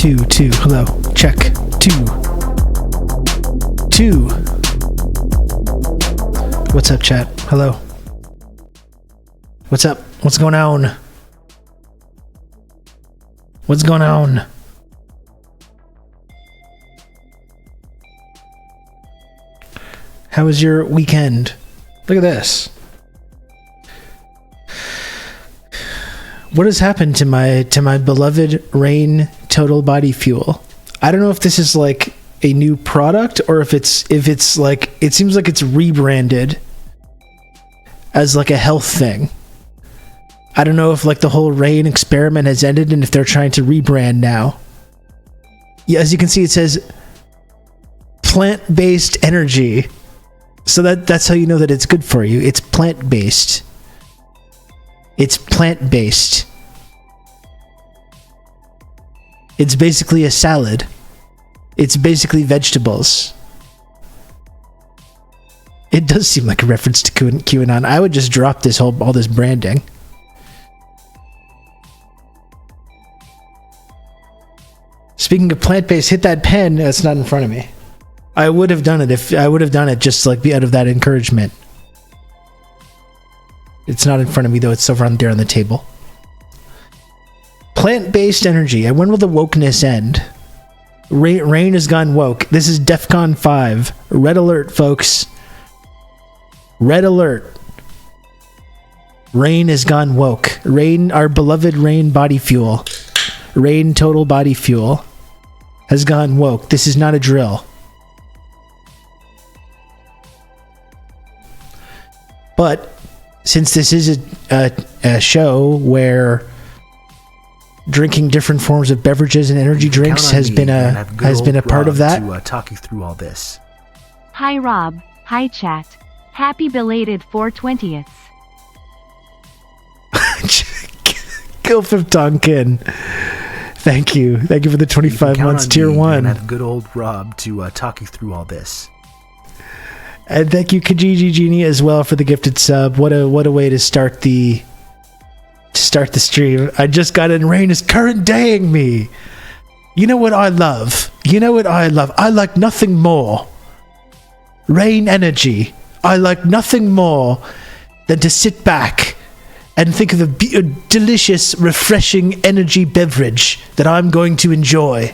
Two. Hello. Check. Two. What's up, chat? Hello. What's up? What's going on? What's going on? How was your weekend? Look at this. What has happened to my beloved Rain Total Body Fuel? I don't know if this is like a new product or if it's like, it seems like it's rebranded as like a health thing. I don't know if like the whole Rain experiment has ended and if they're trying to rebrand now. Yeah, as you can see, it says plant-based energy. So that's how you know that it's good for you. It's plant-based. It's plant-based. It's basically a salad. It's basically vegetables. It does seem like a reference to QAnon. I would just drop all this branding. Speaking of plant-based, hit that pen. That's not in front of me. I would have done it if I would have done it just like out of that encouragement. It's not in front of me though. It's over on there on the table. Plant-based energy. And when will the wokeness end? Rain has gone woke. This is DEFCON 5. Red alert, folks. Red alert. Rain has gone woke. Rain, our beloved Rain body fuel. Rain Total Body Fuel has gone woke. This is not a drill. But since this is a show where drinking different forms of beverages and energy drinks has been a part of that. To talk you through all this. Hi Rob. Hi chat. Happy belated 420th. Gilfif Tonkin. Thank you for the 25 months tier 1. And have good old Rob to talk you through all this. And thank you, Kijiji Genie, as well for the gifted sub. What a way to start the stream. I just got in. Rain is current daying me. You know what I love? I like nothing more. Rain energy. I like nothing more than to sit back and think of a delicious, refreshing energy beverage that I'm going to enjoy.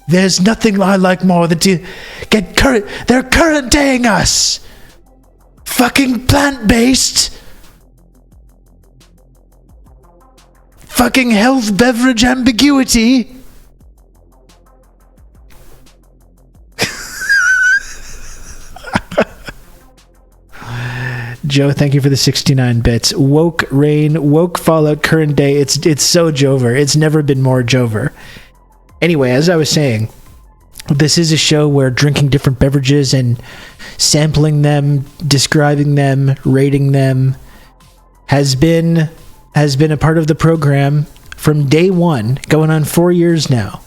There's nothing I like more than to get current. They're current daying us. Fucking plant-based. Fucking health beverage ambiguity. Joe, thank you for the 69 bits. Woke Rain, woke Fallout, current day. It's so Jover. It's never been more Jover. Anyway, as I was saying, this is a show where drinking different beverages and sampling them, describing them, rating them has been a part of the program from day one, going on 4 years now.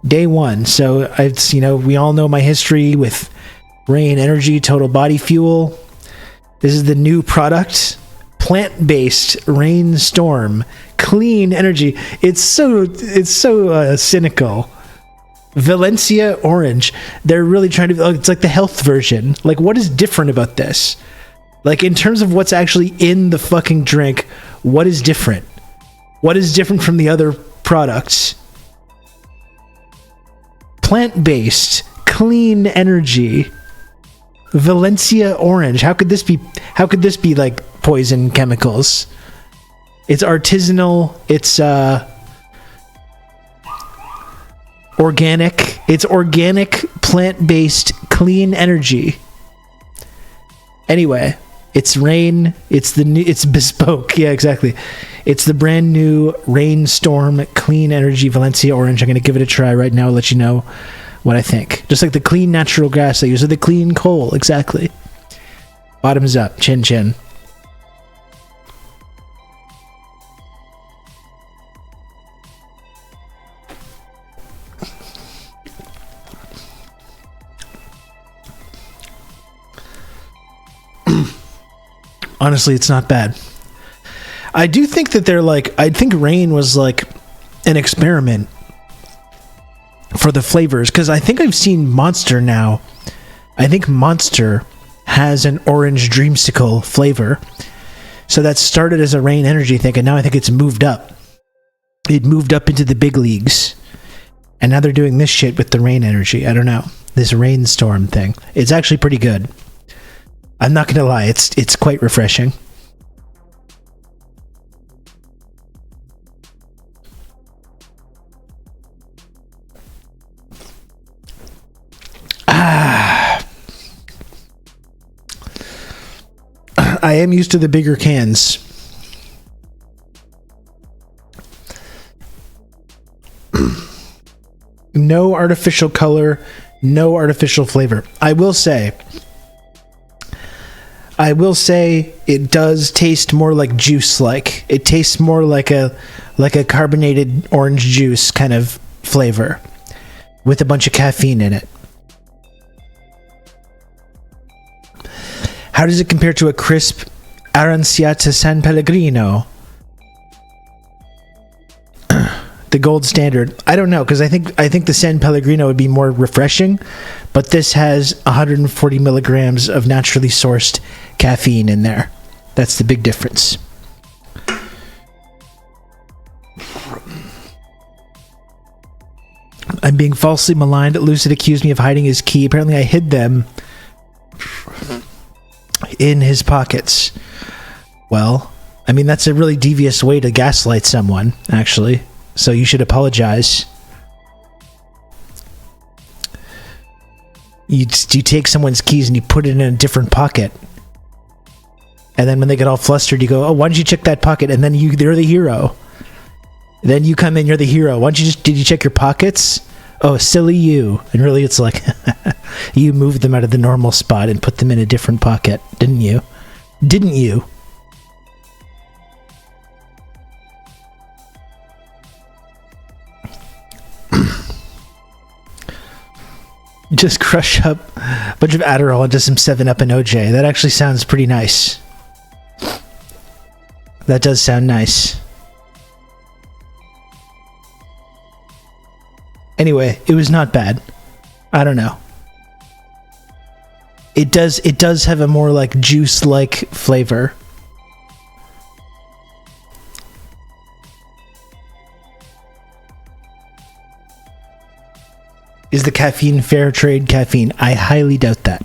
Day one. So we all know my history with Rain Energy Total Body Fuel. This is the new product, plant-based Rain Storm clean energy. It's so cynical. Valencia Orange. They're really trying to. It's like the health version. Like, what is different about this? Like, in terms of what's actually in the fucking drink, what is different? What is different from the other products? Plant-based, clean energy. Valencia Orange. How could this be like poison chemicals? It's artisanal. It's organic. It's organic, plant-based, clean energy. Anyway, it's Rain. It's bespoke. Yeah, exactly. It's the brand new Rain Storm Clean Energy Valencia Orange. I'm going to give it a try right now. I'll let you know what I think. Just like the clean natural gas they use, or the clean coal. Exactly. Bottoms up. Chin chin. Honestly, it's not bad. I do think that they're like, I think Rain was like an experiment for the flavors, because I think I've seen Monster now. I think Monster has an orange dreamsicle flavor. So that started as a Rain Energy thing, and now I think it's moved up. It moved up into the big leagues. And now they're doing this shit with the Rain Energy. I don't know. This rainstorm thing. It's actually pretty good. I'm not going to lie. It's quite refreshing. I am used to the bigger cans. No artificial color, no artificial flavor. I will say it does taste more like juice-like. It tastes more like a carbonated orange juice kind of flavor with a bunch of caffeine in it. How does it compare to a crisp Aranciata San Pellegrino? The gold standard. I don't know, because I think the San Pellegrino would be more refreshing, but this has 140 milligrams of naturally sourced caffeine in there. That's the big difference. I'm being falsely maligned. Lucid accused me of hiding his key. Apparently I hid them in his pockets. Well, I mean, that's a really devious way to gaslight someone, actually. So you should apologize. You take someone's keys and you put it in a different pocket. And then when they get all flustered, you go, oh, why don't you check that pocket? And then they're the hero. Then you come in, you're the hero. Did you check your pockets? Oh, silly you. And really it's like, you moved them out of the normal spot and put them in a different pocket, didn't you? Didn't you? Just crush up a bunch of Adderall into some 7-Up and OJ. That actually sounds pretty nice. That does sound nice. Anyway, it was not bad. I don't know. It does have a more like juice-like flavor. Is the caffeine fair trade caffeine? I highly doubt that.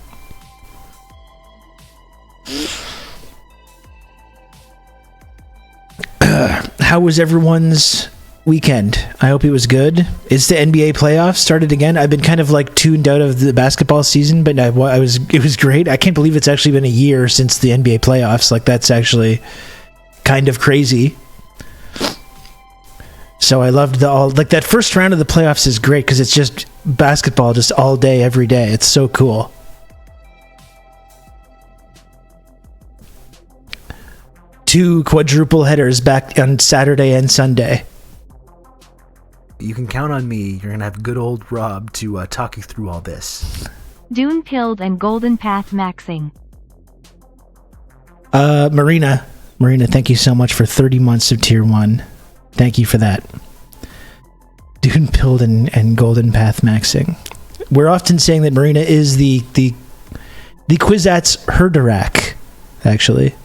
How was everyone's weekend? I hope it was good. Is the NBA playoffs started again? I've been kind of like tuned out of the basketball season, but it was great. I can't believe it's actually been a year since the NBA playoffs. Like, that's actually kind of crazy. So I loved that first round of the playoffs is great because it's just basketball just all day, every day. It's so cool. Two quadruple headers back on Saturday and Sunday. You can count on me. You're going to have good old Rob to talk you through all this. Dune Pilled and Golden Path Maxing. Marina, thank you so much for 30 months of Tier 1. Thank you for that. Dune Pilled and Golden Path Maxing. We're often saying that Marina is the Kwisatz Haderach, actually.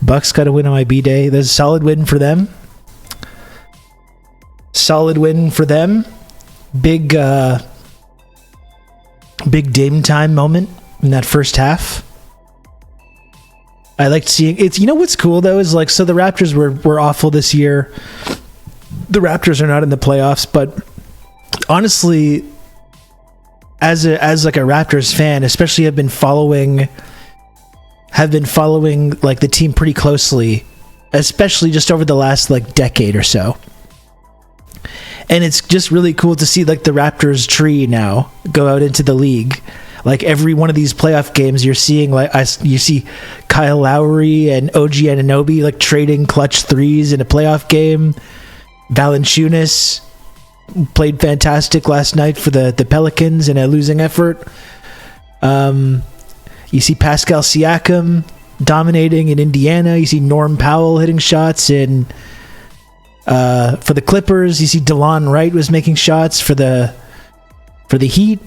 Bucks got a win on my B-Day. There's a solid win for them. Solid win for them. Big Dame time moment in that first half. I liked seeing it. You know what's cool though is like, so the Raptors were awful this year. The Raptors are not in the playoffs, but honestly, as like a Raptors fan, especially have been following like the team pretty closely, especially just over the last like decade or so. And it's just really cool to see like the Raptors tree now go out into the league. Like every one of these playoff games, you're seeing you see Kyle Lowry and OG Anunoby like trading clutch threes in a playoff game. Valanciunas played fantastic last night for the Pelicans in a losing effort. You see Pascal Siakam dominating in Indiana. You see Norm Powell hitting shots in for the Clippers. You see DeLon Wright was making shots for the Heat.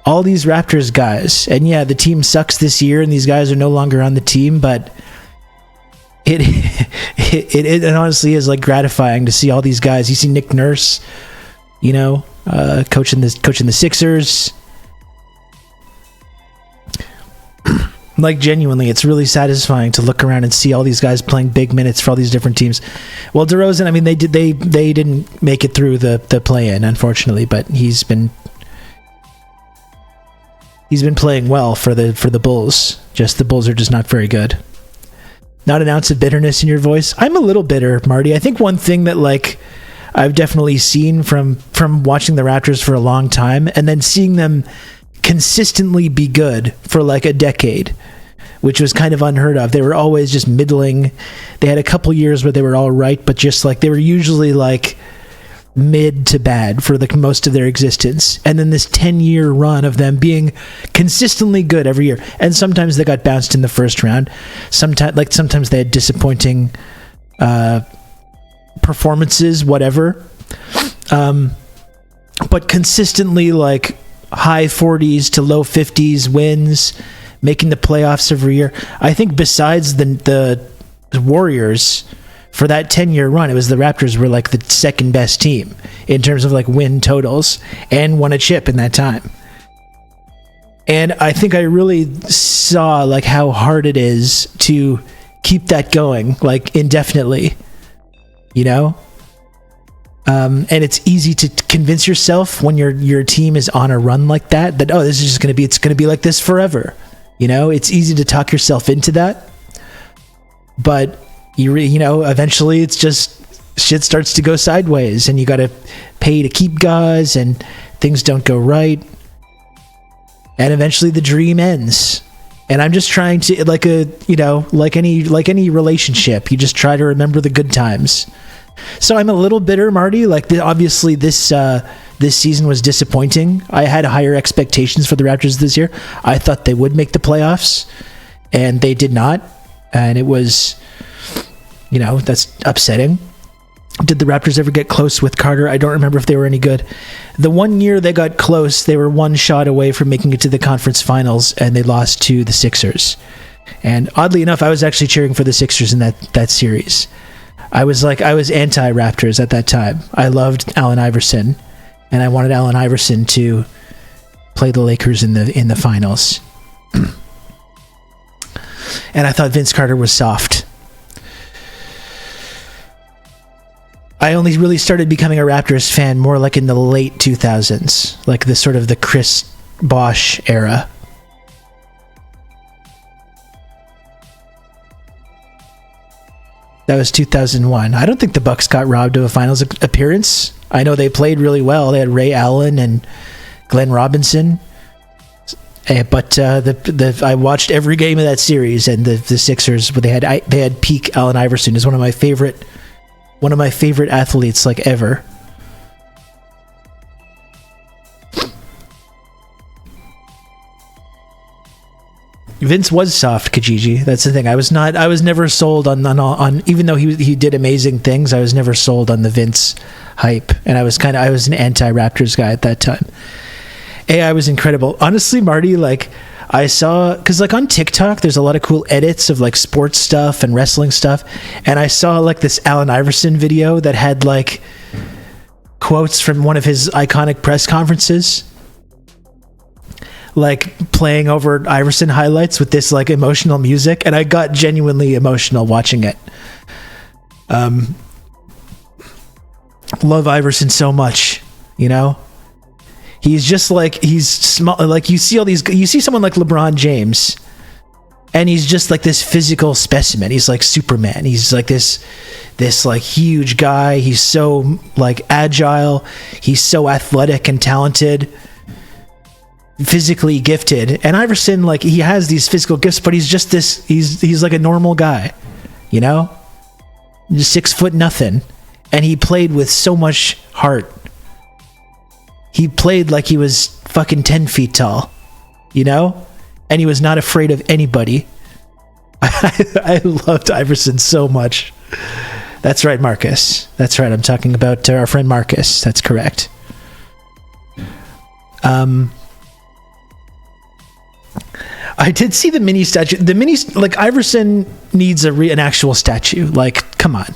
All these Raptors guys. And yeah, the team sucks this year and these guys are no longer on the team, but it honestly is like gratifying to see all these guys. You see Nick Nurse, you know, coaching the Sixers. Like, genuinely, it's really satisfying to look around and see all these guys playing big minutes for all these different teams. Well, DeRozan, I mean, they didn't make it through the play-in, unfortunately, but he's been playing well for the Bulls. Just the Bulls are just not very good. Not an ounce of bitterness in your voice. I'm a little bitter, Marty. I think one thing that, like, I've definitely seen from watching the Raptors for a long time and then seeing them consistently be good for like a decade, which was kind of unheard of. They were always just middling. They had a couple years where they were all right, but just like they were usually like mid to bad for the most of their existence. And then this 10-year run of them being consistently good every year. And sometimes they got bounced in the first round. Sometimes they had disappointing performances, whatever. But consistently like high 40s to low 50s wins, making the playoffs every year. I think besides the Warriors, for that 10-year run, it was the Raptors were like the second best team in terms of like win totals and won a chip in that time. And I think I really saw like how hard it is to keep that going like indefinitely, you know? And it's easy to convince yourself when your team is on a run like that oh, this is just going to be like this forever. You know, it's easy to talk yourself into that. But you know, eventually it's just shit starts to go sideways and you got to pay to keep guys and things don't go right. And eventually the dream ends. And I'm just trying to like any relationship, you just try to remember the good times. So I'm a little bitter, Marty. Like, obviously, this season was disappointing. I had higher expectations for the Raptors this year. I thought they would make the playoffs, and they did not. And it was, you know, that's upsetting. Did the Raptors ever get close with Carter? I don't remember if they were any good. The one year they got close, they were one shot away from making it to the conference finals, and they lost to the Sixers. And oddly enough, I was actually cheering for the Sixers in that series. I was anti-Raptors at that time. I loved Allen Iverson, and I wanted Allen Iverson to play the Lakers in the finals. And I thought Vince Carter was soft. I only really started becoming a Raptors fan more like in the late 2000s, like the sort of the Chris Bosh era. That was 2001. I don't think the Bucks got robbed of a finals appearance. I know they played really well. They had Ray Allen and Glenn Robinson. But I watched every game of that series, and the Sixers, they had peak Allen Iverson, is one of my favorite athletes like ever. Vince was soft, Kijiji. That's the thing. I was never sold on even though he did amazing things, I was never sold on the Vince hype. And I was an anti-Raptors guy at that time. AI was incredible. Honestly, Marty, like I saw, because like on TikTok, there's a lot of cool edits of like sports stuff and wrestling stuff. And I saw like this Allen Iverson video that had like quotes from one of his iconic press conferences, like playing over Iverson highlights with this like emotional music, and I got genuinely emotional watching it. Love Iverson so much, you know? He's just like, he's small, like you see someone like LeBron James, and he's just like this physical specimen. He's like Superman. He's like this like huge guy. He's so like agile. He's so athletic and talented, physically gifted. And Iverson, like, he has these physical gifts, but he's just he's like a normal guy, you know? Just 6 foot nothing. And he played with so much heart. He played like he was fucking 10 feet tall, you know? and he was not afraid of anybody. I loved Iverson so much. That's right, Marcus. That's right. I'm talking about our friend Marcus. That's correct. I did see the mini statue. The mini, like, Iverson needs an actual statue. Like, come on.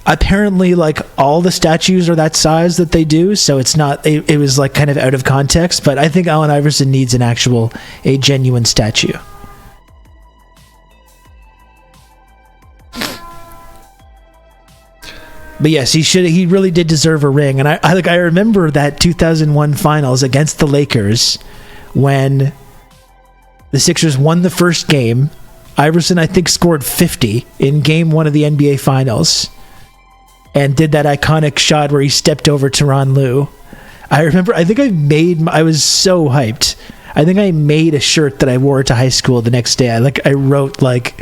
Apparently, like, all the statues are that size that they do, so it's not. It was like kind of out of context. But I think Allen Iverson needs a genuine statue. But yes, he really did deserve a ring. And I remember that 2001 finals against the Lakers when the Sixers won the first game. Iverson, I think, scored 50 in game 1 of the NBA finals and did that iconic shot where he stepped over Tyronn Lue. I remember, I was so hyped. I think I made a shirt that I wore to high school the next day. I wrote like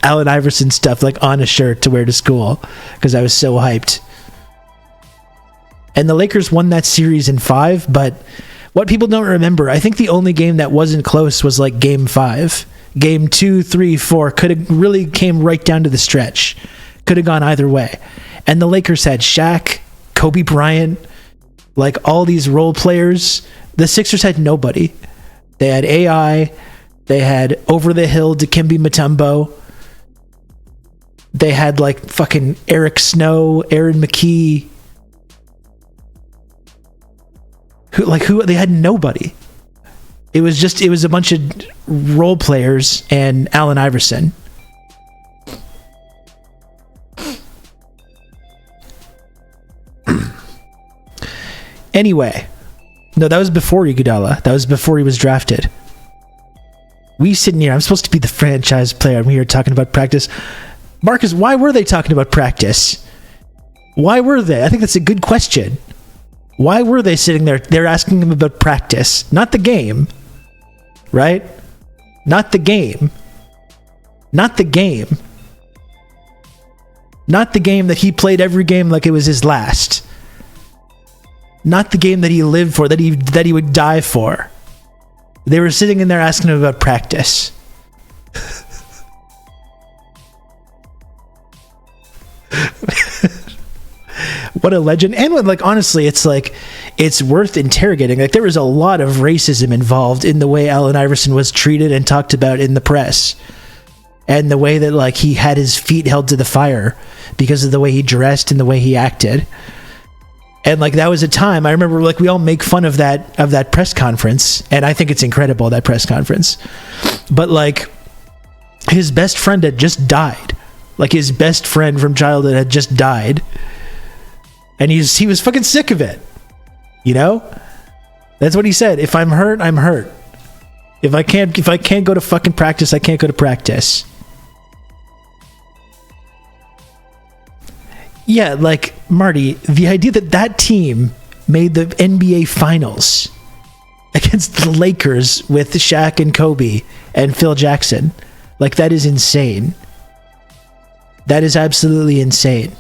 Allen Iverson stuff like on a shirt to wear to school because I was so hyped. And the Lakers won that series in 5, but what people don't remember, I think the only game that wasn't close was like game 5. Game 2, 3, 4 could have really came right down to the stretch. Could have gone either way. And the Lakers had Shaq, Kobe Bryant, like all these role players. The Sixers had nobody. They had AI. They had over the hill Dikembe Mutombo. They had like fucking Eric Snow, Aaron McKee. Who they had nobody. It was a bunch of role players and Allen Iverson. Anyway, no, that was before Iguodala. That was before he was drafted. We sitting here, I'm supposed to be the franchise player. I'm here talking about practice. Marcus, why were they talking about practice? Why were they? I think that's a good question. Why were they sitting there? They're asking him about practice, not the game. Right? Not the game. Not the game. Not the game that he played every game like it was his last. Not the game that he lived for, that he would die for. They were sitting in there asking him about practice. What a legend. And like, honestly, it's like, it's worth interrogating. Like, there was a lot of racism involved in the way Allen Iverson was treated and talked about in the press. And the way that, like, he had his feet held to the fire because of the way he dressed and the way he acted. And like, that was a time, I remember, like, we all make fun of that press conference, and I think it's incredible, that press conference. But like, his best friend had just died. Like, his best friend from childhood had just died. And he was fucking sick of it. You know? That's what he said. If I'm hurt, I'm hurt. If I can't go to fucking practice, I can't go to practice. Yeah, like, Marty, the idea that team made the NBA Finals against the Lakers with Shaq and Kobe and Phil Jackson, like, that is insane. That is absolutely insane.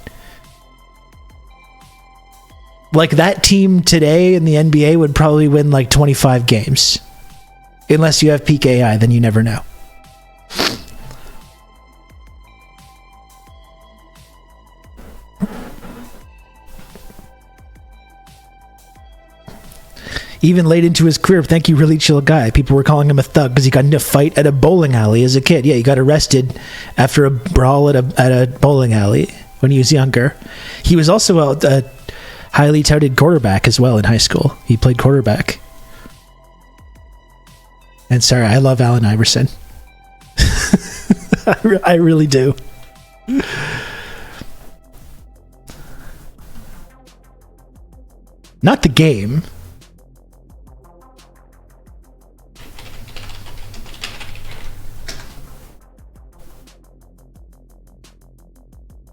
Like, that team today in the NBA would probably win like 25 games. Unless you have peak AI, then you never know. Even late into his career, thank you, really chill guy. People were calling him a thug because he got into a fight at a bowling alley as a kid. Yeah, he got arrested after a brawl at a bowling alley when he was younger. He was also a highly touted quarterback as well in high school. He played quarterback. And sorry, I love Allen Iverson. I really do. Not the game.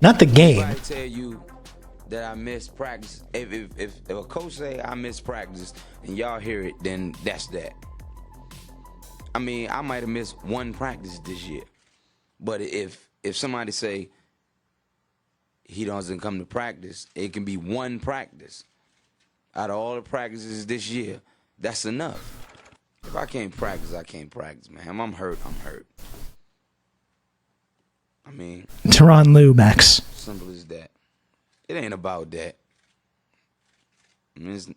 Not the game. I tell you that I missed practice. If a coach say I missed practice and y'all hear it, then that's that. I mean, I might have missed one practice this year, but if somebody say he doesn't come to practice, it can be one practice. Out of all the practices this year, that's enough. If I can't practice, I can't practice, man. I'm hurt, I'm hurt. I mean, Teron Lou, Max. simple as that. It ain't about that. I mean,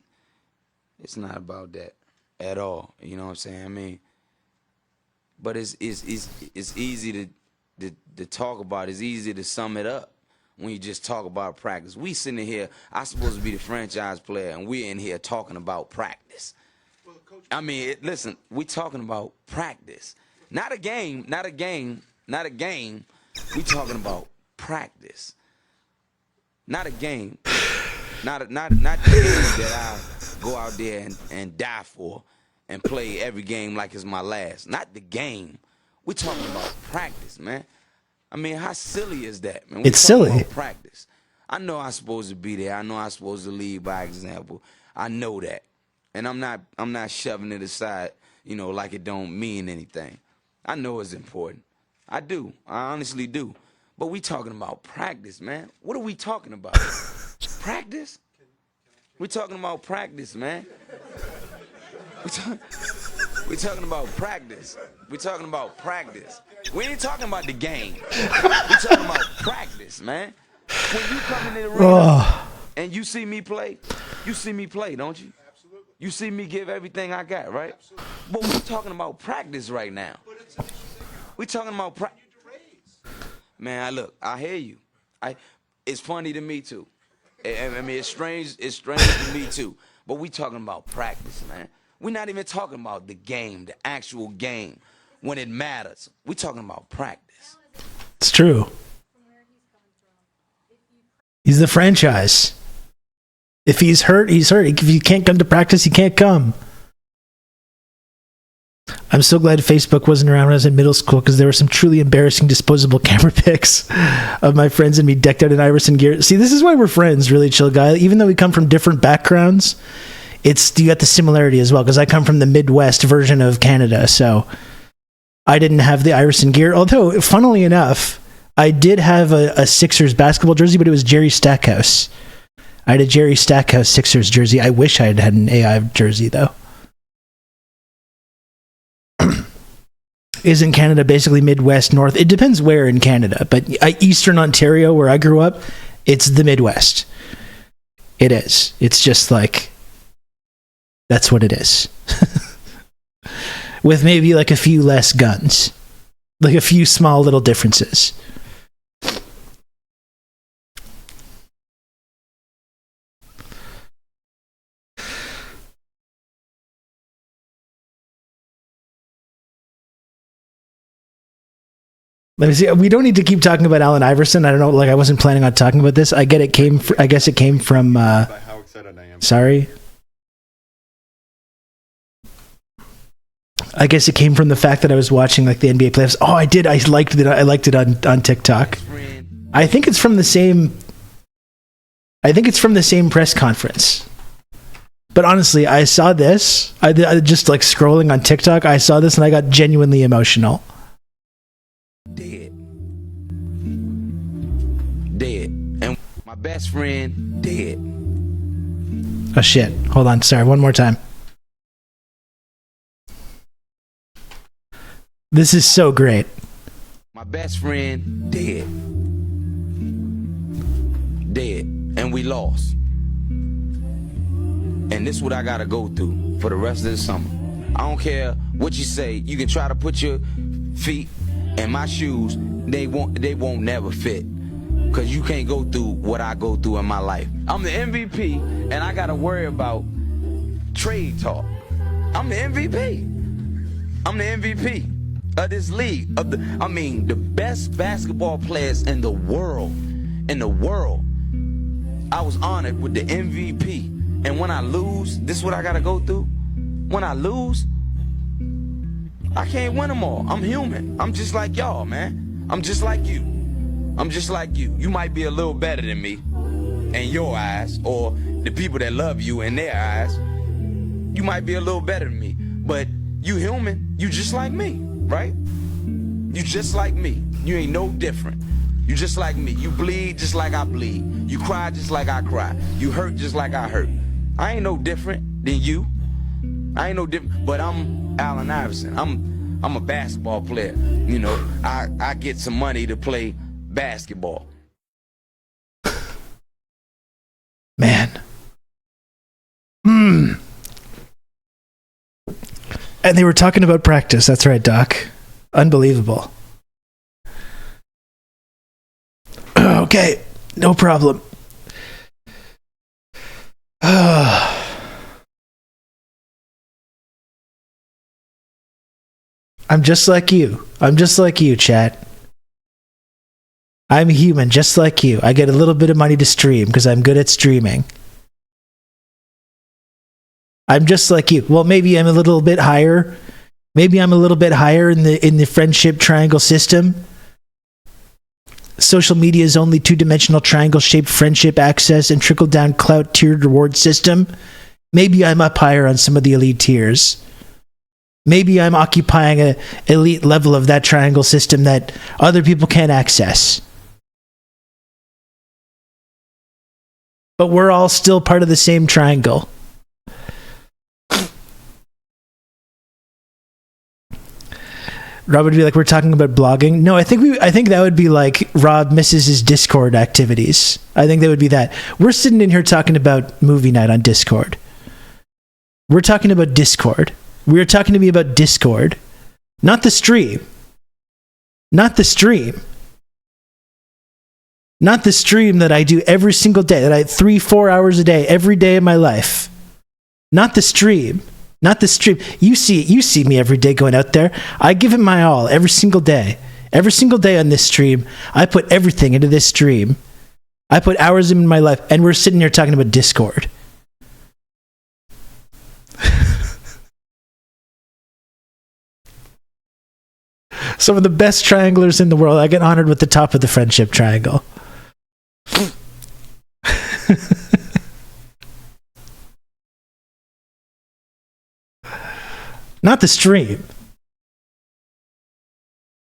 it's not about that at all. You know what I'm saying? I mean, but it's easy to talk about. It's easy to sum it up when you just talk about practice. We sitting here, I'm supposed to be the franchise player, and we're in here talking about practice. I mean, listen, we talking about practice. Not a game. We talking about practice. Not a game. Not the game that I go out there and die for and play every game like it's my last. Not the game. We talking about practice, man. I mean, how silly is that, man? It's silly. About practice. I know I'm supposed to be there. I know I'm supposed to lead by example. I know that. And I'm not shoving it aside, you know, like it don't mean anything. I know it's important. I do. I honestly do. But we talking about practice, man. What are we talking about? Practice? We talking about practice, man. We talking about practice. We talking about practice. We ain't talking about the game. We talking about practice, man. When you come in the arena and you see me play, don't you? You see me give everything I got, right? But we talking about practice right now. We talking about practice. Man, look, I hear you. It's funny to me too. I mean, it's strange to me too. But we talking about practice, man. We're not even talking about the game, the actual game, when it matters. We talking about practice. It's true. He's the franchise. If he's hurt, he's hurt. If you can't come to practice, you can't come. I'm so glad Facebook wasn't around when I was in middle school, because there were some truly embarrassing disposable camera pics of my friends and me decked out in Iverson gear. See, this is why we're friends, really chill guy. Even though we come from different backgrounds, you got the similarity as well, because I come from the Midwest version of Canada, so I didn't have the Iverson gear. Although, funnily enough, I did have a Sixers basketball jersey, but it was Jerry Stackhouse. I had a Jerry Stackhouse Sixers jersey. I wish I had had an AI jersey, though. Isn't Canada basically Midwest, North? It depends where in Canada, but Eastern Ontario, where I grew up, it's the Midwest. It is. It's just like, that's what it is. With maybe like a few less guns. Like a few small little differences. Let me see. We don't need to keep talking about Allen Iverson. I don't know. Like, I wasn't planning on talking about this. I guess it came from. How excited I am. Sorry. I guess it came from the fact that I was watching like the NBA playoffs. Oh, I did. I liked it. I liked it on TikTok. I think it's from the same. I think it's from the same press conference. But honestly, I saw this. I just like scrolling on TikTok. I saw this and I got genuinely emotional. Dead. And my best friend, dead. Oh shit. Hold on. Sorry. One more time. This is so great. My best friend, dead. And we lost. And this is what I gotta go through for the rest of the summer. I don't care what you say. You can try to put your feet in my shoes. They won't never fit. Cause you can't go through what I go through in my life. I'm the MVP and I gotta worry about trade talk. I'm the MVP. I'm the MVP of this league. The best basketball players in the world. I was honored with the MVP. And when I lose, this is what I gotta go through. When I lose, I can't win them all. I'm human. I'm just like y'all, man. I'm just like you. You might be a little better than me in your eyes, or the people that love you in their eyes. You might be a little better than me, but you human. You just like me, right? You just like me. You ain't no different. You just like me. You bleed just like I bleed. You cry just like I cry. You hurt just like I hurt. I ain't no different than you. I ain't no different, but I'm Allen Iverson. I'm a basketball player. You know, I get some money to play basketball. Man. And they were talking about practice. That's right, Doc. Unbelievable. Okay, no problem. I'm just like you. I'm just like you, chat. I'm human, just like you. I get a little bit of money to stream because I'm good at streaming. I'm just like you. Well, maybe I'm a little bit higher. Maybe I'm a little bit higher in the friendship triangle system. Social media's only two-dimensional triangle-shaped friendship access and trickle-down clout tiered reward system. Maybe I'm up higher on some of the elite tiers. Maybe I'm occupying an elite level of that triangle system that other people can't access. But we're all still part of the same triangle. Rob would be like, we're talking about blogging. No, I think that would be like Rob misses his Discord activities. I think that would be that. We're sitting in here talking about movie night on Discord. We're talking about Discord. We're talking to me about Discord. Not the stream. Not the stream. Not the stream that I do every single day, that I 3-4 hours a day, every day of my life. Not the stream. Not the stream. You see me every day going out there. I give it my all every single day. Every single day on this stream, I put everything into this stream. I put hours in my life, and we're sitting here talking about Discord. Some of the best trianglers in the world. I get honored with the top of the friendship triangle. Not the stream.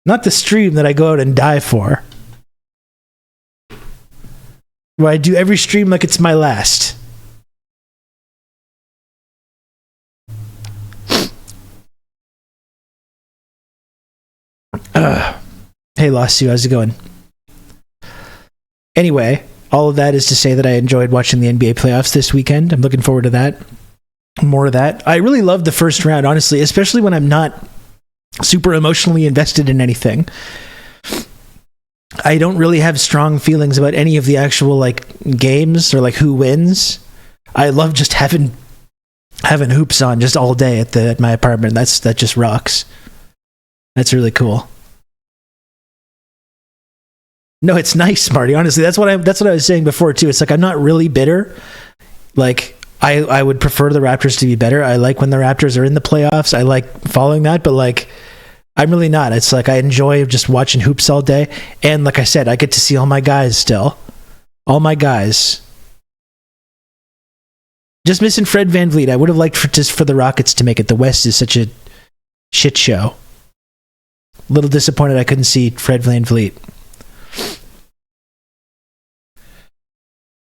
Not the stream that I go out and die for. Where I do every stream like it's my last. Hey, Lasu, how's it going? Anyway, all of that is to say that I enjoyed watching the NBA playoffs this weekend. I'm looking forward to that. More of that. I really loved the first round, honestly, especially when I'm not super emotionally invested in anything. I don't really have strong feelings about any of the actual like games or like who wins. I love just having hoops on just all day at my apartment. That just rocks. That's really cool. No, it's nice, Marty. Honestly, that's what I was saying before too. It's like I'm not really bitter. Like I would prefer the Raptors to be better. I like when the Raptors are in the playoffs. I like following that, but like I'm really not. It's like I enjoy just watching hoops all day. And like I said, I get to see all my guys still. All my guys. Just missing Fred VanVleet. I would have liked for the Rockets to make it. The West is such a shit show. A little disappointed I couldn't see Fred VanVleet.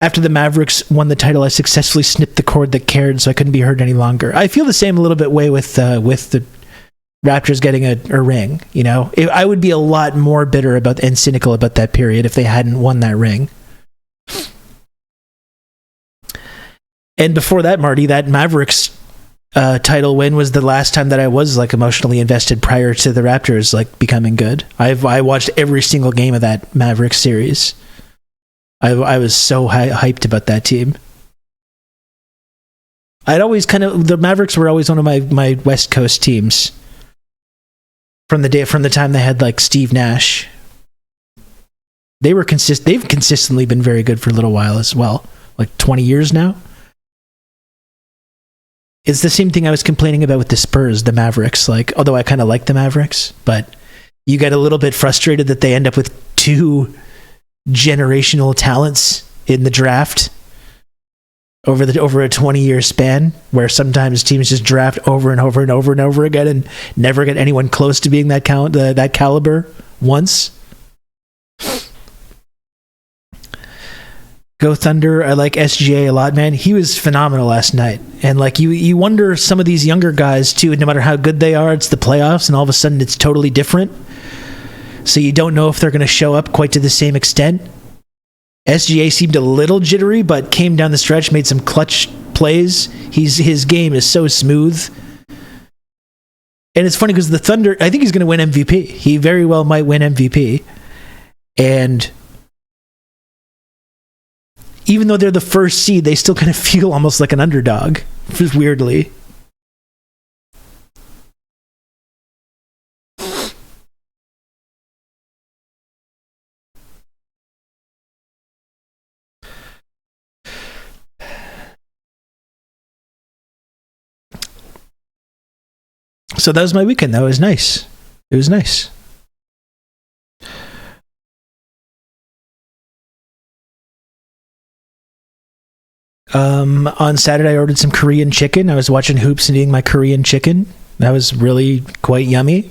After the Mavericks won the title, I successfully snipped the cord that cared, so I couldn't be heard any longer. I feel the same a little bit way with the Raptors getting a ring. You know, I would be a lot more bitter about and cynical about that period if they hadn't won that ring. And before that, Marty, that Mavericks title win was the last time that I was like emotionally invested prior to the Raptors like becoming good. I watched every single game of that Mavericks series. I was so hyped about that team. The Mavericks were always one of my West Coast teams. From the time they had like Steve Nash. They've consistently been very good for a little while as well. Like 20 years now. It's the same thing I was complaining about with the Spurs, the Mavericks. Like, although I kind of like the Mavericks, but you get a little bit frustrated that they end up with two generational talents in the draft over a 20-year span, where sometimes teams just draft over and over and over and over again and never get anyone close to being that caliber once. Go Thunder. I like SGA a lot, man. He was phenomenal last night. And like you wonder some of these younger guys too, no matter how good they are, it's the playoffs and all of a sudden it's totally different. So you don't know if they're going to show up quite to the same extent. SGA seemed a little jittery, but came down the stretch, made some clutch plays. His game is so smooth. And it's funny because the Thunder, I think he's going to win MVP. He very well might win MVP. And even though they're the first seed, they still kind of feel almost like an underdog, just weirdly. So that was my weekend. That was nice. It was nice. On Saturday, I ordered some Korean chicken. I was watching hoops and eating my Korean chicken. That was really quite yummy.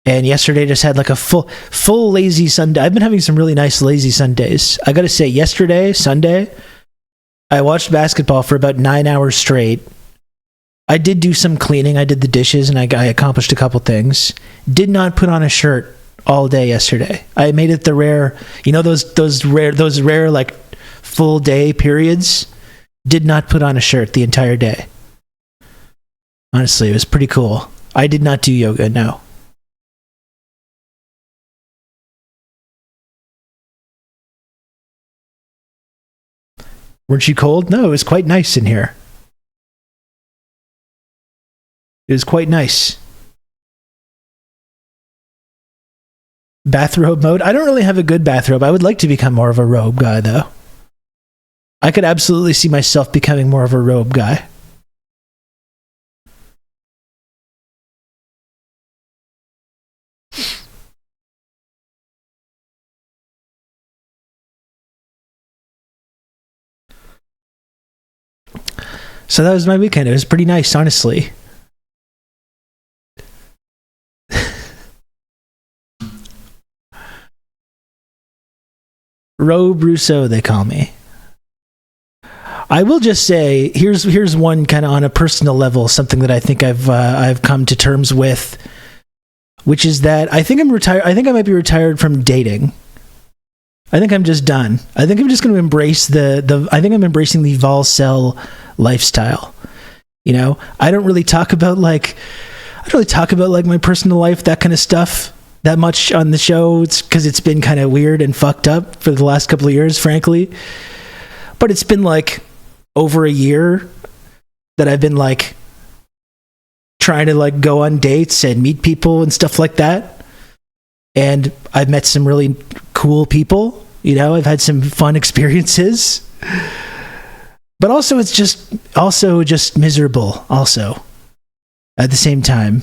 And yesterday just had like a full lazy Sunday. I've been having some really nice lazy Sundays. I got to say, yesterday, Sunday, I watched basketball for about 9 hours straight. I did do some cleaning. I did the dishes and I accomplished a couple things. Did not put on a shirt all day yesterday. I made it the rare, those rare like full day periods. Did not put on a shirt the entire day. Honestly, it was pretty cool. I did not do yoga, no. Weren't you cold? No, it was quite nice in here. It was quite nice. Bathrobe mode? I don't really have a good bathrobe. I would like to become more of a robe guy, though. I could absolutely see myself becoming more of a robe guy. So that was my weekend. It was pretty nice, honestly. Robe Rousseau, they call me. I will just say, here's one kind of on a personal level, something that I think I've come to terms with, which is that I think I'm retired. I think I might be retired from dating. I think I'm just done. I think I'm just going to embrace I think I'm embracing the Volcel lifestyle. I don't really talk about like my personal life, that kind of stuff, that much on the show. It's because it's been kind of weird and fucked up for the last couple of years, frankly. But it's been like over a year that I've been like trying to like go on dates and meet people and stuff like that. And I've met some really cool people. I've had some fun experiences. But also it's just miserable also at the same time.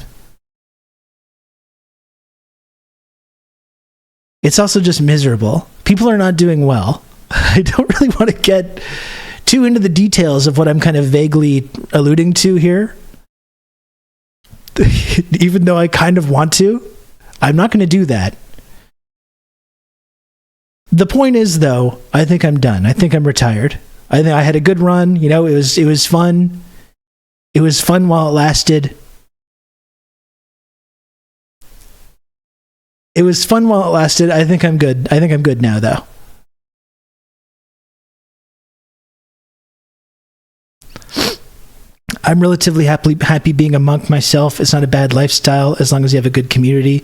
It's also just miserable. People are not doing well. I don't really want to get too into the details of what I'm kind of vaguely alluding to here. Even though I kind of want to, I'm not going to do that. The point is, though, I think I'm done. I think I'm retired. I think I had a good run. It was fun. It was fun while it lasted. It was fun while it lasted. I think I'm good. I think I'm good now, though. I'm relatively happy being a monk myself. It's not a bad lifestyle as long as you have a good community.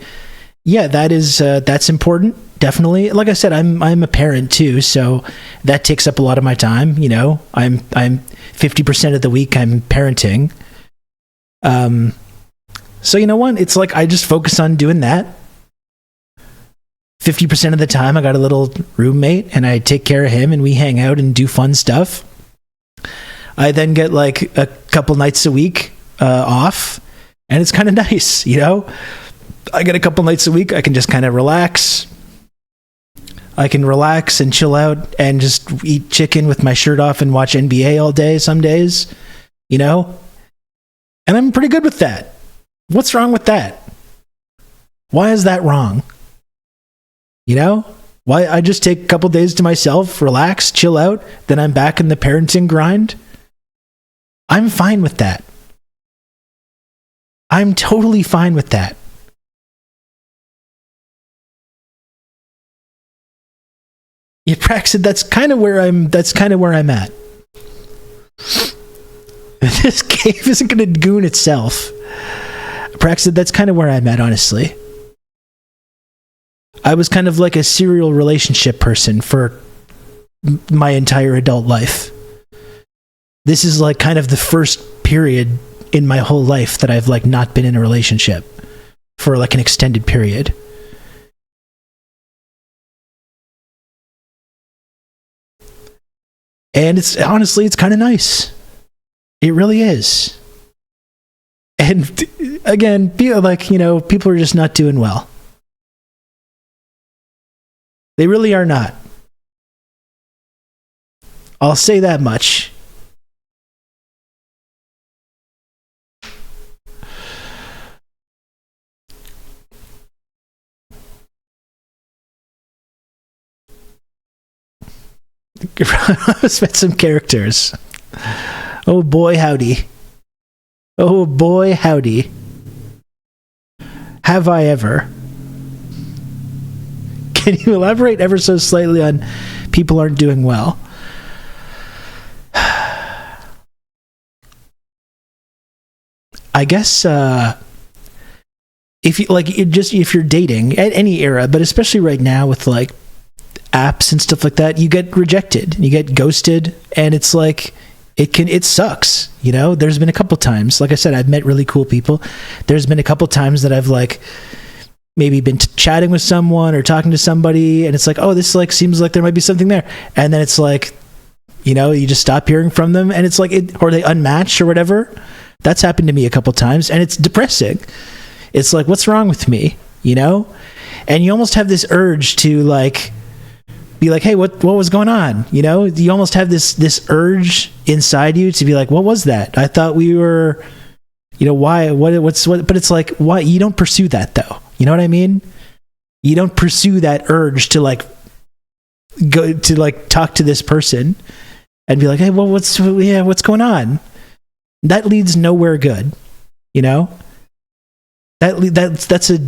Yeah, that's important. Definitely. Like I said, I'm a parent too, so that takes up a lot of my time. I'm 50% of the week I'm parenting. So you know what? It's like I just focus on doing that. 50% of the time I got a little roommate and I take care of him and we hang out and do fun stuff. I then get like a couple nights a week off and it's kind of nice, I get a couple nights a week. I can just kind of relax. I can relax and chill out and just eat chicken with my shirt off and watch NBA all day some days, and I'm pretty good with that. What's wrong with that? Why is that wrong? Why I just take a couple days to myself, relax, chill out, then I'm back in the parenting grind? I'm fine with that. I'm totally fine with that. Yeah, Praxid, that's kind of where I'm at. This cave isn't going to goon itself. Praxid, that's kind of where I'm at, honestly. I was kind of like a serial relationship person for my entire adult life. This is like kind of the first period in my whole life that I've like not been in a relationship for like an extended period. And it's honestly, it's kind of nice. It really is. And again, like, you know, people are just not doing well. They really are not. I'll say that much. I've met some characters. Oh boy, howdy. Oh boy, howdy. Have I ever? Can you elaborate ever so slightly on people aren't doing well? I guess if you like, if you're dating at any era, but especially right now with like apps and stuff like that, you get rejected, you get ghosted, and it's like it sucks, you know. There's been a couple times, like I said, I've met really cool people. There's been a couple times that I've like maybe been chatting with someone or talking to somebody, and it's like, oh, this like seems like there might be something there, and then it's like, you know, you just stop hearing from them, and it's like or they unmatch or whatever. That's happened to me a couple times, and it's depressing. It's like, what's wrong with me, you know? And you almost have this urge to like be like, hey, what was going on? You know, you almost have this urge inside you to be like, what was that? I thought we were, you know, why, what's, but it's like, why? You don't pursue that though. You know what I mean? You don't pursue that urge to like go to like talk to this person and be like, hey, well, what's going on? That leads nowhere good, you know? That's a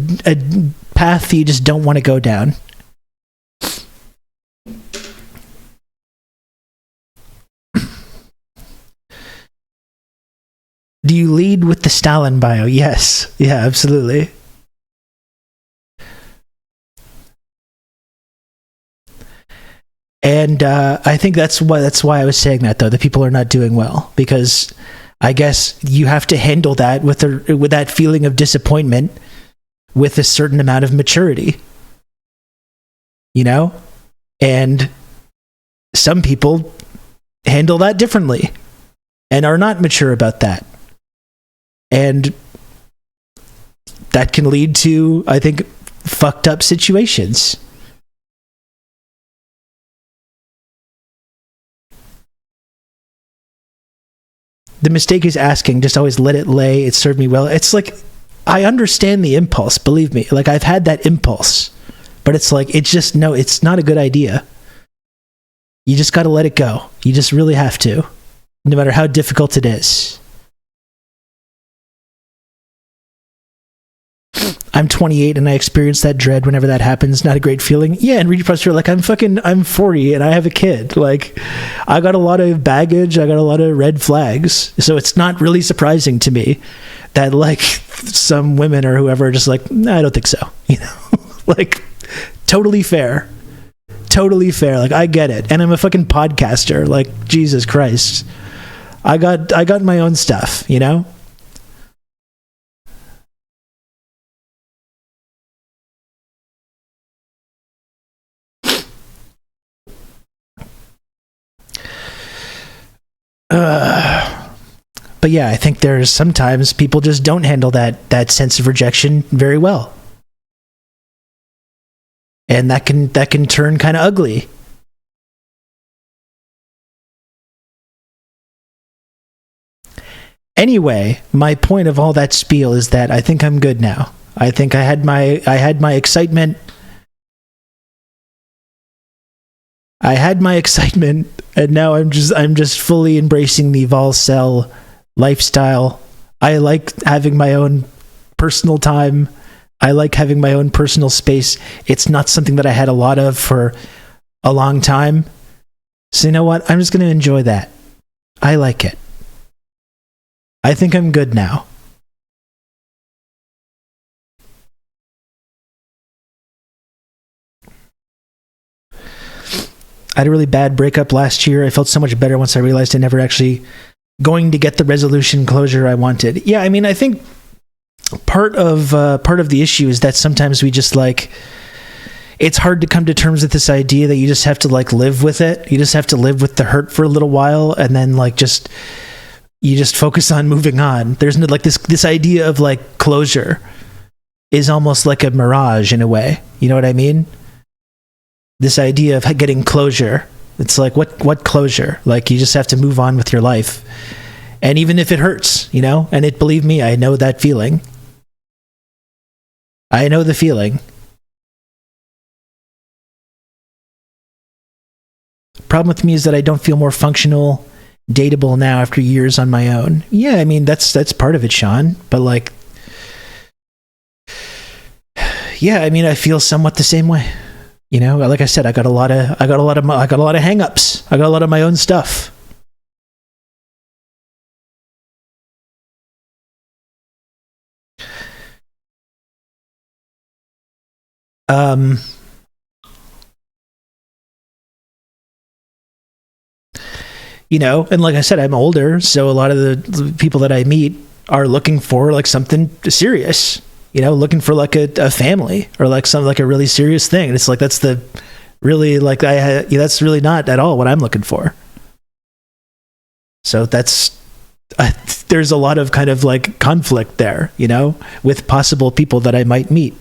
path you just don't want to go down. Do you lead with the Stalin bio? Yes. Yeah, absolutely. And I think that's why I was saying that, though, that people are not doing well, because I guess you have to handle that with that feeling of disappointment with a certain amount of maturity, you know? And some people handle that differently and are not mature about that. And that can lead to, I think, fucked up situations. The mistake is asking, just always let it lay. It served me well. It's like, I understand the impulse, believe me. Like, I've had that impulse. But it's like, it's just, no, it's not a good idea. You just got to let it go. You just really have to. No matter how difficult it is. I'm 28 and I experience that dread whenever that happens. Not a great feeling. Yeah, and read plus you're like, I'm 40 and I have a kid. Like, I got a lot of baggage. I got a lot of red flags. So it's not really surprising to me that like some women or whoever are just like, nah, I don't think so. You know, like totally fair. Totally fair. Like, I get it. And I'm a fucking podcaster. Like, Jesus Christ. I got my own stuff, you know? But yeah, I think there's sometimes people just don't handle that sense of rejection very well. And that can turn kind of ugly. Anyway, my point of all that spiel is that I think I'm good now. I think I had my excitement. I had my excitement, and now I'm just fully embracing the Volcel lifestyle. I like having my own personal time. I like having my own personal space. It's not something that I had a lot of for a long time. So you know what? I'm just going to enjoy that. I like it. I think I'm good now. I had a really bad breakup last year. I felt so much better once I realized I never actually going to get the resolution closure I wanted. Yeah, I mean, I think part of the issue is that sometimes we just like, it's hard to come to terms with this idea that you just have to like live with it. You just have to live with the hurt for a little while, and then like you just focus on moving on. There's no like this idea of like closure is almost like a mirage in a way. You know what I mean? This idea of getting closure. It's like, what closure? Like, you just have to move on with your life. And even if it hurts, you know, and believe me, I know that feeling. I know the feeling. Problem with me is that I don't feel more functional, dateable now after years on my own. Yeah, I mean, that's part of it, Sean. But like, yeah, I mean, I feel somewhat the same way. You know, like I said, I got a lot of hang-ups. I got a lot of my own stuff. You know, and like I said, I'm older, so a lot of the people that I meet are looking for like something serious. You know, looking for like a family or like some like a really serious thing. And it's like that's really not at all what I'm looking for. So there's a lot of kind of like conflict there, you know, with possible people that I might meet.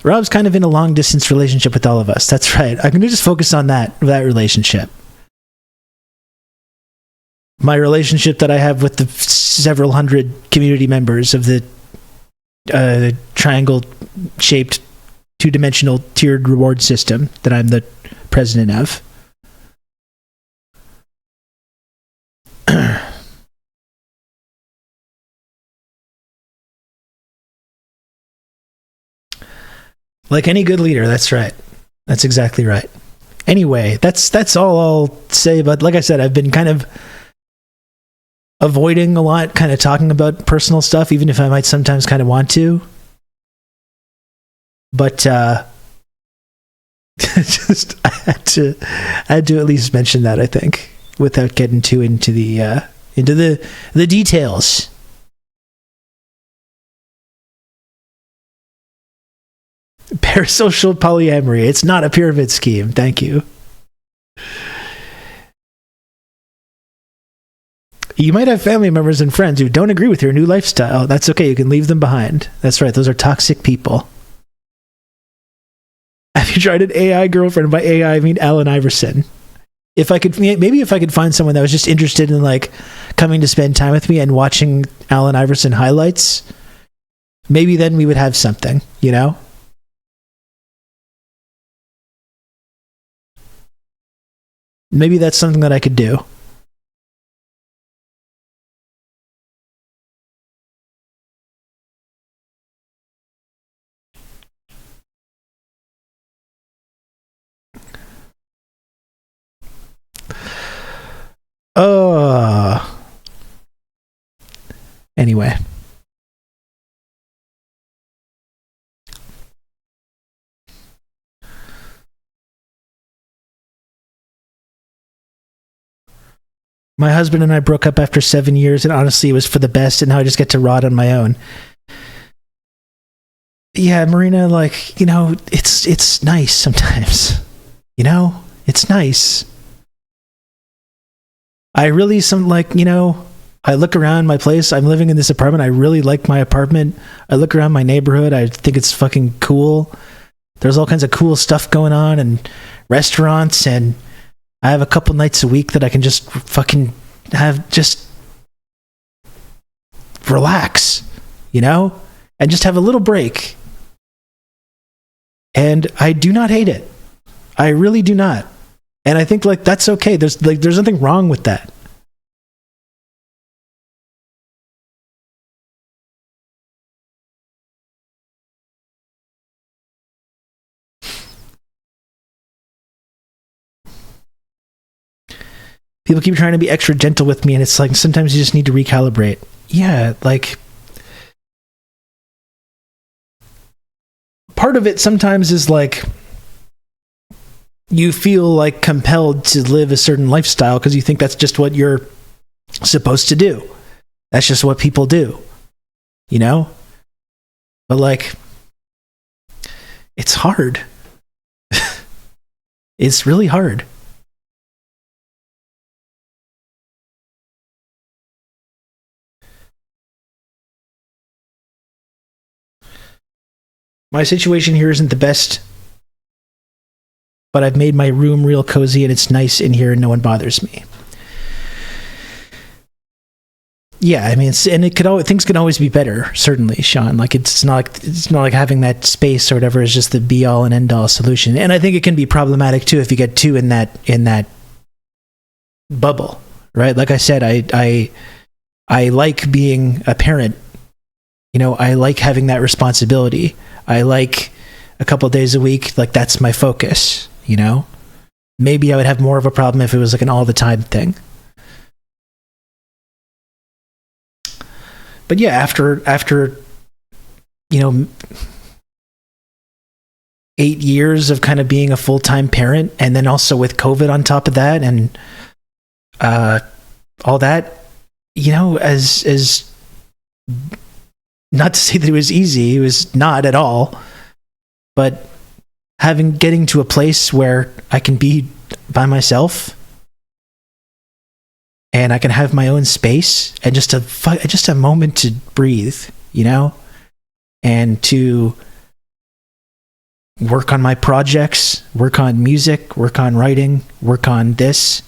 Rob's kind of in a long distance relationship with all of us. That's right. I'm going to just focus on that relationship. My relationship that I have with the several hundred community members of the triangle-shaped, two-dimensional tiered reward system that I'm the president of. Like any good leader, that's right. That's exactly right. Anyway, that's all I'll say. But like I said, I've been kind of avoiding a lot, kind of talking about personal stuff, even if I might sometimes kind of want to. But just I had to at least mention that, I think, without getting too into the details. Parasocial polyamory. It's not a pyramid scheme. Thank you. You might have family members and friends who don't agree with your new lifestyle. That's okay. You can leave them behind. That's right. Those are toxic people. Have you tried an AI girlfriend? By AI, I mean Allen Iverson. If I could find someone that was just interested in like coming to spend time with me and watching Allen Iverson highlights, maybe then we would have something, you know? Maybe that's something that I could do. Anyway. My husband and I broke up after 7 years, and honestly, it was for the best, and now I just get to rot on my own. Yeah, Marina, like, you know, it's nice sometimes. You know? It's nice. I really, you know, I look around my place. I'm living in this apartment. I really like my apartment. I look around my neighborhood. I think it's fucking cool. There's all kinds of cool stuff going on, and restaurants, and I have a couple nights a week that I can just fucking just relax, you know? And just have a little break. And I do not hate it. I really do not. And I think like that's okay. There's nothing wrong with that. People keep trying to be extra gentle with me, and it's like sometimes you just need to recalibrate. Yeah, like part of it sometimes is like you feel like compelled to live a certain lifestyle because you think that's just what you're supposed to do. That's just what people do, you know? But like, it's hard. It's really hard. My situation here isn't the best, but I've made my room real cozy and it's nice in here and no one bothers me. Yeah, I mean, things can always be better. Certainly, Sean. Like it's not like having that space or whatever is just the be all and end all solution. And I think it can be problematic too if you get too in that bubble, right? Like I said, I like being a parent. You know, I like having that responsibility. I like a couple of days a week, like that's my focus, you know? Maybe I would have more of a problem if it was like an all the time thing. But yeah, after 8 years of kind of being a full-time parent, and then also with COVID on top of that, and all that, you know, as not to say that it was easy, it was not at all, but getting to a place where I can be by myself and I can have my own space and just a moment to breathe, you know, and to work on my projects, work on music, work on writing, work on this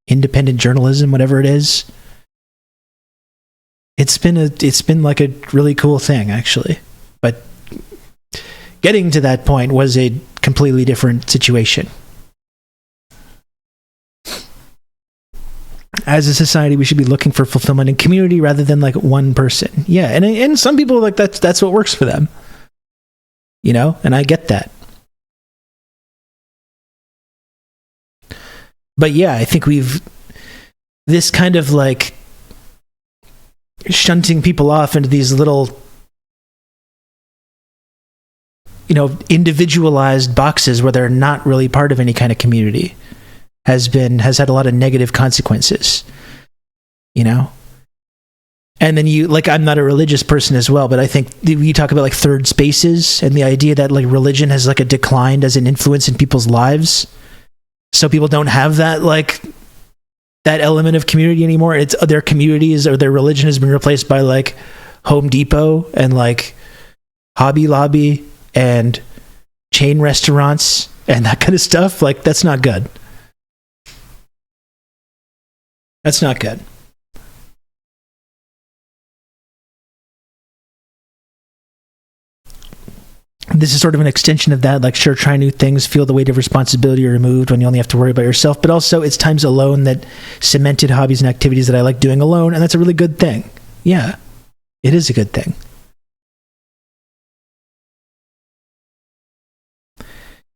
independent journalism, whatever it is. It's been like a really cool thing, actually. But getting to that point was a completely different situation. As a society, we should be looking for fulfillment in community rather than like one person. Yeah, and some people like that's what works for them. You know, and I get that. But yeah, I think this kind of like shunting people off into these little, you know, individualized boxes where they're not really part of any kind of community has had a lot of negative consequences, you know? And then I'm not a religious person as well, but I think you talk about like third spaces and the idea that like religion has like a declined as an influence in people's lives. So people don't have that like that element of community anymore. It's their communities or their religion has been replaced by like Home Depot and like Hobby Lobby and chain restaurants and that kind of stuff. Like that's not good. That's not good. This is sort of an extension of that. Like, sure, try new things, feel the weight of responsibility removed when you only have to worry about yourself. But also, it's times alone that cemented hobbies and activities that I like doing alone. And that's a really good thing. Yeah, it is a good thing.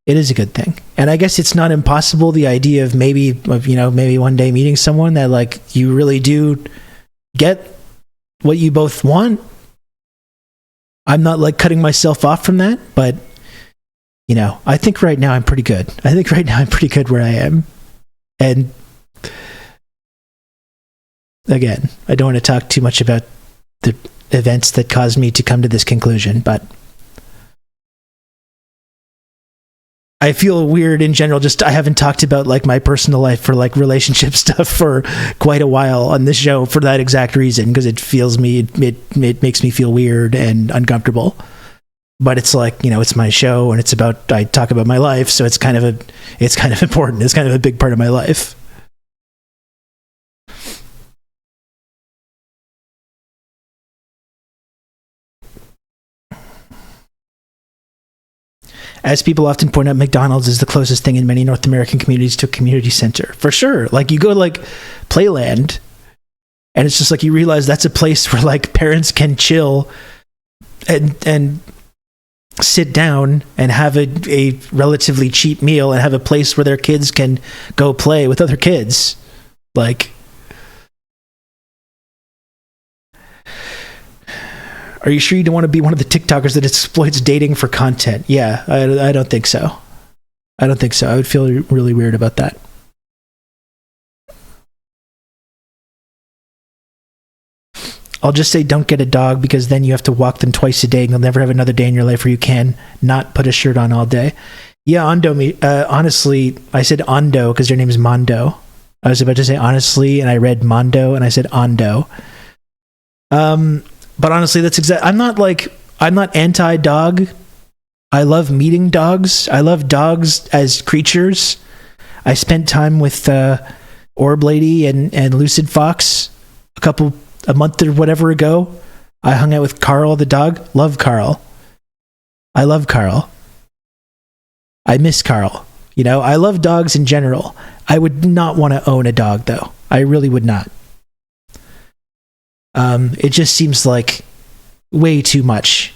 It is a good thing. And I guess it's not impossible, the idea of maybe one day meeting someone that like you really do get what you both want. I'm not like cutting myself off from that, but you know, I think right now I'm pretty good. I think right now I'm pretty good where I am. And again, I don't want to talk too much about the events that caused me to come to this conclusion, but I feel weird in general. Just I haven't talked about like my personal life for like relationship stuff for quite a while on this show for that exact reason, because it makes me feel weird and uncomfortable. But it's like, you know, it's my show and I talk about my life, so it's kind of important. It's kind of a big part of my life. As people often point out, McDonald's is the closest thing in many North American communities to a community center. For sure. Like, you go to, like, Playland, and it's just like you realize that's a place where, like, parents can chill and sit down and have a relatively cheap meal and have a place where their kids can go play with other kids. Like, are you sure you don't want to be one of the TikTokers that exploits dating for content? Yeah, I don't think so. I don't think so. I would feel really weird about that. I'll just say don't get a dog, because then you have to walk them twice a day and you'll never have another day in your life where you can not put a shirt on all day. Yeah, Ondo, honestly, I said Ondo because your name is Mondo. I was about to say honestly, and I read Mondo, and I said Ondo. But honestly, that's I'm not anti-dog. I love meeting dogs. I love dogs as creatures. I spent time with Orb Lady and Lucid Fox a month or whatever ago. I hung out with Carl the dog. Love Carl. I love Carl. I miss Carl. You know, I love dogs in general. I would not want to own a dog, though. I really would not. It just seems like way too much.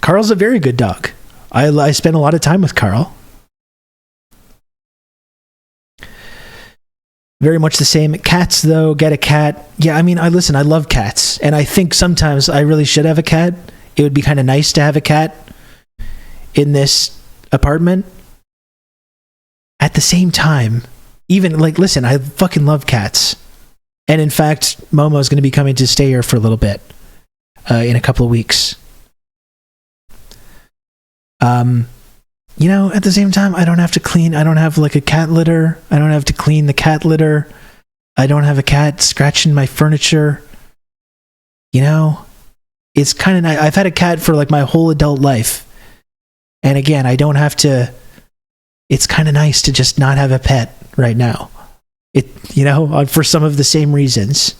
Carl's a very good dog. I spent a lot of time with Carl. Very much the same. Cats, though, get a cat. Yeah, I mean, I love cats. And I think sometimes I really should have a cat. It would be kind of nice to have a cat in this apartment. At the same time, even, like, listen, I fucking love cats. And in fact, Momo's going to be coming to stay here for a little bit in a couple of weeks. You know, at the same time, I don't have like a cat litter. I don't have to clean the cat litter. I don't have a cat scratching my furniture. You know, it's kind of nice. I've had a cat for like my whole adult life. And again, I don't have to, it's kind of nice to just not have a pet right now. You know, for some of the same reasons.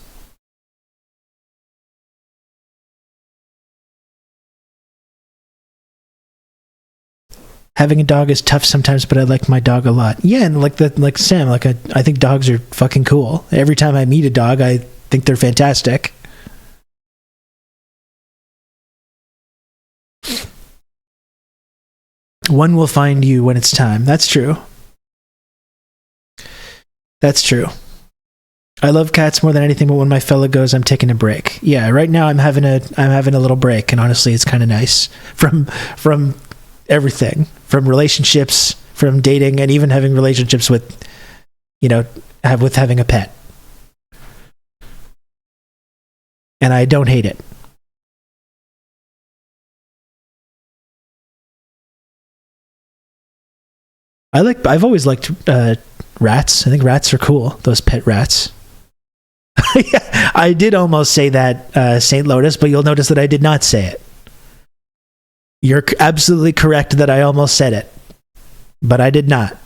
Having a dog is tough sometimes, but I like my dog a lot. Yeah, and like Sam, I think dogs are fucking cool. Every time I meet a dog, I think they're fantastic. One will find you when it's time. That's true. That's true. I love cats more than anything, but when my fella goes, I'm taking a break. Yeah, right now I'm having a little break, and honestly, it's kind of nice from everything, from relationships, from dating, and even having relationships with, you know, with having a pet. And I don't hate it. I've always liked rats. I think rats are cool. Those pet rats. Yeah, I did almost say that, St. Lotus, but you'll notice that I did not say it. You're absolutely correct that I almost said it, but I did not.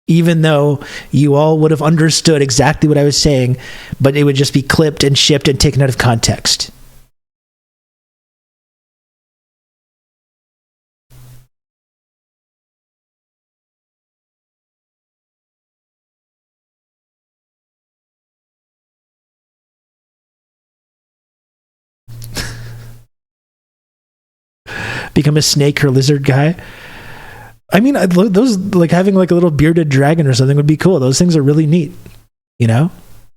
Even though you all would have understood exactly what I was saying, but it would just be clipped and shipped and taken out of context. Become a snake or lizard guy. I mean, those, like having like a little bearded dragon or something would be cool. Those things are really neat. You know,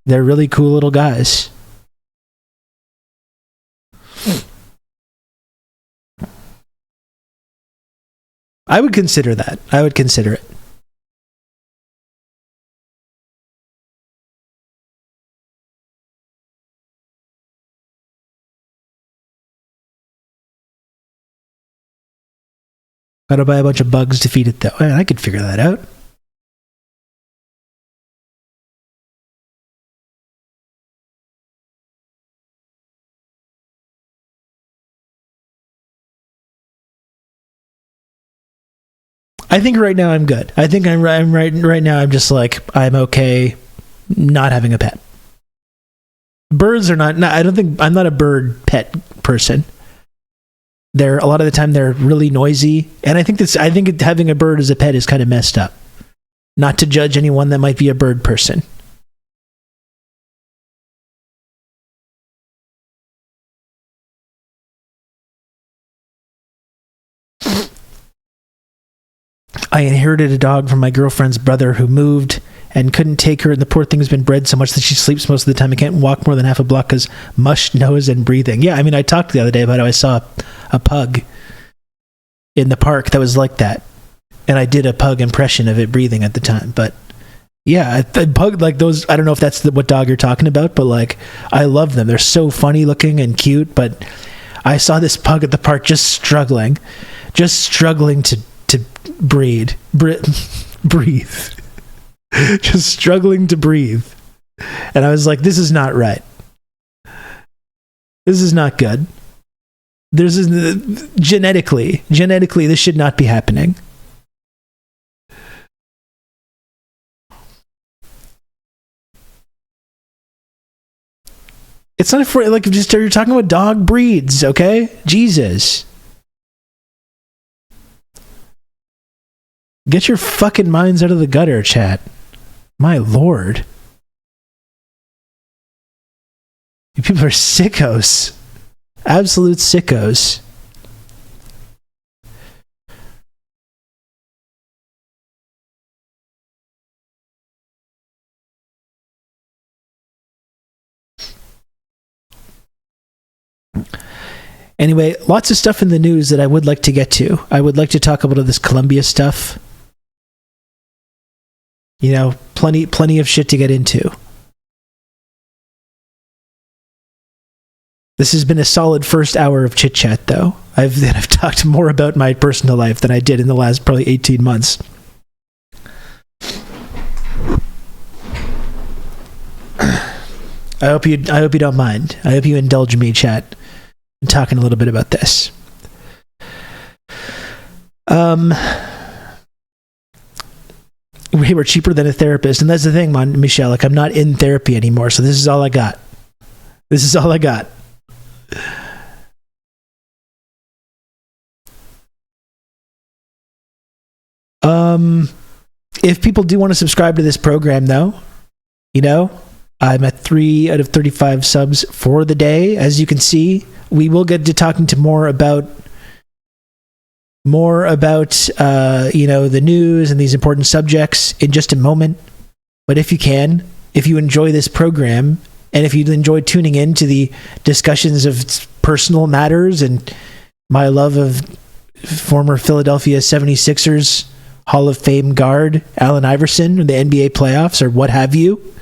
they're really cool little guys. I would consider that. I would consider it. Gotta buy a bunch of bugs to feed it, though. I could figure that out. I think right now I'm good. I think I'm right now. I'm just like, I'm okay not having a pet. Birds are not, I don't think, I'm not a bird pet person. A lot of the time they're really noisy, and I think having a bird as a pet is kind of messed up. Not to judge anyone that might be a bird person. I inherited a dog from my girlfriend's brother who moved and couldn't take her, and the poor thing's been bred so much that she sleeps most of the time and can't walk more than half a block because mush, nose, and breathing. Yeah, I mean, I talked the other day about how I saw a pug in the park that was like that, and I did a pug impression of it breathing at the time. But yeah, a pug like those, I don't know if that's what dog you're talking about, but like, I love them. They're so funny looking and cute. But I saw this pug at the park just struggling to breathe. Just struggling to breathe. And I was like, this is not right. This is not good. Genetically, this should not be happening. It's not for, like, just, you're talking about dog breeds, okay? Jesus. Get your fucking minds out of the gutter, chat. My lord. You people are sickos. Absolute sickos. Anyway, lots of stuff in the news that I would like to get to. I would like to talk about all this Colombia stuff. You know, plenty of shit to get into. This has been a solid first hour of chit chat, though. I've talked more about my personal life than I did in the last probably 18 months. I hope you don't mind. I hope you indulge me, chat. I'm talking a little bit about this. We were cheaper than a therapist, and that's the thing, Michelle. Like, I'm not in therapy anymore, so this is all I got. If people do want to subscribe to this program, though, you know, I'm at 3 out of 35 subs for the day. As you can see, we will get to talking to more about you know, the news and these important subjects in just a moment. But if you enjoy this program, and if you enjoy tuning in to the discussions of personal matters and my love of former Philadelphia 76ers Hall of Fame guard Allen Iverson in the NBA playoffs or what have you,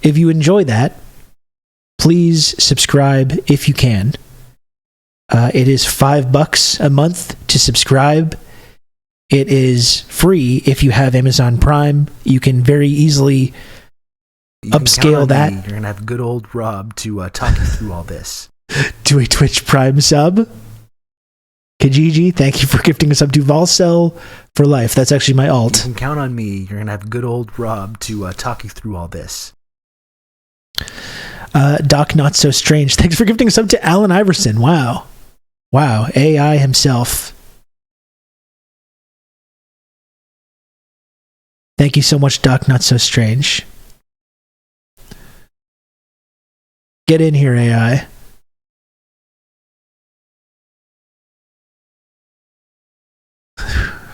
if you enjoy that, please subscribe if you can. It is $5 a month to subscribe. It is free if you have Amazon Prime. You can very easily upscale that. You're going to have good old Rob to talk you through all this. To a Twitch Prime sub. Kijiji, thank you for gifting us up to Volcel for life. That's actually my alt. You can count on me. You're going to have good old Rob to talk you through all this. Doc Not So Strange, thanks for gifting us up to Allen Iverson. Wow, AI himself. Thank you so much, Doc Not So Strange. Get in here, AI.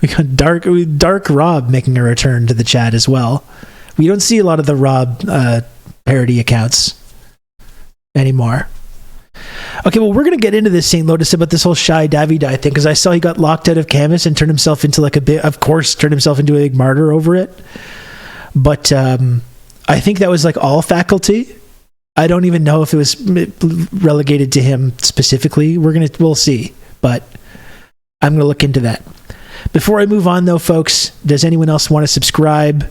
We got Dark Rob making a return to the chat as well. We don't see a lot of the Rob parody accounts anymore. Okay, well, we're going to get into this, St. Lotus, about this whole Shy Davy thing, because I saw he got locked out of Camus and turned himself into a big martyr over it. But I think that was like all faculty. I don't even know if it was relegated to him specifically. We'll see, but I'm going to look into that. Before I move on, though, folks, does anyone else want to subscribe?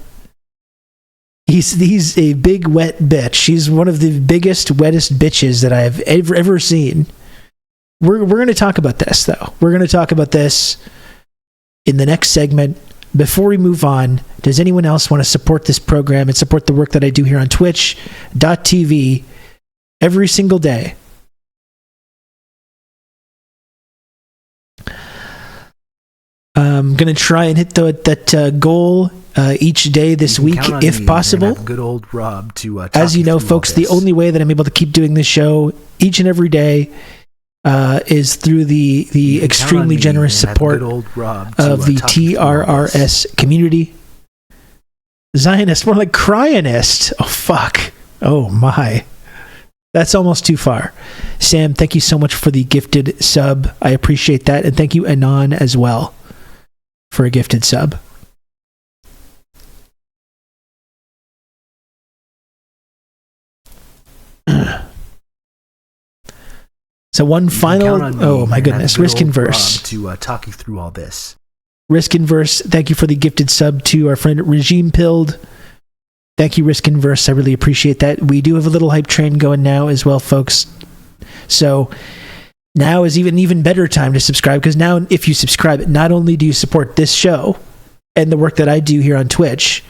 He's a big wet bitch. She's one of the biggest, wettest bitches that I've ever seen. We're going to talk about this, though. We're going to talk about this in the next segment. before we move on, does anyone else want to support this program and support the work that I do here on twitch.tv every single day? I'm going to try and hit that goal each day this week, if possible. Good old Rob to as you know, folks, the only way that I'm able to keep doing this show each and every day is through the extremely generous support of the TRRS community. Zionist, more like Cryonist. Oh, fuck. Oh, my. That's almost too far. Sam, thank you so much for the gifted sub. I appreciate that. And thank you, Anon, as well, for a gifted sub. So one final, oh my goodness, Risk and Verse. To talk you through all this. Risk and Verse, thank you for the gifted sub to our friend Regime Pilled. Thank you, Risk and Verse. I really appreciate that. We do have a little hype train going now as well, folks. So now is even better time to subscribe, because now if you subscribe, not only do you support this show and the work that I do here on Twitch,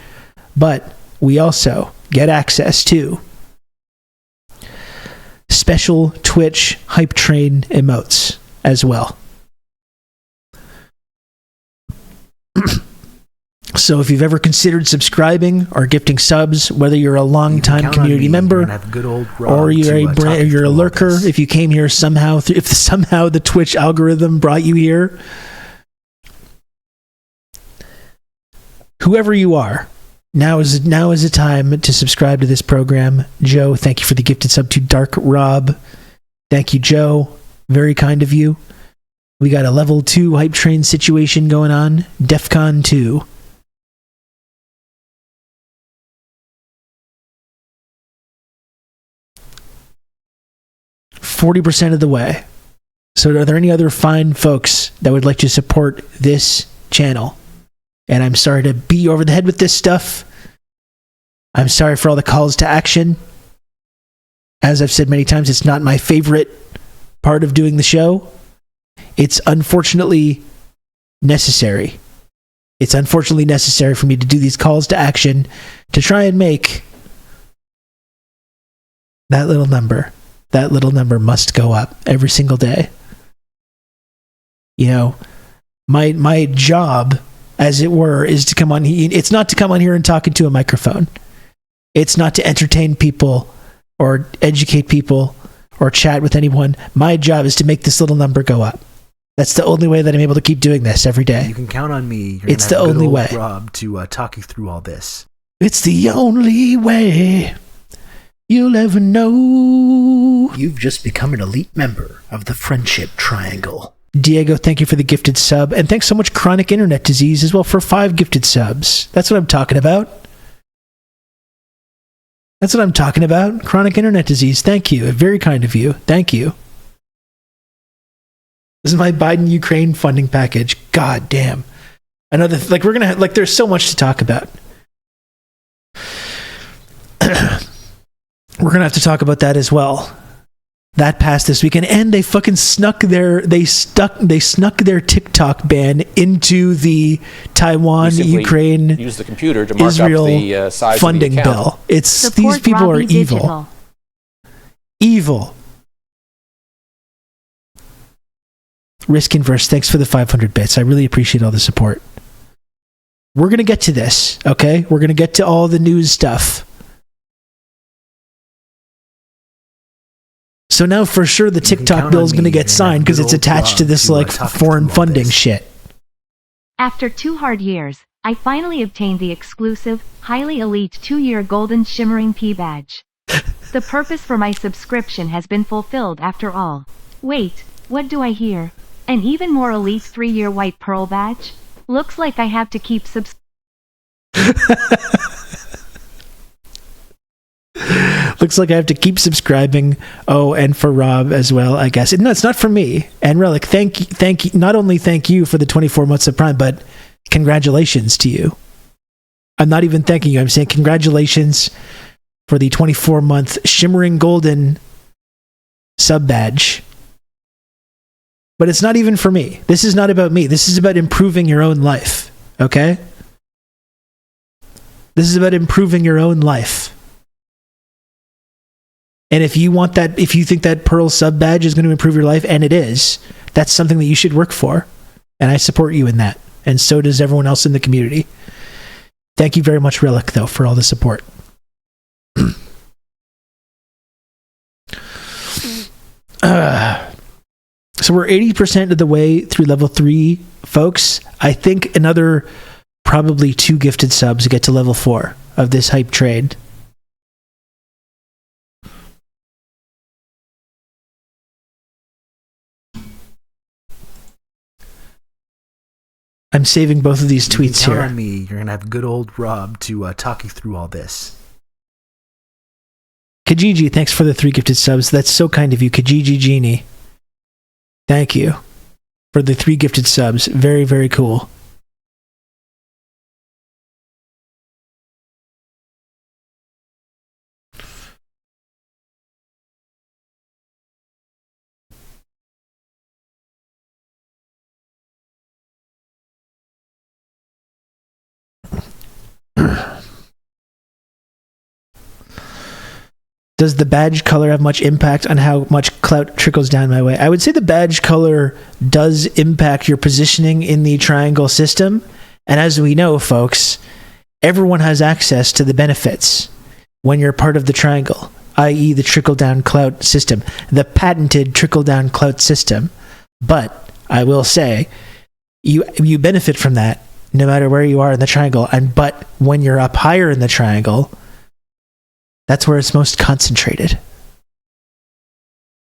but we also get access to special Twitch hype train emotes as well. So if you've ever considered subscribing or gifting subs, whether you're a long-time community member or you're a lurker, if you came here somehow, if somehow the Twitch algorithm brought you here, whoever you are, now is the time to subscribe to this program. Joe, thank you for the gifted sub to Dark Rob. Thank you, Joe. Very kind of you. We got a level 2 hype train situation going on. DEFCON 2. %40 of the way. So are there any other fine folks that would like to support this channel? And I'm sorry to beat you over the head with this stuff. I'm sorry for all the calls to action. As I've said many times, it's not my favorite part of doing the show. It's unfortunately necessary. It's unfortunately necessary for me to do these calls to action to try and make that little number must go up every single day. You know, my job, as it were, is to come on. It's not to come on here and talk into a microphone. It's not to entertain people or educate people or chat with anyone. My job is to make this little number go up. That's the only way that I'm able to keep doing this every day. You can count on me. It's the only way, Rob, to talk you through all this. It's the only way you'll ever know. You've just become an elite member of the Friendship Triangle. Diego, thank you for the gifted sub. And thanks so much, Chronic Internet Disease, as well, for 5 gifted subs. That's what I'm talking about. That's what I'm talking about. Chronic Internet Disease, thank you. Very kind of you. Thank you. This is my Biden-Ukraine funding package. God damn. Another, we're going to, there's so much to talk about. We're going to have to talk about that as well. That passed this weekend, and they fucking snuck their TikTok ban into the Taiwan, Ukraine, use the computer to mark Israel up the size funding of the account. bill. It's Support these people Robbie are evil. Digital. Evil. Risk and Verse, thanks for the 500 bits. I really appreciate all the support. We're going to get to this, okay? We're going to get to all the news stuff. So now for sure the TikTok bill is going to get signed because it's attached to this foreign funding shit. After 2 hard years, I finally obtained the exclusive, highly elite 2-year golden shimmering P badge. The purpose for my subscription has been fulfilled after all. Wait, what do I hear? An even more elite 3-year white pearl badge? Looks like I have to keep Looks like I have to keep subscribing. Oh, and for Rob as well, I guess. No, it's not for me. And Relic, thank you. Not only thank you for the 24 months of Prime, but congratulations to you. I'm not even thanking you. I'm saying congratulations for the 24-month shimmering golden sub badge. But it's not even for me. This is not about me. This is about improving your own life. Okay? This is about improving your own life. And if you want that, if you think that Pearl sub badge is going to improve your life, and it is, that's something that you should work for. And I support you in that. And so does everyone else in the community. Thank you very much, Relic, though, for all the support. So we're 80% of the way through level 3, folks. I think another probably 2 gifted subs to get to level 4 of this hype trade. I'm saving both of these tweets here. Count on me. You're going to have good old Rob to talk you through all this. Kijiji, thanks for the 3 gifted subs. That's so kind of you, Kijiji Genie. Thank you for the 3 gifted subs. Very, very cool. Does the badge color have much impact on how much clout trickles down my way? I would say the badge color does impact your positioning in the triangle system. And as we know, folks, everyone has access to the benefits when you're part of the triangle, i.e. the trickle-down clout system, the patented trickle-down clout system. But I will say, you benefit from that no matter where you are in the triangle. But when you're up higher in the triangle, that's where it's most concentrated.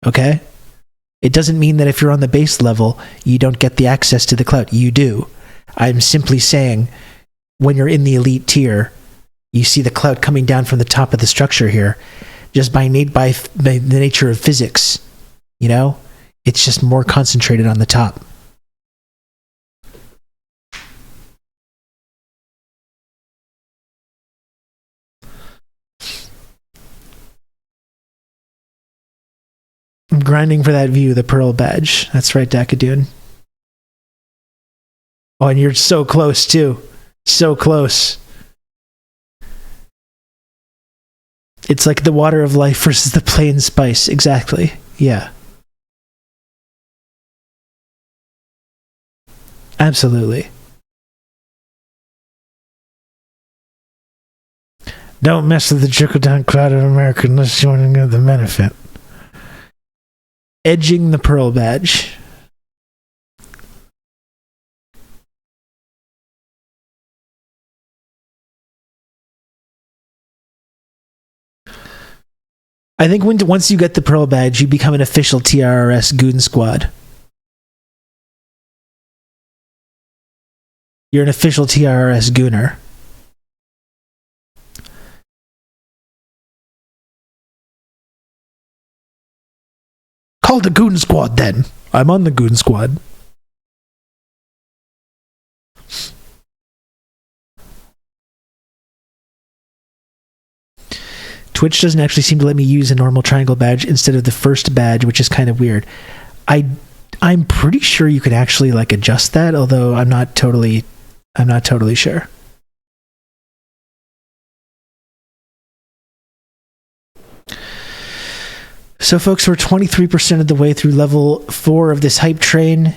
Okay? It doesn't mean that if you're on the base level, you don't get the access to the clout. You do. I'm simply saying, when you're in the elite tier, you see the clout coming down from the top of the structure here, just by the nature of physics. You know? It's just more concentrated on the top. I'm grinding for that view, the Pearl badge. That's right, Dakadoon. Oh, and you're so close, too. So close. It's like the water of life versus the plain spice. Exactly. Yeah. Absolutely. Don't mess with the trickle-down cloud of America unless you want to get the benefit. Edging the Pearl badge. I think once you get the Pearl badge, you become an official TRRS Goon Squad. You're an official TRRS Gooner. Call the Goon Squad, then. I'm on the Goon Squad. Twitch doesn't actually seem to let me use a normal triangle badge instead of the first badge, which is kind of weird. I'm pretty sure you could actually like adjust that, although I'm not totally sure. So folks, we're 23% of the way through level 4 of this hype train.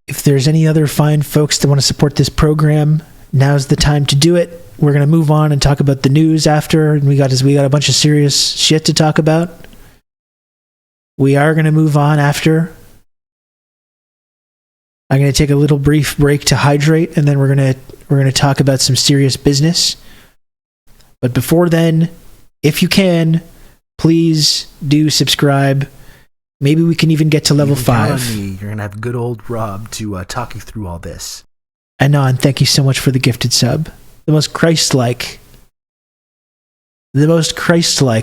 If there's any other fine folks that want to support this program, now's the time to do it. We're going to move on and talk about the news after, and we got a bunch of serious shit to talk about. We are going to move on after. I'm going to take a little brief break to hydrate, and then we're going to talk about some serious business. But before then, if you can, please do subscribe. Maybe we can even get to level 5. Count on me. You're going to have good old Rob to talk you through all this. Anon, thank you so much for the gifted sub. The most Christ-like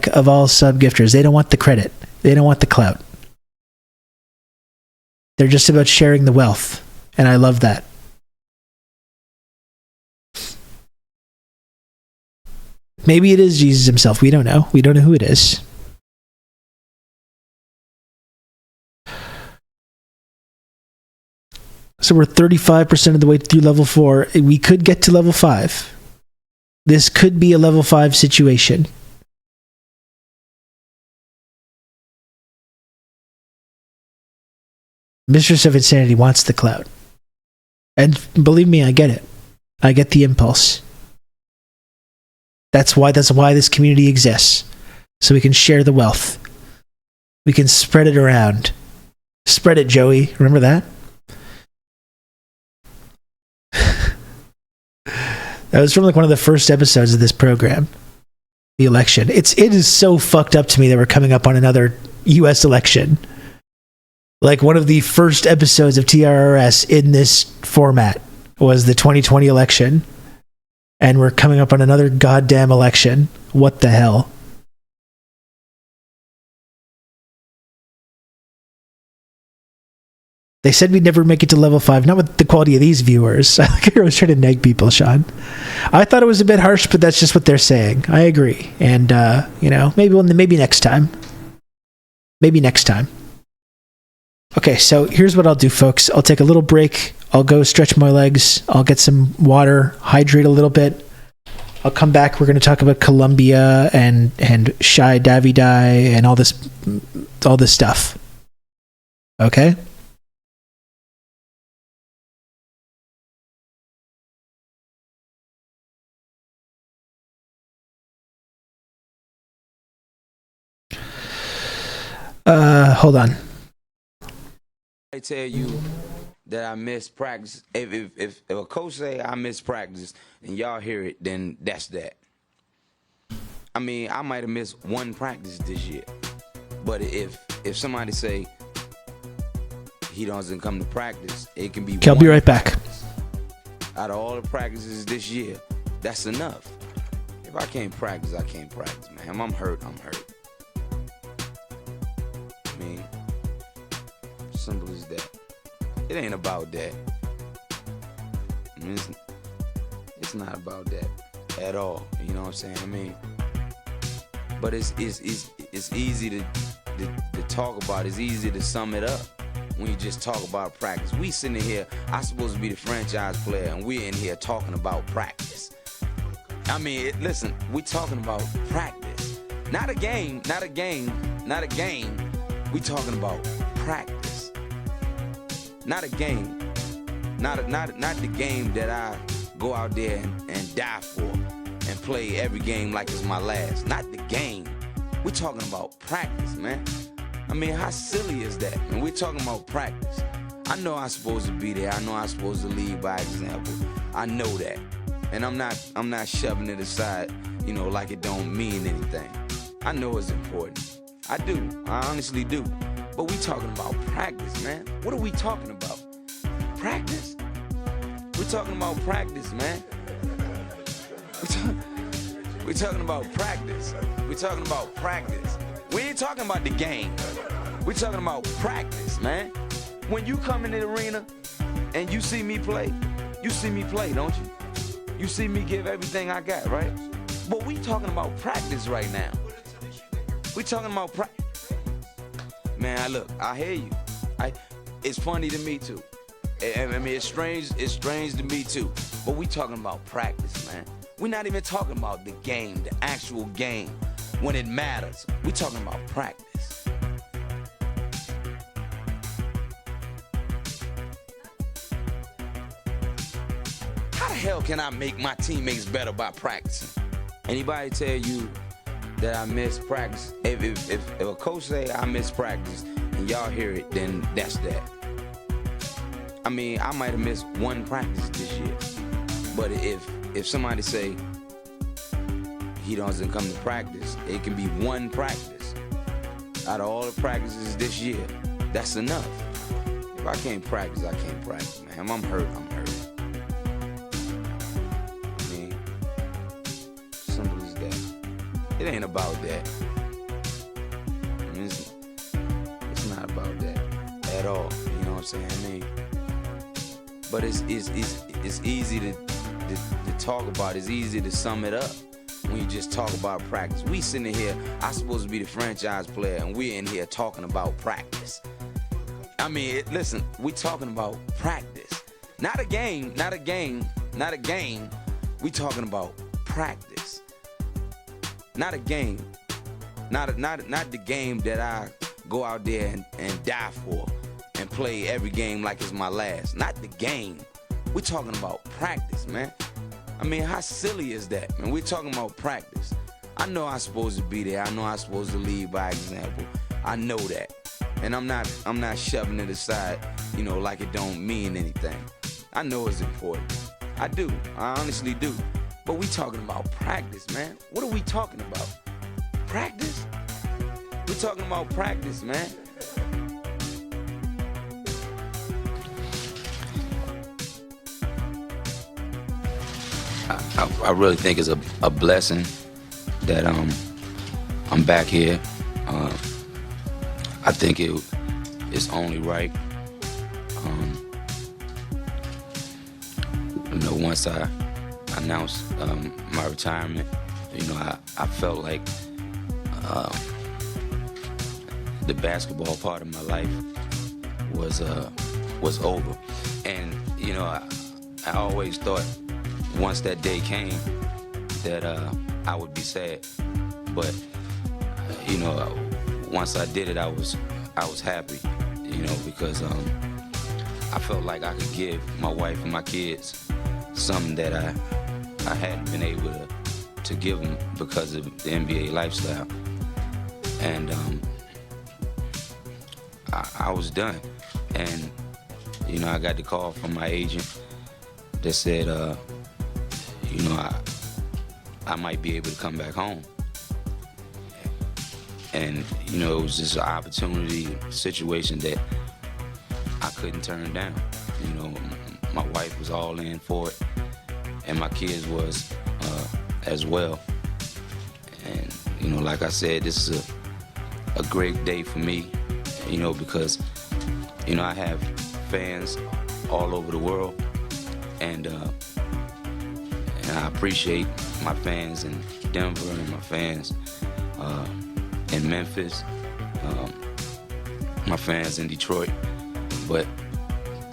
of all sub-gifters. They don't want the credit. They don't want the clout. They're just about sharing the wealth. And I love that. Maybe it is Jesus himself. We don't know. We don't know who it is. So we're 35% of the way through level 4. We could get to level 5. This could be a level 5 situation. Mistress of Insanity wants the clout. And believe me, I get it. I get the impulse. That's why this community exists. So we can share the wealth. We can spread it around. Spread it, Joey. Remember that? That was from like one of the first episodes of this program. The election. It is so fucked up to me that we're coming up on another US election. Like one of the first episodes of TRRS in this format was the 2020 election. And we're coming up on another goddamn election. What the hell? They said we'd never make it to level 5, not with the quality of these viewers. I think I was trying to neg people, Sean. I thought it was a bit harsh, but that's just what they're saying. I agree. And, maybe next time. Maybe next time. Okay, so here's what I'll do, folks. I'll take a little break. I'll go stretch my legs. I'll get some water, hydrate a little bit. I'll come back. We're going to talk about Colombia and Shai Davidi and all this stuff. Okay? Hold on. I tell you that I miss practice. If a coach say I miss practice and y'all hear it, then that's that. I mean, I might have missed one practice this year, but if somebody say he doesn't come to practice, it can be. Okay, I'll be right back. Out of all the practices this year, that's enough. If I can't practice, I can't practice, man. I'm hurt. I'm hurt. I mean, simple as that. It ain't about that. I mean, it's not about that at all. You know what I'm saying? I mean, but it's easy to talk about. It's easy to sum it up when you just talk about practice. We sitting here, I'm supposed to be the franchise player, and we're in here talking about practice. I mean, listen, we talking about practice, not a game, not a game, not a game. We talking about practice, not a game, not the game that I go out there and die for and play every game like it's my last. Not the game. We talking about practice, man. I mean, how silly is that? And we're talking about practice. I know I'm supposed to be there. I know I'm supposed to lead by example. I know that, and I'm not shoving it aside, like it don't mean anything. I know it's important. I do. I honestly do. But we talking about practice, man. What are we talking about? Practice? We're talking about practice, man. We're talking about practice. We're talking about practice. We ain't talking about the game. We're talking about practice, man. When you come in the arena and you see me play, don't you? You see me give everything I got, right? But we talking about practice right now. We talking about practice. Man, look, I hear you. It's funny to me too. I mean, it's strange to me too. But we talking about practice, man. We're not even talking about the game, the actual game, when it matters. We talking about practice. How the hell can I make my teammates better by practicing? Anybody tell you that I miss practice? If a coach say I miss practice and y'all hear it, then that's that. I mean, I might have missed one practice this year, but if somebody say he doesn't come to practice, it can be one practice. Out of all the practices this year, that's enough. If I can't practice, I can't practice, man. I'm hurt. I'm hurt. I mean, simple as that. It ain't about that. I mean, it's not about that at all. You know what I'm saying? I mean, but it's easy to talk about. It's easy to sum it up when you just talk about practice. We sitting here, I'm supposed to be the franchise player, and we're in here talking about practice. I mean, listen, we talking about practice, not a game, not a game, not a game. We talking about practice, not a game, not the game that I go out there and die for and play every game like it's my last. Not the game. We're talking about practice, man. I mean, how silly is that, man? We're talking about practice. I know I'm supposed to be there. I know I'm supposed to lead by example. I know that. And I'm not shoving it aside, you know, like it don't mean anything. I know it's important. I do. I honestly do. But we talking about practice, man. What are we talking about? Practice? We're talking about practice, man. I really think it's a blessing that I'm back here. I think it's only right. You know, once I announced my retirement, you know, I felt like the basketball part of my life was over, and you know, I always thought once that day came that I would be sad, but you know, once I did it, I was happy, you know, because I felt like I could give my wife and my kids something that I hadn't been able to give them because of the NBA lifestyle, and I was done, and you know, I got the call from my agent that said, you know, I might be able to come back home. And, you know, it was just an opportunity, situation that I couldn't turn down. You know, my wife was all in for it, and my kids was as well. And, you know, like I said, this is a great day for me, you know, because, you know, I have fans all over the world, and I appreciate my fans in Denver and my fans in Memphis, my fans in Detroit. But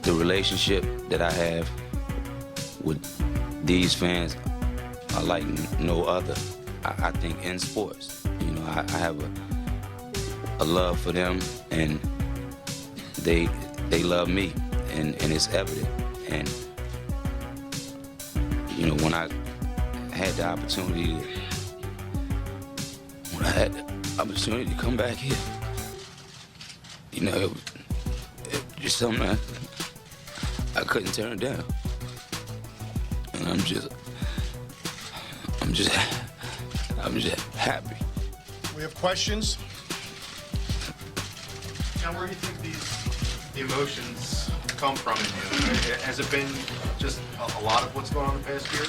the relationship that I have with these fans are like no other, I think, in sports. You know, I have a love for them, and they love me, and it's evident. And you know, when I had the opportunity to come back here, you know, it just something I couldn't turn down. And I'm just happy. We have questions. Now, where do you think the emotions come from in you? Has it been just a lot of what's going on the past year?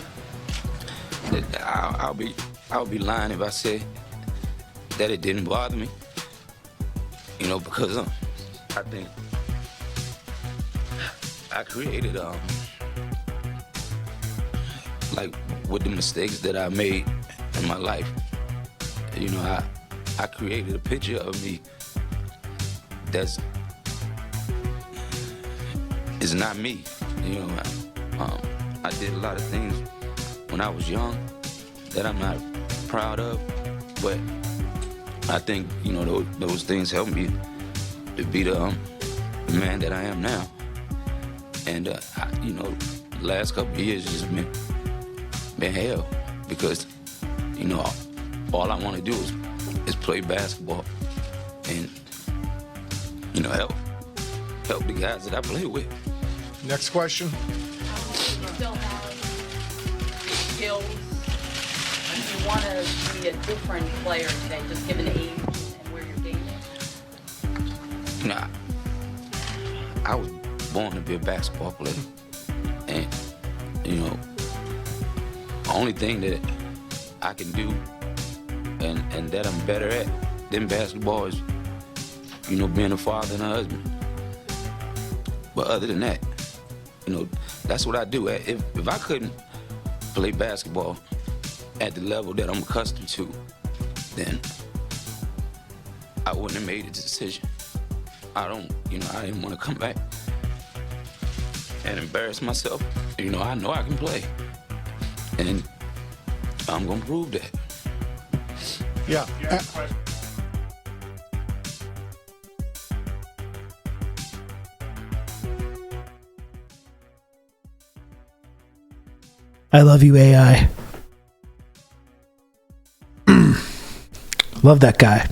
I'll be lying if I said that it didn't bother me. You know, because I think I created like with the mistakes that I made in my life. You know, I created a picture of me is not me. You know, I did a lot of things when I was young that I'm not proud of, but I think, you know, those things helped me to be the man that I am now. And you know, the last couple of years has just been hell, because, you know, all I want to do is play basketball and, you know, help the guys that I play with. Next question. Still have skills, and you want to be a different player today, just given age and where your game is? You know, I was born to be a basketball player, and, you know, the only thing that I can do and that I'm better at than basketball is, you know, being a father and a husband. But other than that, you know, that's what I do. If I couldn't play basketball at the level that I'm accustomed to, then I wouldn't have made a decision. I didn't want to come back and embarrass myself. You know I can play. And I'm gonna prove that. Yeah. I love you, AI. Love that guy.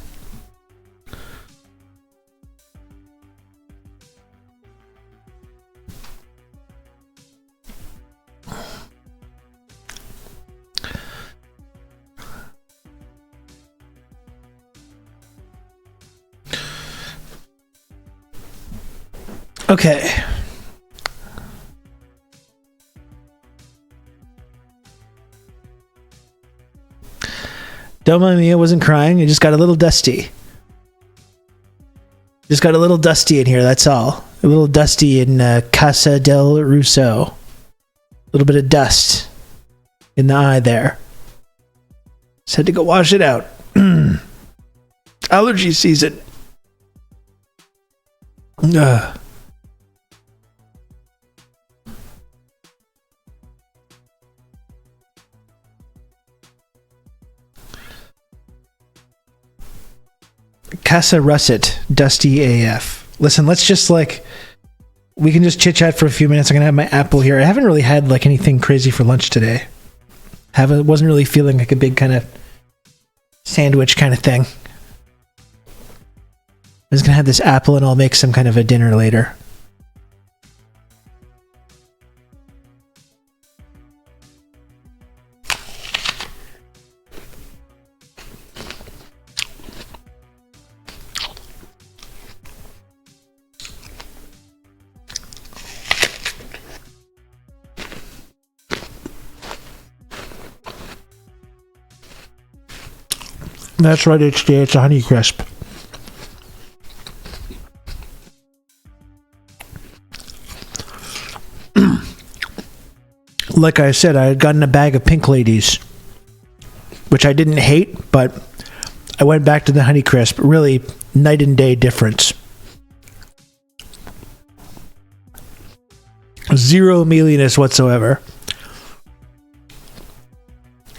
Okay. Don't mind me, I wasn't crying. I just got a little dusty. Just got a little dusty in here, that's all. A little dusty in Casa del Russo. A little bit of dust in the eye there. Just had to go wash it out. Allergy season. Ugh. Casa Russet, Dusty AF. Listen, let's just we can just chit chat for a few minutes. I'm gonna have my apple here. I haven't really had anything crazy for lunch today. Wasn't really feeling like a big kind of sandwich kind of thing. I'm just gonna have this apple and I'll make some kind of a dinner later. That's right, HD. It's a Honey Crisp. Like I said, I had gotten a bag of Pink Ladies, which I didn't hate, but I went back to the Honey Crisp. Really, night and day difference. Zero mealiness whatsoever.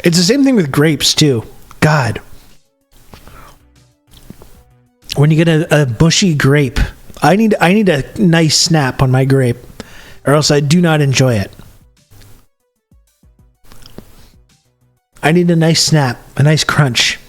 It's the same thing with grapes, too. God. When you get a bushy grape, I need a nice snap on my grape, or else I do not enjoy it. I need a nice snap, a nice crunch.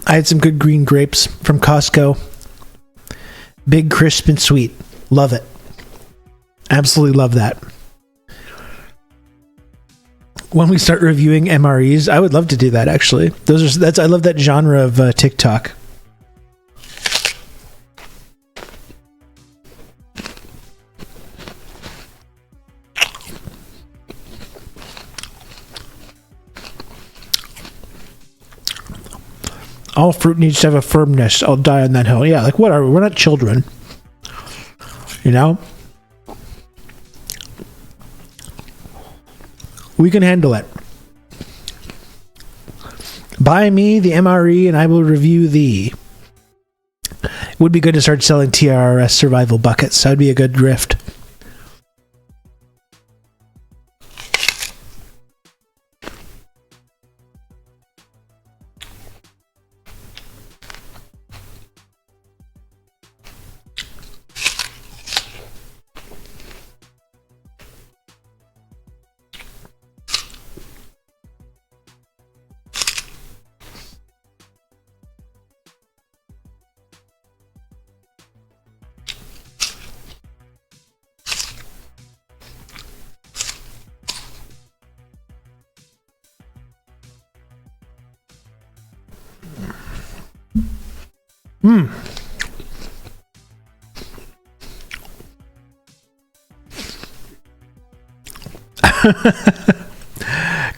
I had some good green grapes from Costco. Big, crisp, and sweet. Love it. Absolutely love that. When we start reviewing MREs, I would love to do that, actually. I love that genre of TikTok. All fruit needs to have a firmness. I'll die on that hill. Yeah, what are we? We're not children. You know? We can handle it. Buy me the MRE and I will review thee. It would be good to start selling TRRS survival buckets. That would be a good drift.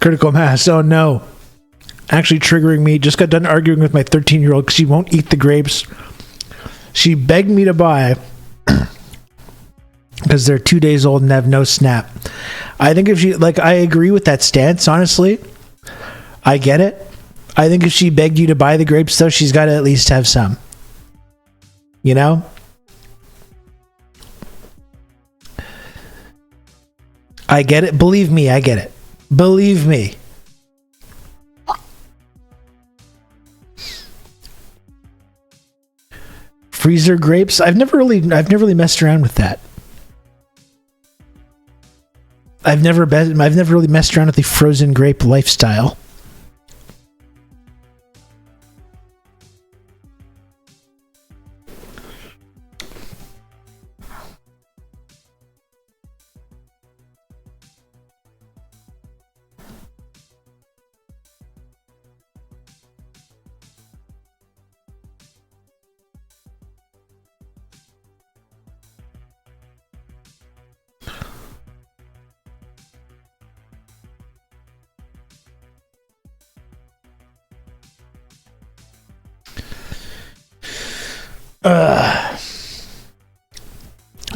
Critical mass. Oh no. Actually triggering me. Just got done arguing with my 13-year-old because she won't eat the grapes. She begged me to buy because they're 2 days old and have no snap. I think if she, like, I agree with that stance, honestly. I get it. I think if she begged you to buy the grapes, though, she's got to at least have some. You know? I get it. Believe me, I get it. Believe me. Freezer grapes? I've never really messed around with that. I've never really messed around with the frozen grape lifestyle.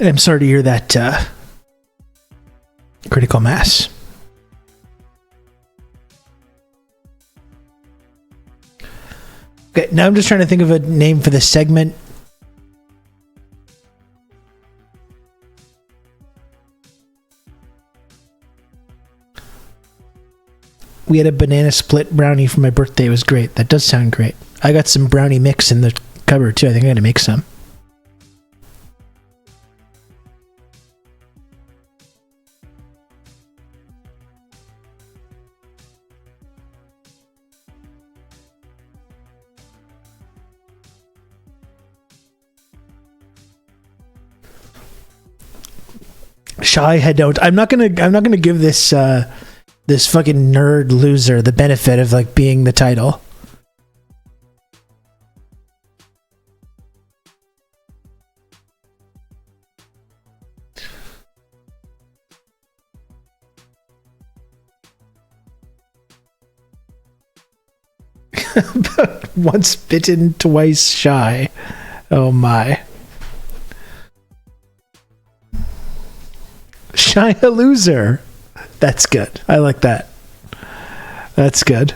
I'm sorry to hear that critical mass. Okay, now I'm just trying to think of a name for this segment. We had a banana split brownie for my birthday. It was great. That does sound great. I got some brownie mix in the cupboard too. I think I gotta make some. Shy head don't. I'm not gonna give this this fucking nerd loser the benefit of like being the title. Once bitten, twice shy. Oh my. Shy a loser. That's good. I like that. That's good.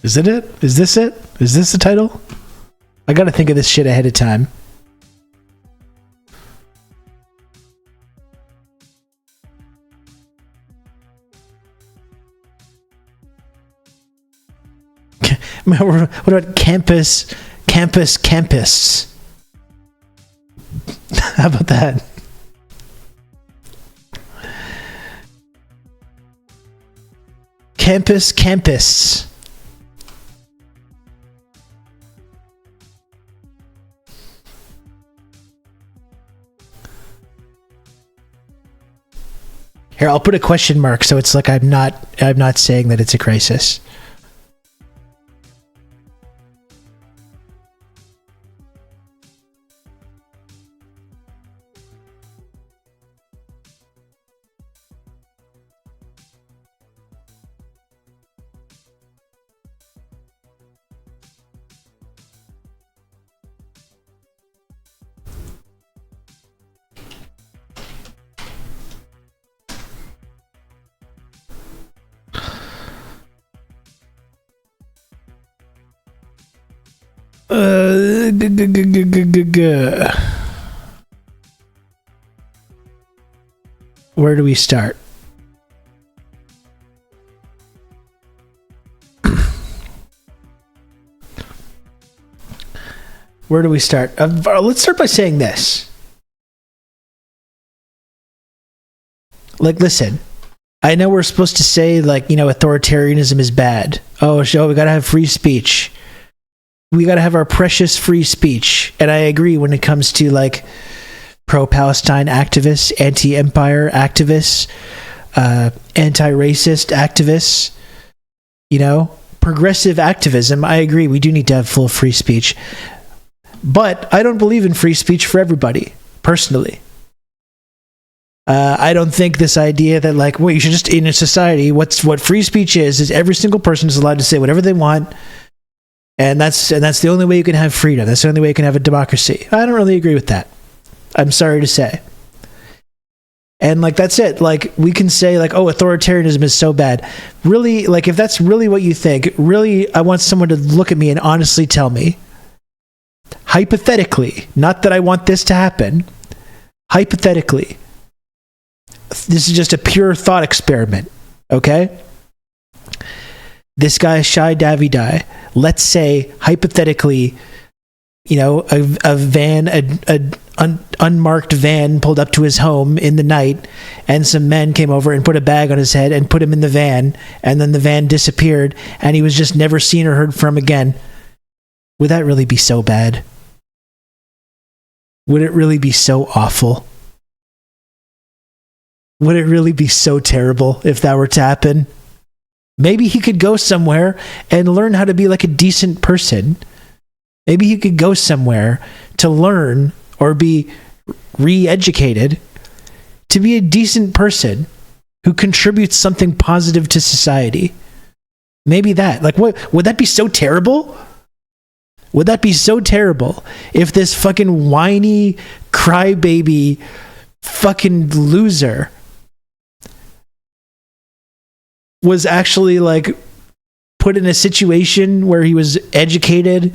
Is it? Is this it? Is this the title? I gotta think of this shit ahead of time. What about campus? How about that? Campus. Here, I'll put a question mark so it's like I'm not saying that it's a crisis. Where do we start? Where do we start? Let's start by saying this. Like, listen, I know we're supposed to say, like, you know, authoritarianism is bad. Oh, we gotta have free speech. We gotta have our precious free speech. And I agree when it comes to, like, pro-Palestine activists, anti-empire activists, anti-racist activists, you know, progressive activism. I agree, we do need to have full free speech. But I don't believe in free speech for everybody. personally. I don't think this idea that like, well, you should just, in a society, what free speech is every single person is allowed to say whatever they want, and that's the only way you can have freedom. That's the only way you can have a democracy. I don't really agree with that. I'm sorry to say. And like, that's it. Like, we can say like, oh, authoritarianism is so bad. Really, like, if that's really what you think, really, I want someone to look at me and honestly tell me, hypothetically, not that I want this to happen, hypothetically, this is just a pure thought experiment, okay? This guy, Shai Davidi, let's say, hypothetically, you know, a van, unmarked van pulled up to his home in the night, and some men came over and put a bag on his head and put him in the van, and then the van disappeared, and he was just never seen or heard from again. Would that really be so bad? Would it really be so awful? Would it really be so terrible if that were to happen? Maybe he could go somewhere and learn how to be like a decent person. Maybe he could go somewhere to learn or be re-educated to be a decent person who contributes something positive to society. Maybe that. Like, what would that be so terrible? Would that be so terrible if this fucking whiny crybaby fucking loser was actually like put in a situation where he was educated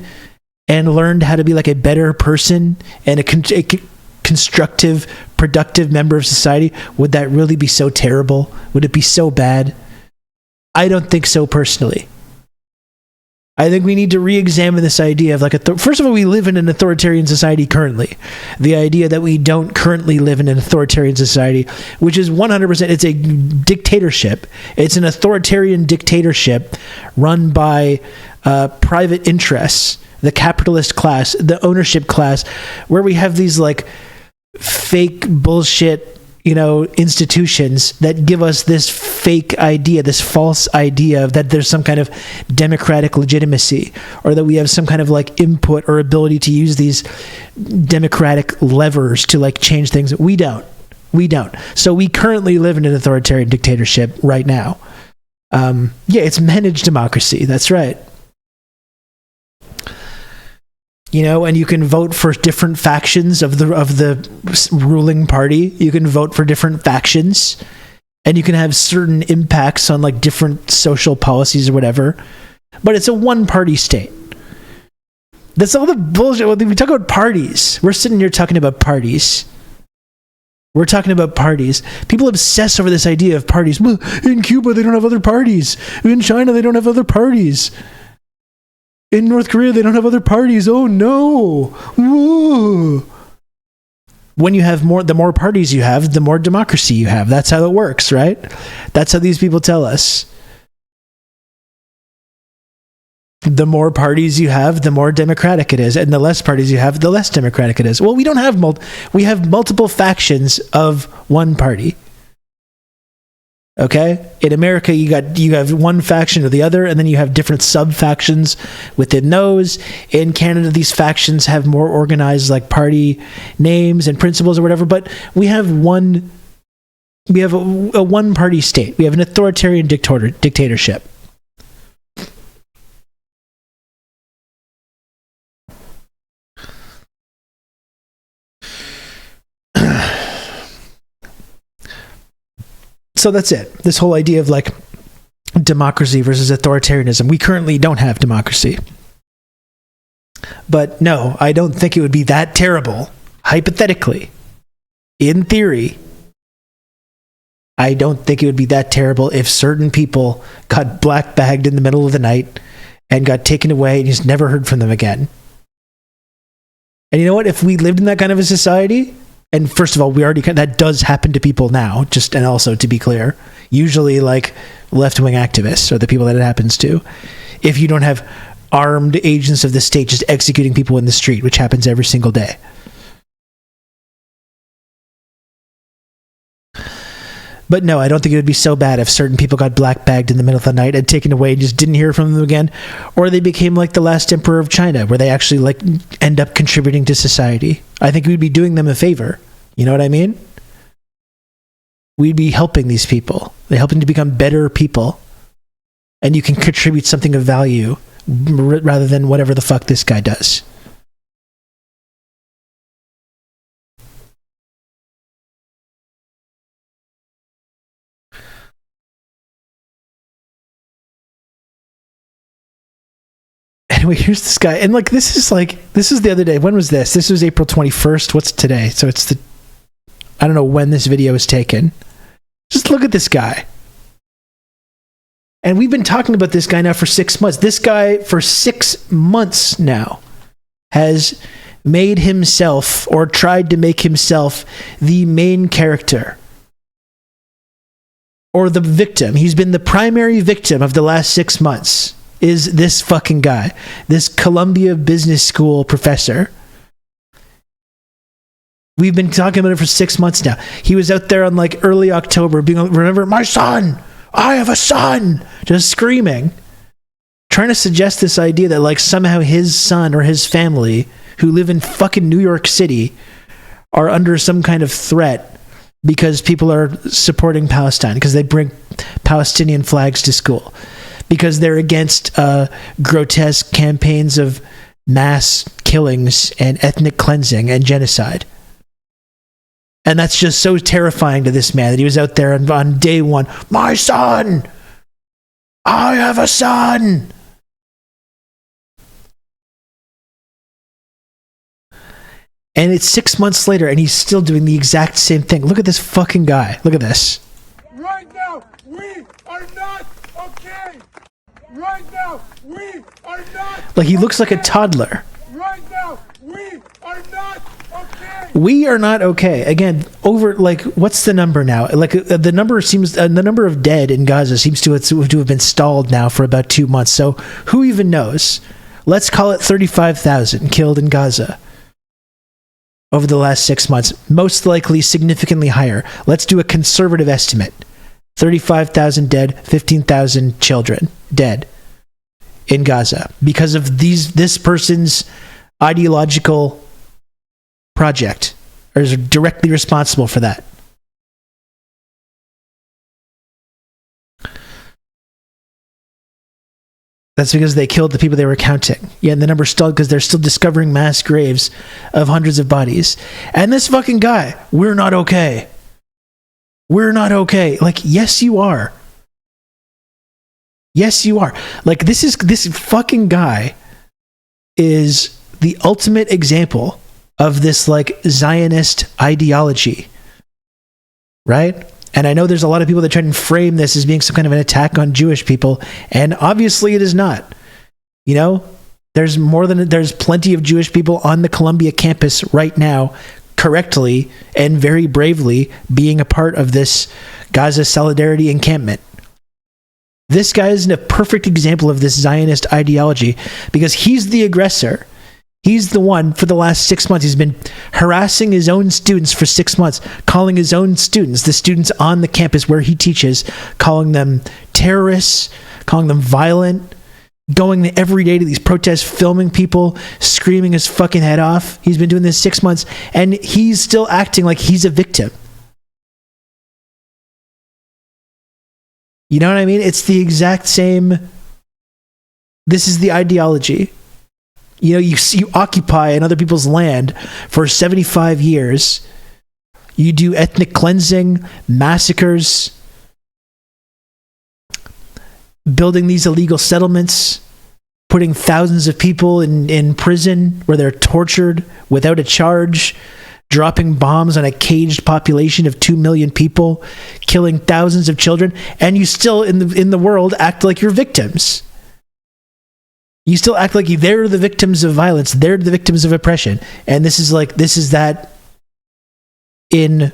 and learned how to be like a better person and a constructive, productive member of society? Would that really be so terrible? Would it be so bad? I don't think so personally. I think we need to re-examine this idea of like, first of all, we live in an authoritarian society currently. The idea that we don't currently live in an authoritarian society, which is 100%, it's a dictatorship. It's an authoritarian dictatorship run by private interests, the capitalist class, the ownership class, where we have these like fake bullshit, you know, institutions that give us this fake idea, this false idea that there's some kind of democratic legitimacy, or that we have some kind of like input or ability to use these democratic levers to like change things. We don't. So we currently live in an authoritarian dictatorship right now. Yeah, it's managed democracy. That's right. You know, and you can vote for different factions of the ruling party. You can vote for different factions, and you can have certain impacts on like different social policies or whatever. But it's a one-party state. That's all the bullshit. When we talk about parties, we're sitting here talking about parties. We're talking about parties. People obsess over this idea of parties. Well, in Cuba, they don't have other parties. In China, they don't have other parties. In North Korea, they don't have other parties. Oh no! Whoa. When you have the more parties you have, the more democracy you have. That's how it works, right? That's how these people tell us. The more parties you have, the more democratic it is, and the less parties you have, the less democratic it is. Well, we don't have we have multiple factions of one party. Okay? In America, you have one faction or the other, and then you have different sub-factions within those. In Canada, these factions have more organized like party names and principles or whatever, but we have a one-party state. We have an authoritarian dictatorship. So that's it. This whole idea of like democracy versus authoritarianism. We currently don't have democracy. But no, I don't think it would be that terrible. Hypothetically, in theory, I don't think it would be that terrible if certain people got black bagged in the middle of the night and got taken away and you just never heard from them again. And you know what? If we lived in that kind of a society, and first of all, that does happen to people now, and also to be clear, usually like left-wing activists are the people that it happens to. If you don't have armed agents of the state just executing people in the street, which happens every single day. But no, I don't think it would be so bad if certain people got black bagged in the middle of the night and taken away and just didn't hear from them again, or they became like the last emperor of China, where they actually like end up contributing to society. I think we'd be doing them a favor. You know what I mean? We'd be helping these people. They're helping to become better people. And you can contribute something of value rather than whatever the fuck this guy does. Anyway, here's this guy. And like, this is the other day. When was this? This was April 21st. What's today? So it's I don't know when this video was taken. Just look at this guy. And we've been talking about this guy now for 6 months. This guy, for 6 months now, has made himself, or tried to make himself, the main character. Or the victim. He's been the primary victim of the last 6 months. Is this fucking guy. This Columbia Business School professor. We've been talking about it for 6 months now. He was out there on like early October being like, remember, my son! I have a son! Just screaming. Trying to suggest this idea that like somehow his son or his family, who live in fucking New York City, are under some kind of threat because people are supporting Palestine, because they bring Palestinian flags to school, because they're against grotesque campaigns of mass killings and ethnic cleansing and genocide. And that's just so terrifying to this man that he was out there on day one. My son! I have a son! And it's 6 months later and he's still doing the exact same thing. Look at this fucking guy. Look at this. Right now, we are not okay. Right now, we are not. Like he looks like a toddler. Right now, we are not okay. We are not okay. Again, over like what's the number now? Like the number seems the number of dead in Gaza seems to have been stalled now for about 2 months. So who even knows? Let's call it 35,000 killed in Gaza over the last 6 months. Most likely significantly higher. Let's do a conservative estimate. 35,000 dead, 15,000 children dead in Gaza because of this person's ideological project, or is directly responsible for that. That's because they killed the people they were counting. Yeah, and the number's stalled because they're still discovering mass graves of hundreds of bodies. And this fucking guy, we're not okay. We're not okay. Like, yes, you are. Yes, you are. Like, this fucking guy is the ultimate example of this, like, Zionist ideology. Right? And I know there's a lot of people that try and frame this as being some kind of an attack on Jewish people, and obviously it is not. You know, there's plenty of Jewish people on the Columbia campus right now, correctly and very bravely being a part of this Gaza Solidarity encampment. This guy is a perfect example of this Zionist ideology because he's the aggressor. He's the one for the last 6 months. He's been harassing his own students for 6 months, calling his own students, the students on the campus where he teaches, calling them terrorists, calling them violent, going every day to these protests, filming people, screaming his fucking head off. He's been doing this 6 months, and he's still acting like he's a victim. You know what I mean? It's the exact same. This is the ideology. You know, you occupy in other people's land for 75 years. You do ethnic cleansing, massacres, building these illegal settlements, putting thousands of people in prison where they're tortured without a charge, dropping bombs on a caged population of 2 million people, killing thousands of children, and you still in the world act like you're victims. You still act like they're the victims of violence, they're the victims of oppression, and this is that in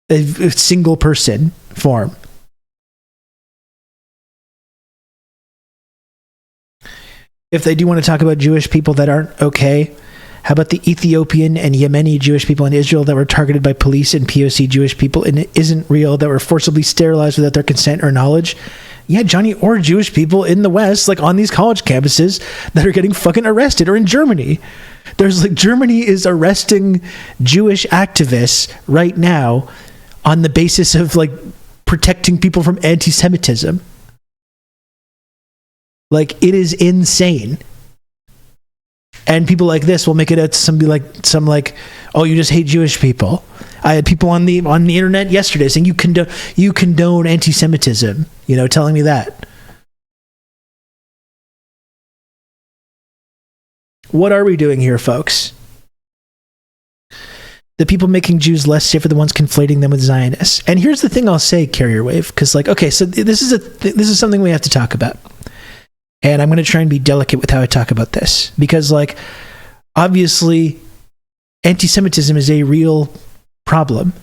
a single person form. If they do want to talk about Jewish people that aren't okay, how about the Ethiopian and Yemeni Jewish people in Israel that were targeted by police and POC Jewish people and it isn't real, that were forcibly sterilized without their consent or knowledge? Yeah, Johnny, or Jewish people in the West, like on these college campuses that are getting fucking arrested, or in Germany. There's like, Germany is arresting Jewish activists right now on the basis of like protecting people from anti-Semitism. Like, it is insane. And people like this will make it out to some like, oh, you just hate Jewish people. I had people on the internet yesterday saying you condone anti-Semitism, telling me that. What are we doing here, folks? The people making Jews less safe are the ones conflating them with Zionists. And here's the thing I'll say, Carrier Wave, because like, okay, so this is something we have to talk about. And I'm going to try and be delicate with how I talk about this, because like, obviously anti-Semitism is a real problem.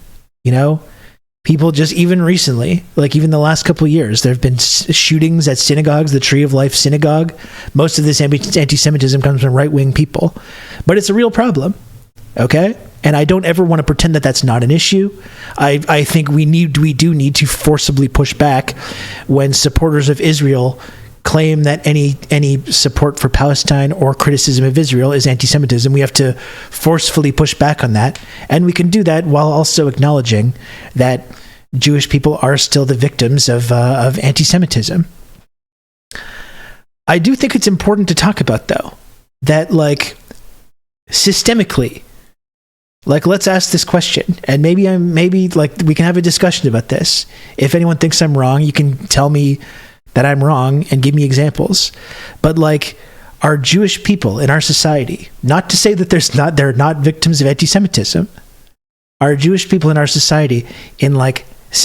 People just, even recently, like even the last couple of years, there have been shootings at synagogues, the Tree of Life synagogue. Most of this anti-Semitism comes from right-wing people, but it's a real problem. Okay. And I don't ever want to pretend that that's not an issue. I think we do need to forcibly push back when supporters of Israel claim that any support for Palestine or criticism of Israel is anti-Semitism. We have to forcefully push back on that. And we can do that while also acknowledging that Jewish people are still the victims of anti-Semitism. I do think it's important to talk about, though, that like systemically, like, let's ask this question, and maybe like we can have a discussion about this. If anyone thinks I'm wrong, you can tell me that I'm wrong and give me examples. But like, are Jewish people in our society, not to say that they're not victims of anti-Semitism, are Jewish people in our society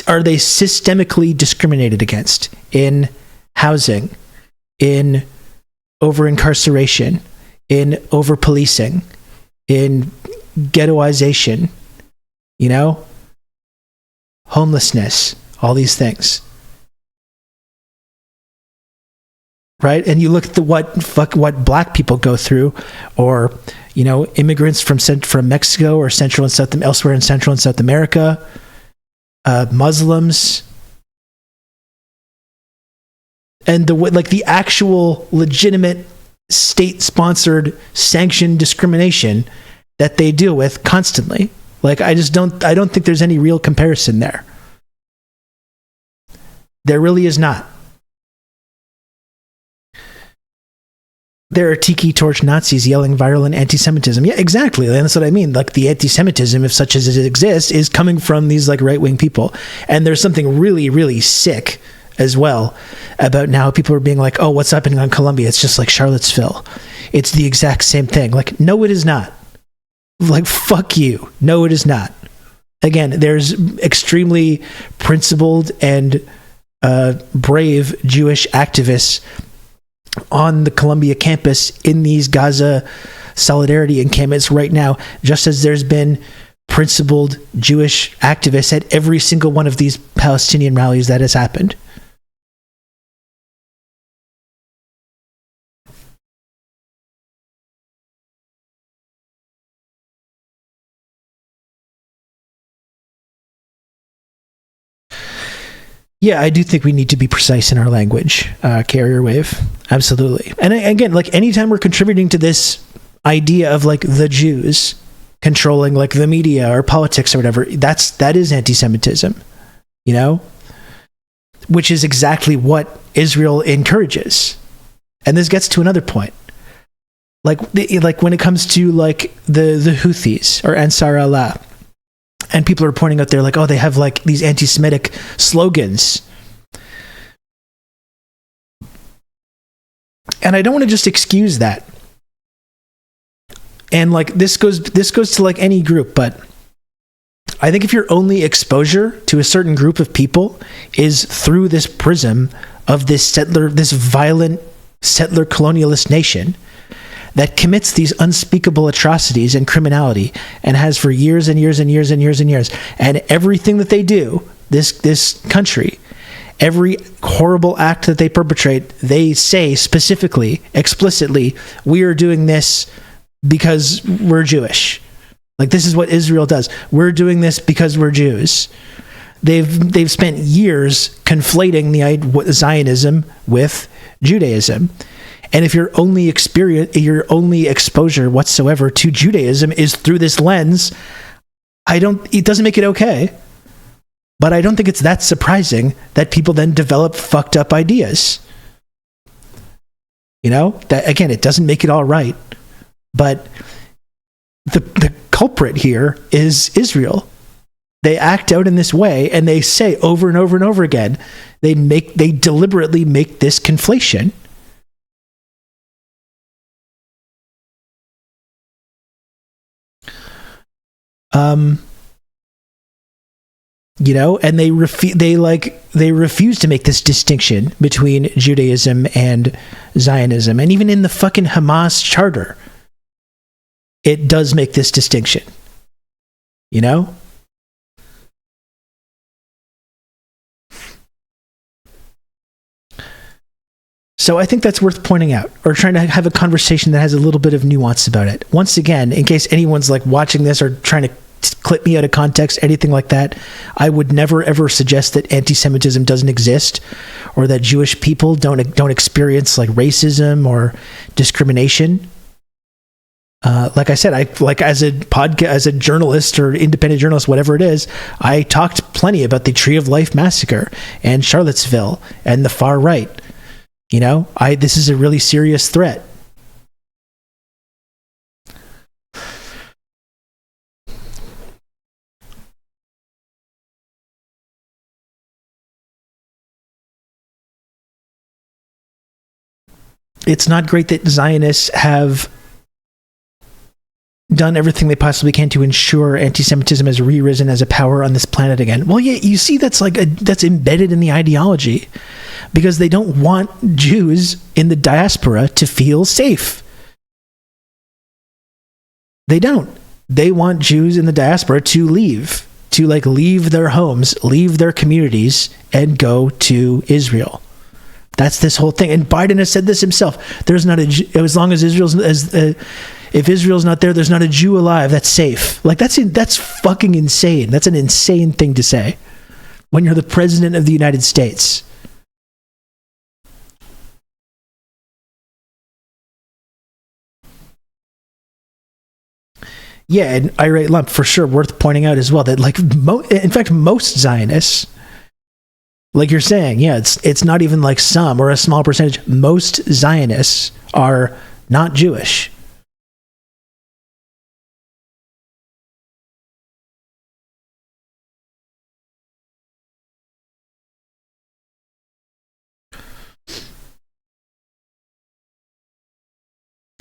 are they systemically discriminated against in housing, in over-incarceration, in over-policing, in ghettoization, homelessness, all these things? Right? And you look at what black people go through, or immigrants from Mexico or elsewhere in Central and South America, Muslims, and the actual legitimate state-sponsored sanctioned discrimination that they deal with constantly. Like, I don't think there's any real comparison there. There really is not. There are tiki torch Nazis yelling virulent anti-Semitism. Yeah, exactly. And that's what I mean. Like, the anti-Semitism, if such as it exists, is coming from these like right-wing people. And there's something really, really sick as well about now people are being like, oh, what's happening on Columbia? It's just like Charlottesville. It's the exact same thing. Like, no, it is not. Like, fuck you. No, it is not. Again, there's extremely principled and brave Jewish activists on the Columbia campus in these Gaza solidarity encampments right now, just as there's been principled Jewish activists at every single one of these Palestinian rallies that has happened. Yeah, I do think we need to be precise in our language, Carrier Wave. Absolutely. And again, like, anytime we're contributing to this idea of like the Jews controlling like the media or politics or whatever, that is anti-Semitism, which is exactly what Israel encourages. And this gets to another point. Like when it comes to like the Houthis or Ansar Allah, and people are pointing out there like, oh, they have like these anti-Semitic slogans. And I don't want to just excuse that. And like, this goes to like any group, but I think if your only exposure to a certain group of people is through this prism of this violent settler colonialist nation that commits these unspeakable atrocities and criminality, and has for years and years and years and years and years. And everything that they do, this country, every horrible act that they perpetrate, they say specifically, explicitly, we are doing this because we're Jewish. Like, this is what Israel does. We're doing this because we're Jews. they've spent years conflating Zionism with Judaism. And if your only exposure whatsoever to Judaism is through this lens, it doesn't make it okay. But I don't think it's that surprising that people then develop fucked up ideas. That again, it doesn't make it all right. But the culprit here is Israel. They act out in this way, and they say over and over and over again, they deliberately make this conflation. And they refuse to make this distinction between Judaism and Zionism. And even in the fucking Hamas charter, it does make this distinction. So I think that's worth pointing out, or trying to have a conversation that has a little bit of nuance about it. Once again, in case anyone's like watching this or trying to clip me out of context, anything like that, I would never ever suggest that anti-Semitism doesn't exist, or that Jewish people don't experience like racism or discrimination. Like I said, as a journalist or independent journalist, whatever it is, I talked plenty about the Tree of Life massacre and Charlottesville and the far right. This is a really serious threat. It's not great that Zionists have done everything they possibly can to ensure anti-Semitism has re-risen as a power on this planet again. Well, yeah, you see, that's embedded in the ideology, because they don't want Jews in the diaspora to feel safe. They don't. They want Jews in the diaspora to leave their homes, leave their communities, and go to Israel. That's this whole thing. And Biden has said this himself. There's not as long as if Israel's not there, there's not a Jew alive that's safe. That's fucking insane. That's an insane thing to say when you're the president of the United States. Yeah, and irate lump for sure worth pointing out as well that in fact most Zionists, like you're saying, yeah, it's not even like some or a small percentage. Most Zionists are not Jewish.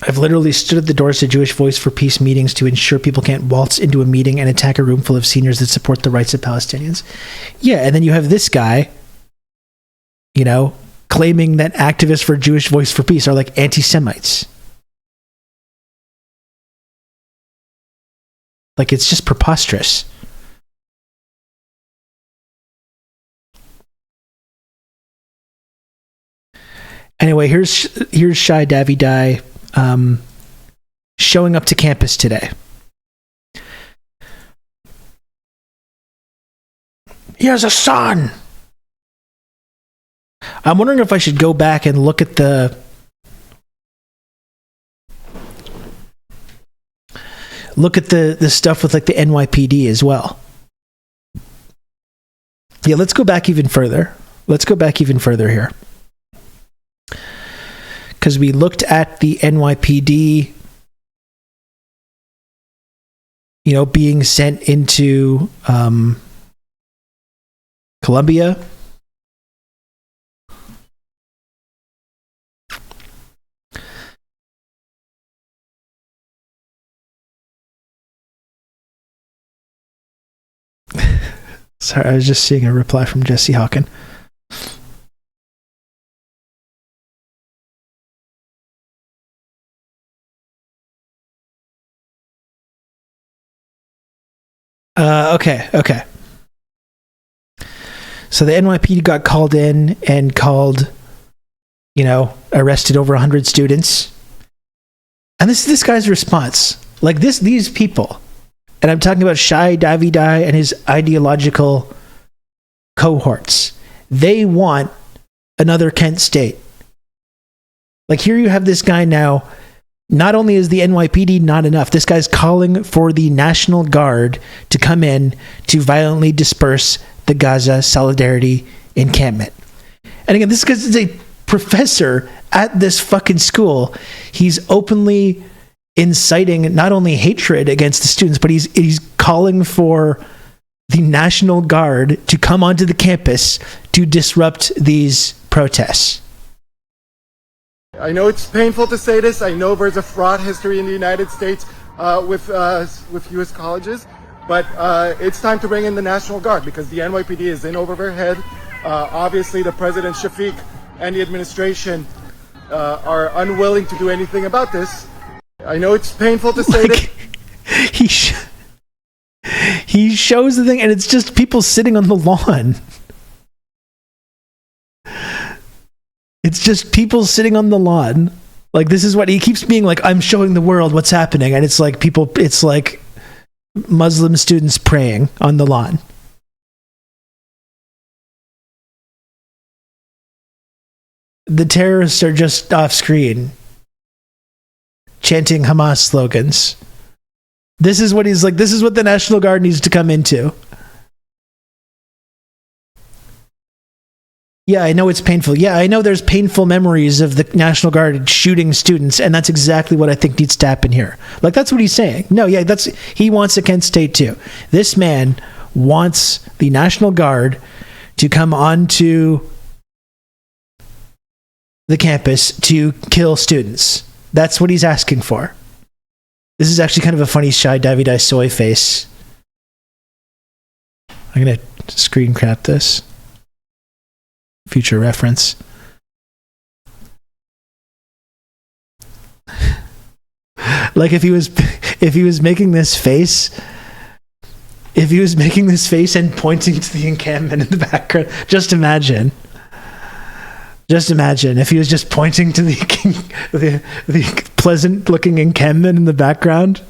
I've literally stood at the doors of Jewish Voice for Peace meetings to ensure people can't waltz into a meeting and attack a room full of seniors that support the rights of Palestinians. Yeah, and then you have this guy, claiming that activists for Jewish Voice for Peace are like anti-Semites. It's just preposterous. Anyway, here's Shai Davidai showing up to campus today. He has a son. I'm wondering if I should go back and look at the stuff with like the NYPD as well. Yeah, let's go back even further. Here. Because we looked at the NYPD, being sent into Colombia. Sorry, I was just seeing a reply from Jesse Hawken. Okay. So the NYPD got called in and arrested over 100 students. And this guy's response. These people, and I'm talking about Shai Davidai and his ideological cohorts. They want another Kent State. Like, here you have this guy now. Not only is the NYPD not enough, this guy's calling for the National Guard to come in to violently disperse the Gaza Solidarity encampment. And again, this is a professor at this fucking school. He's openly inciting not only hatred against the students, but he's calling for the National Guard to come onto the campus to disrupt these protests. I know it's painful to say this. I know there's a fraught history in the United States with U.S. colleges, but it's time to bring in the National Guard because the NYPD is in over their head. Obviously, the President Shafiq and the administration are unwilling to do anything about this. I know it's painful to say this. He shows the thing, and it's just people sitting on the lawn. It's just people sitting on the lawn. Like, this is what he keeps being like, I'm showing the world what's happening. And it's like it's like Muslim students praying on the lawn. The terrorists are just off screen, chanting Hamas slogans. This is what he's like, this is what the National Guard needs to come into. Yeah, I know it's painful. Yeah, I know there's painful memories of the National Guard shooting students, and that's exactly what I think needs to happen here. Like, that's what he's saying. No, yeah, he wants a Kent State too. This man wants the National Guard to come onto the campus to kill students. That's what he's asking for. This is actually kind of a funny Shy Davide soy face. I'm going to screen cap this. Future reference. Like, if he was making this face and pointing to the encampment in the background, just imagine if he was just pointing to the pleasant looking encampment in the background.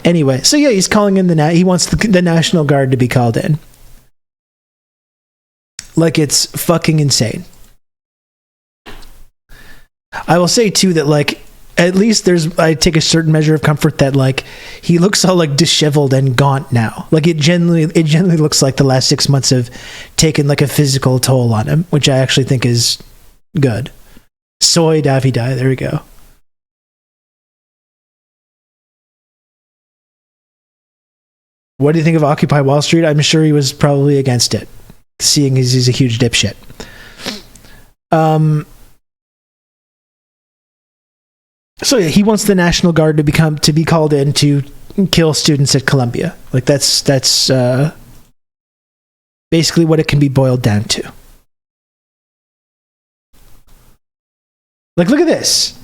Anyway, so yeah, he's calling in he wants the National Guard to be called in. Like, it's fucking insane. I will say too that, like, at least I take a certain measure of comfort that, like, he looks all like disheveled and gaunt now. Like, it generally looks like the last 6 months have taken like a physical toll on him, which I actually think is good. Soy Davide, there we go. What do you think of Occupy Wall Street? I'm sure he was probably against it, seeing as he's a huge dipshit. So yeah, he wants the National Guard to be called in to kill students at Columbia. Like, that's basically what it can be boiled down to. Like, look at this.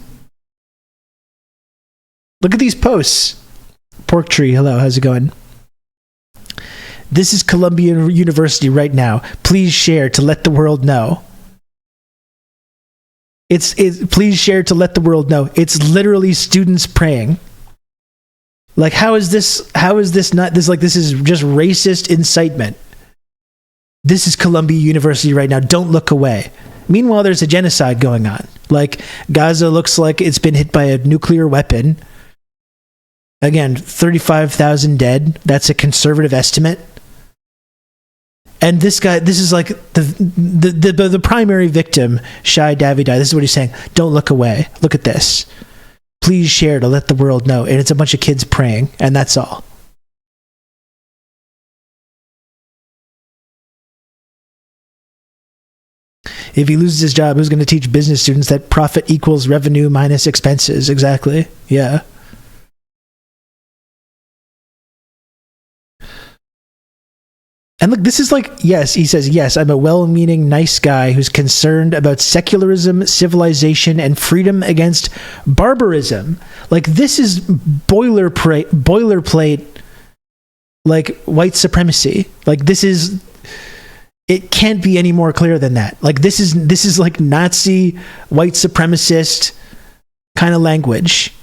Look at these posts. Pork Tree, hello, how's it going? This is Columbia University right now. Please share to let the world know. It's please share to let the world know. It's literally students praying. Like, how is this not this, like, this is just racist incitement. This is Columbia University right now. Don't look away. Meanwhile, there's a genocide going on. Like, Gaza looks like it's been hit by a nuclear weapon. Again, 35,000 dead. That's a conservative estimate. And this guy, this is like the primary victim, Shy Davide. This is what he's saying. Don't look away. Look at this. Please share to let the world know. And it's a bunch of kids praying, and that's all. If he loses his job, who's going to teach business students that profit equals revenue minus expenses? Exactly. Yeah. And look, this is like, yes, he says, yes, I'm a well-meaning, nice guy who's concerned about secularism, civilization, and freedom against barbarism. Like, this is boilerplate, like, white supremacy. Like, this is, it can't be any more clear than that. Like, this is like Nazi, white supremacist kind of language.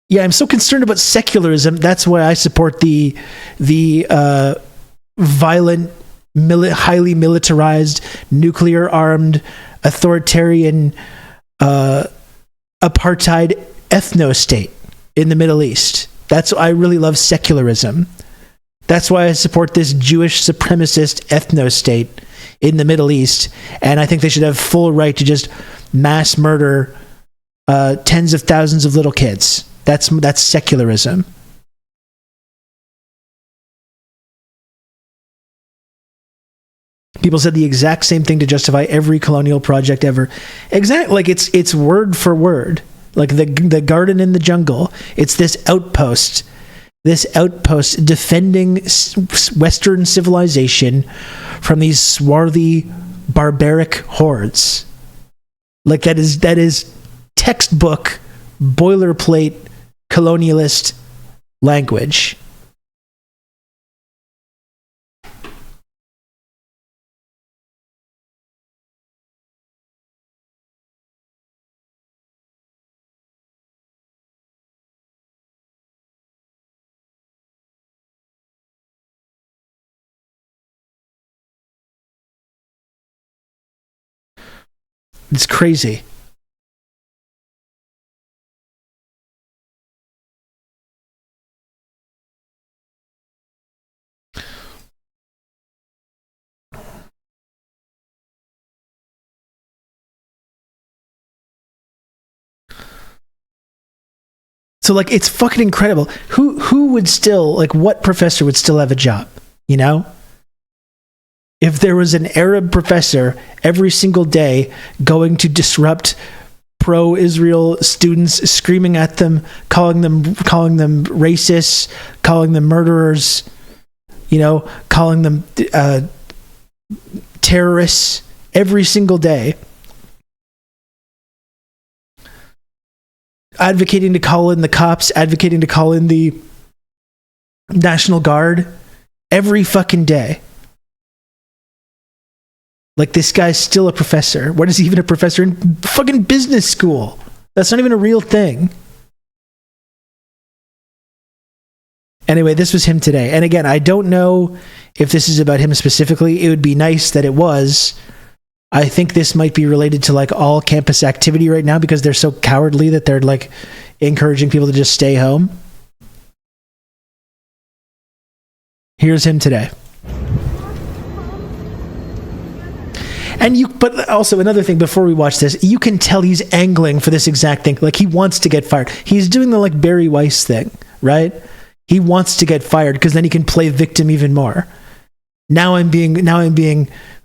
Yeah, I'm so concerned about secularism. That's why I support the violent, highly militarized, nuclear-armed, authoritarian, apartheid ethno-state in the Middle East. That's why I really love secularism. That's why I support this Jewish supremacist ethno-state in the Middle East, and I think they should have full right to just mass murder tens of thousands of little kids. That's secularism. People said the exact same thing to justify every colonial project ever. Exactly, like it's word for word. Like the garden in the jungle. It's this outpost defending Western civilization from these swarthy, barbaric hordes. Like that is textbook, boilerplate, colonialist language. It's crazy. So like it's fucking incredible. Who would still, like, what professor would still have a job, you know? If there was an Arab professor every single day going to disrupt pro-Israel students, screaming at them, calling them racists, calling them murderers, you know, calling them terrorists every single day, advocating to call in the cops, advocating to call in the National Guard every fucking day. Like, this guy's still a professor. What is he even a professor in fucking business school? That's not even a real thing. Anyway, this was him today. And again, I don't know if this is about him specifically. It would be nice that it was. I think this might be related to like all campus activity right now because they're so cowardly that they're like encouraging people to just stay home. Here's him today. And but also another thing before we watch this, you can tell he's angling for this exact thing. Like, he wants to get fired. He's doing the like Barry Weiss thing, right? He wants to get fired because then he can play victim even more. Now I'm being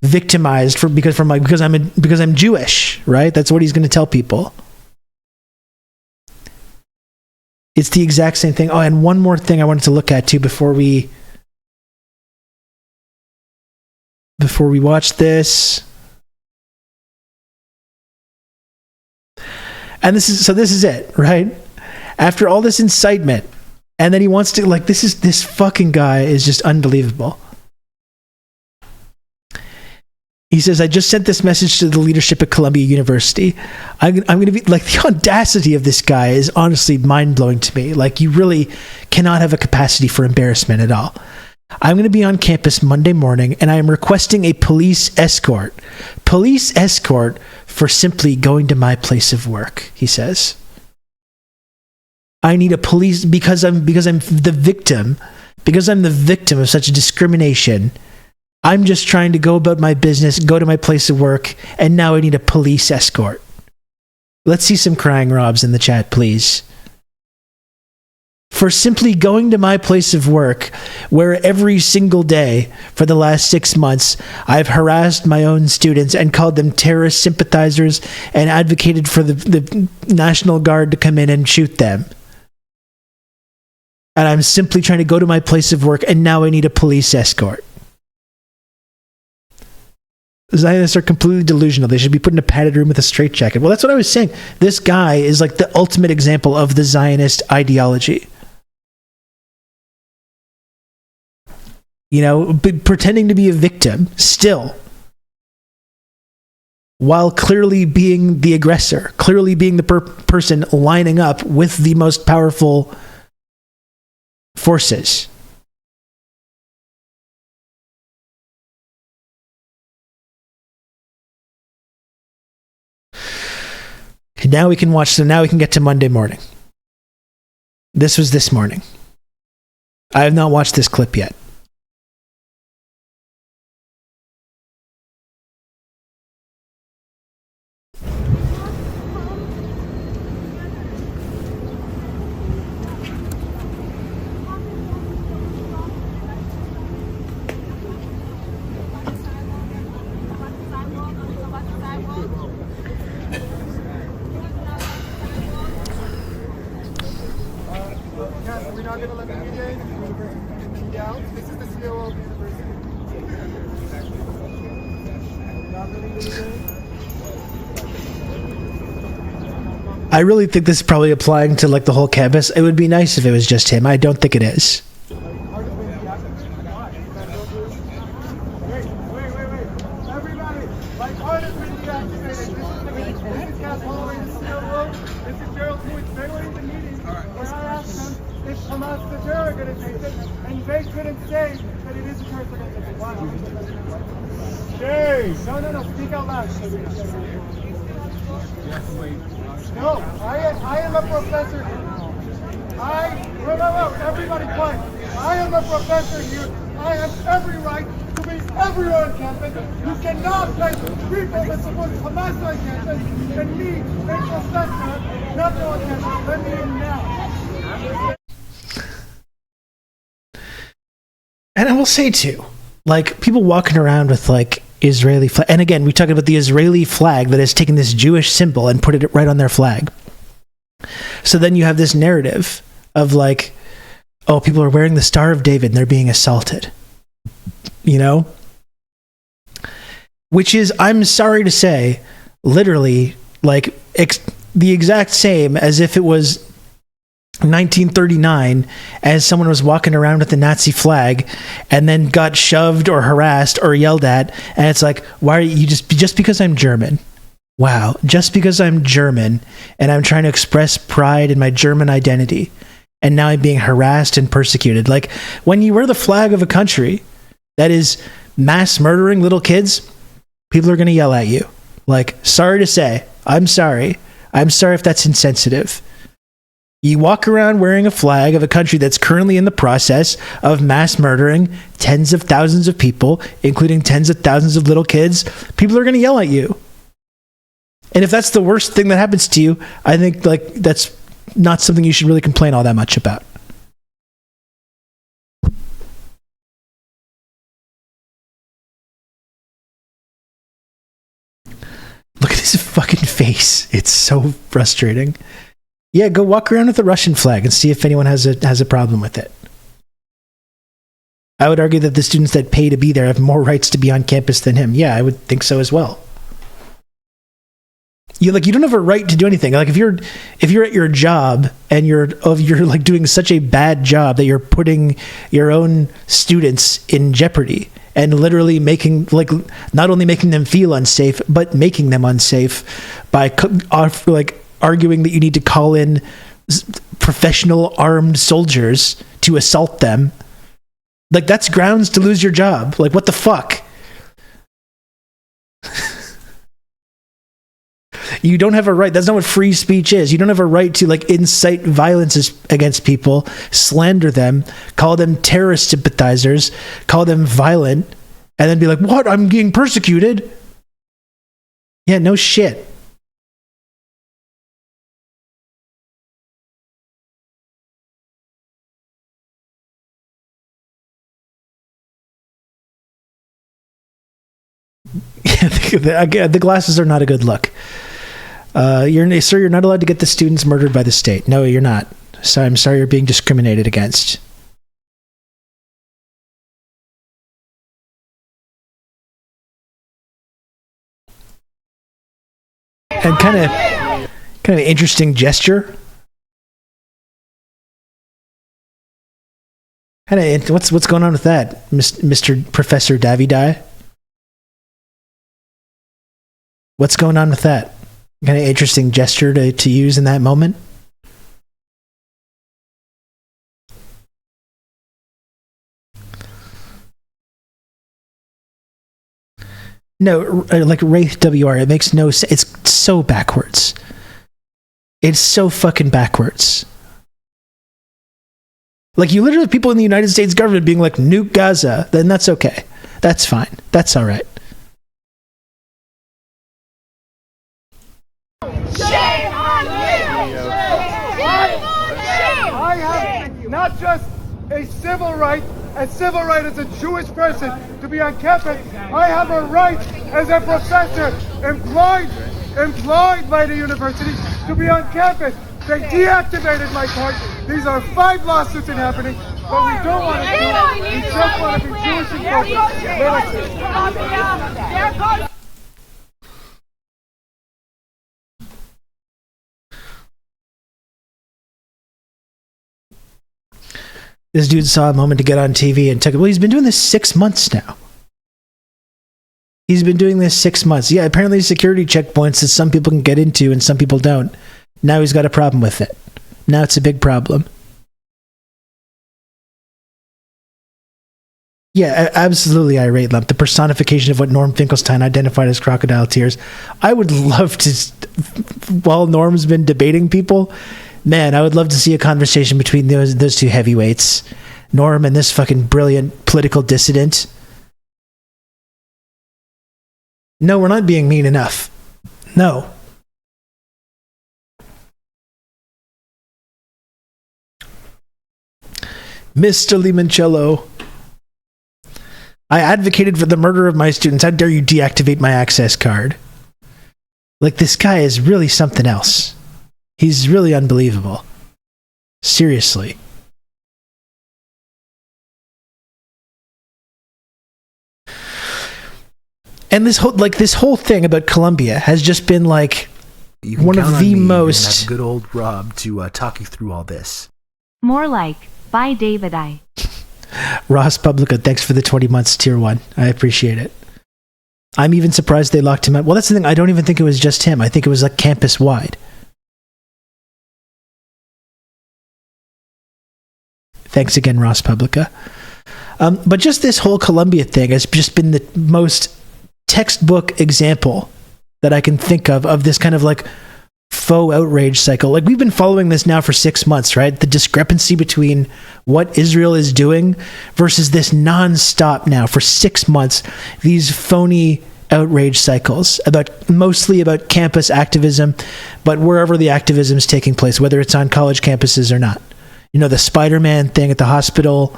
victimized because I'm Jewish, right? That's what he's going to tell people. It's the exact same thing. Oh, and one more thing I wanted to look at too before we watch this. And this is it, right? After all this incitement, and then he wants to, like, this fucking guy is just unbelievable. He says, I just sent this message to the leadership at Columbia University. I'm going to be, like, the audacity of this guy is honestly mind-blowing to me. Like, you really cannot have a capacity for embarrassment at all. I'm going to be on campus Monday morning, and I am requesting a police escort. Police escort for simply going to my place of work, he says. I need a police because I'm the victim. Because I'm the victim of such discrimination. I'm just trying to go about my business, go to my place of work, and now I need a police escort. Let's see some crying Robs in the chat, please. For simply going to my place of work, where every single day for the last 6 months, I've harassed my own students and called them terrorist sympathizers and advocated for the National Guard to come in and shoot them. And I'm simply trying to go to my place of work, and now I need a police escort. Zionists are completely delusional. They should be put in a padded room with a straitjacket. Well, that's what I was saying. This guy is like the ultimate example of the Zionist ideology. You know, pretending to be a victim still. while clearly being the aggressor, clearly being the person lining up with the most powerful forces. Now we can watch, so now we can get to Monday morning. This was this morning. I have not watched this clip yet. We're not going to let the media in. We're going to bring the media out. This is the COO of the university. We're not letting the media in. I really think this is probably applying to like the whole campus. It would be nice if it was just him. I don't think it is. Wait. Everybody, like art has been deactivated. This is Gas Holloway, this is COO. This is Gerald Woods. They were in the meeting when I asked them if Hamas is a terror organization, and they couldn't say that it is a terrorist organization. Why? Jay! No, speak out loud. No, I am a professor here. No, everybody quiet. I am a professor here. I have every right to be everywhere on campus. You cannot let people that support Hamas on campus and me, a professor, not go on campus. Let me in now. And I will say too, like people walking around with like Israeli flag, and again we talk about the Israeli flag that has taken this Jewish symbol and put it right on their flag. So then you have this narrative of like, oh, people are wearing the Star of David and they're being assaulted, you know, which is, I'm sorry to say, literally like the exact same as if it was 1939 as someone was walking around with the Nazi flag and then got shoved or harassed or yelled at, and it's like, why are you just because I'm German? Wow, just because I'm German and I'm trying to express pride in my German identity, and now I'm being harassed and persecuted. Like when you wear the flag of a country that is mass murdering little kids, people are going to yell at you. Like, sorry to say, I'm sorry if that's insensitive. You walk around wearing a flag of a country that's currently in the process of mass murdering tens of thousands of people, including tens of thousands of little kids. People are going to yell at you. And if that's the worst thing that happens to you, I think like that's not something you should really complain all that much about. Look at his fucking face. It's so frustrating. Yeah, go walk around with the Russian flag and see if anyone has a problem with it. I would argue that the students that pay to be there have more rights to be on campus than him. Yeah, I would think so as well. You don't have a right to do anything. Like if you're at your job and you're like doing such a bad job that you're putting your own students in jeopardy and literally making like not only making them feel unsafe but making them unsafe by arguing that you need to call in professional armed soldiers to assault them. Like that's grounds to lose your job. Like what the fuck? You don't have a right. That's not what free speech is. You don't have a right to like incite violence against people, slander them, call them terrorist sympathizers, call them violent, and then be like, what? I'm being persecuted? Yeah, no shit. The glasses are not a good look. Sir, you're not allowed to get the students murdered by the state. No, you're not. So I'm sorry you're being discriminated against. And kind of interesting gesture. What's going on with that, Mr. Professor Davidi? What's going on with that? Kind of interesting gesture to use in that moment. No, like Wraith WR, it makes no sense. It's so backwards. It's so fucking backwards. Like, you literally have people in the United States government being like, nuke Gaza, then that's okay. That's fine. That's all right. Shame on you! I have not just a civil right as a Jewish person to be on campus. I have a right as a professor employed by the university to be on campus. They deactivated my card. These are 5 lawsuits happening, but we don't want to do it. We just want to be Jewish and focused. This dude saw a moment to get on TV and took it. Well, he's been doing this 6 months now. He's been doing this 6 months. Yeah, apparently security checkpoints that some people can get into and some people don't. Now he's got a problem with it. Now it's a big problem. Yeah, absolutely irate lump. The personification of what Norm Finkelstein identified as crocodile tears. I would love to, while Norm's been debating people, man, I would love to see a conversation between those two heavyweights. Norm and this fucking brilliant political dissident. No, we're not being mean enough. No. Mr. Limoncello. I advocated for the murder of my students. How dare you deactivate my access card? Like, this guy is really something else. He's really unbelievable. Seriously. And this whole thing about Colombia has just been like one of the most. Have good old Rob to talk you through all this. More like, bye David I. Ross Publica, thanks for the 20 months tier 1. I appreciate it. I'm even surprised they locked him out. Well, that's the thing. I don't even think it was just him. I think it was like campus wide. Thanks again, Ross Publica. But just this whole Colombia thing has just been the most textbook example that I can think of this kind of like faux outrage cycle. Like, we've been following this now for 6 months, right? The discrepancy between what Israel is doing versus this nonstop now for 6 months, these phony outrage cycles mostly about campus activism, but wherever the activism is taking place, whether it's on college campuses or not. You know, the Spider-Man thing at the hospital,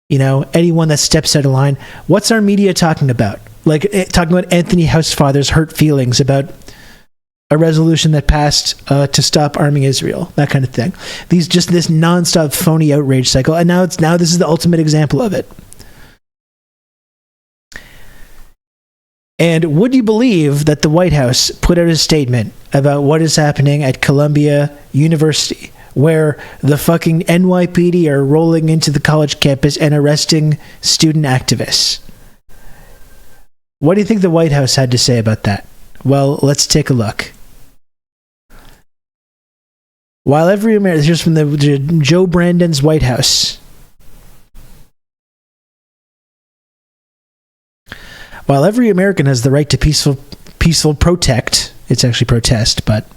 you know, anyone that steps out of line. What's our media talking about? Like, talking about Anthony Housefather's hurt feelings about a resolution that passed to stop arming Israel, that kind of thing. This nonstop phony outrage cycle, and now this is the ultimate example of it. And would you believe that the White House put out a statement about what is happening at Columbia University, where the fucking NYPD are rolling into the college campus and arresting student activists? What do you think the White House had to say about that? Well, let's take a look. While every American, here's from the Joe Brandon's White House. While every American has the right to peaceful protest, it's actually protest, but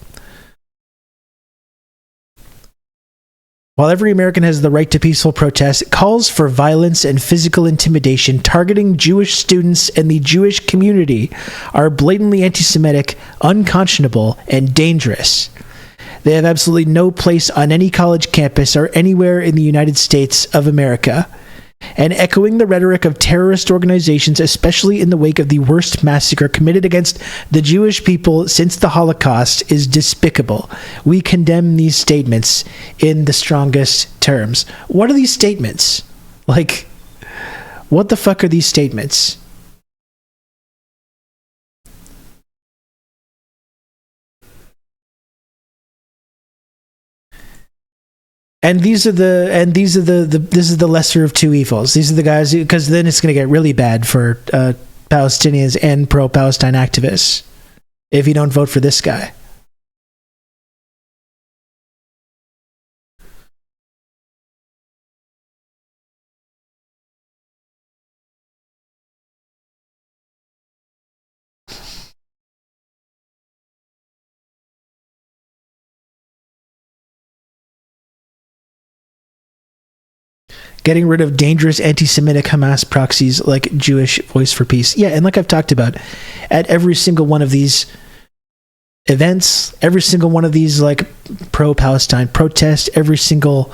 while every American has the right to peaceful protest, it calls for violence and physical intimidation targeting Jewish students and the Jewish community are blatantly anti-Semitic, unconscionable, and dangerous. They have absolutely no place on any college campus or anywhere in the United States of America. And echoing the rhetoric of terrorist organizations, especially in the wake of the worst massacre committed against the Jewish people since the Holocaust, is despicable. We condemn these statements in the strongest terms. What are these statements? Like, what the fuck are these statements? This is the lesser of two evils. These are the guys, because then it's going to get really bad for Palestinians and pro-Palestine activists. if you don't vote for this guy. Getting rid of dangerous anti-Semitic Hamas proxies like Jewish Voice for Peace. Yeah, and like I've talked about, at every single one of these events, every single one of these like pro-Palestine protests, every single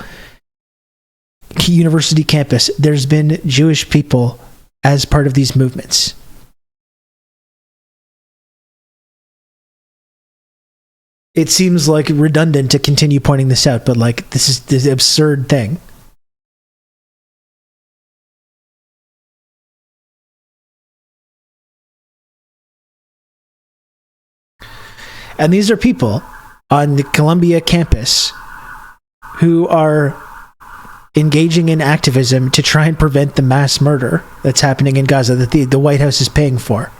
university campus, there's been Jewish people as part of these movements. It seems like redundant to continue pointing this out, but like this is this absurd thing. And these are people on the Columbia campus who are engaging in activism to try and prevent the mass murder that's happening in Gaza that the White House is paying for.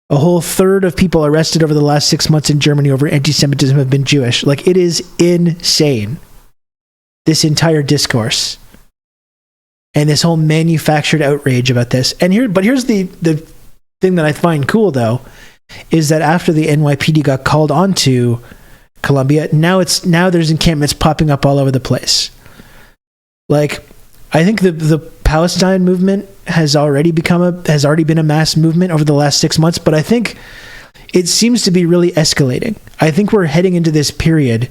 A whole third of people arrested over the last 6 months in Germany over anti-Semitism have been Jewish. Like, it is insane, this entire discourse. And this whole manufactured outrage about this. And here's the thing that I find cool, though, is that after the NYPD got called onto Columbia, now there's encampments popping up all over the place. Like, I think the Palestine movement has already been a mass movement over the last 6 months, but I think it seems to be really escalating. I think we're heading into this period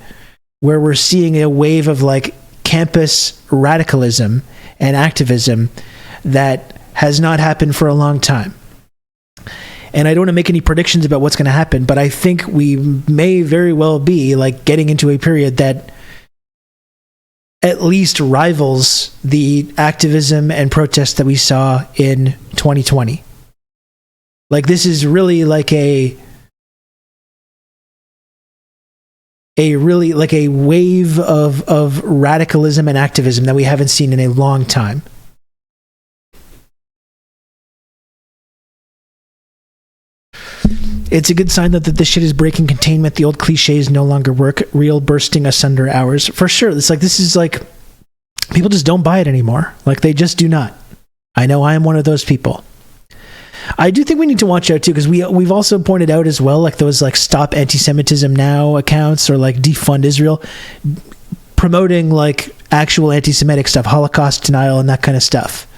where we're seeing a wave of like campus radicalism and activism that has not happened for a long time. And I don't want to make any predictions about what's going to happen, but I think we may very well be like getting into a period that at least rivals the activism and protests that we saw in 2020. Like, this is really like a wave of radicalism and activism that we haven't seen in a long time. It's a good sign that this shit is breaking containment. The old cliches no longer work. Real bursting asunder hours. For sure. It's like, this is like, people just don't buy it anymore. Like, they just do not. I know I am one of those people. I do think we need to watch out too, because we've also pointed out as well, like those like Stop Anti-Semitism Now accounts or like Defund Israel, promoting like actual anti-Semitic stuff, Holocaust denial and that kind of stuff.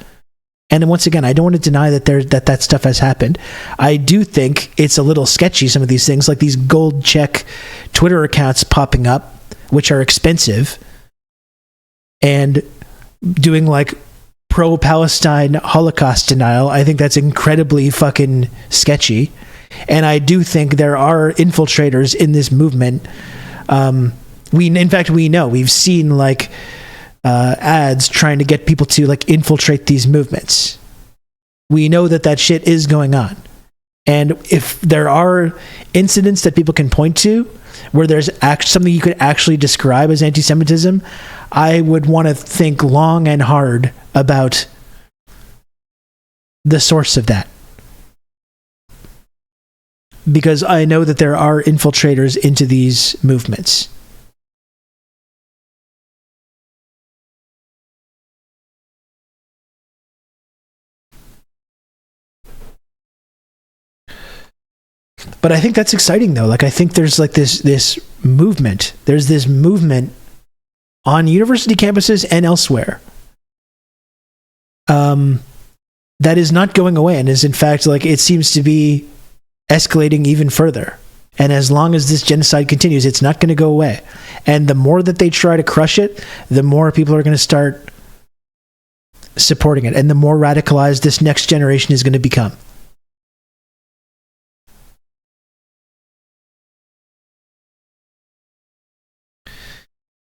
And then once again, I don't want to deny that stuff has happened. I do think it's a little sketchy, some of these things, like these gold check Twitter accounts popping up, which are expensive, and doing like pro-Palestine Holocaust denial. I think that's incredibly fucking sketchy. And I do think there are infiltrators in this movement. We know, we've seen like ads trying to get people to like infiltrate these movements. We know that shit is going on. And if there are incidents that people can point to where there's something you could actually describe as anti-Semitism, I would want to think long and hard about the source of that. Because I know that there are infiltrators into these movements. But I think that's exciting, though. Like, I think there's like this movement. There's this movement on university campuses and elsewhere that is not going away, and is in fact, like, it seems to be escalating even further. And as long as this genocide continues, it's not going to go away. And the more that they try to crush it, the more people are going to start supporting it, and the more radicalized this next generation is going to become.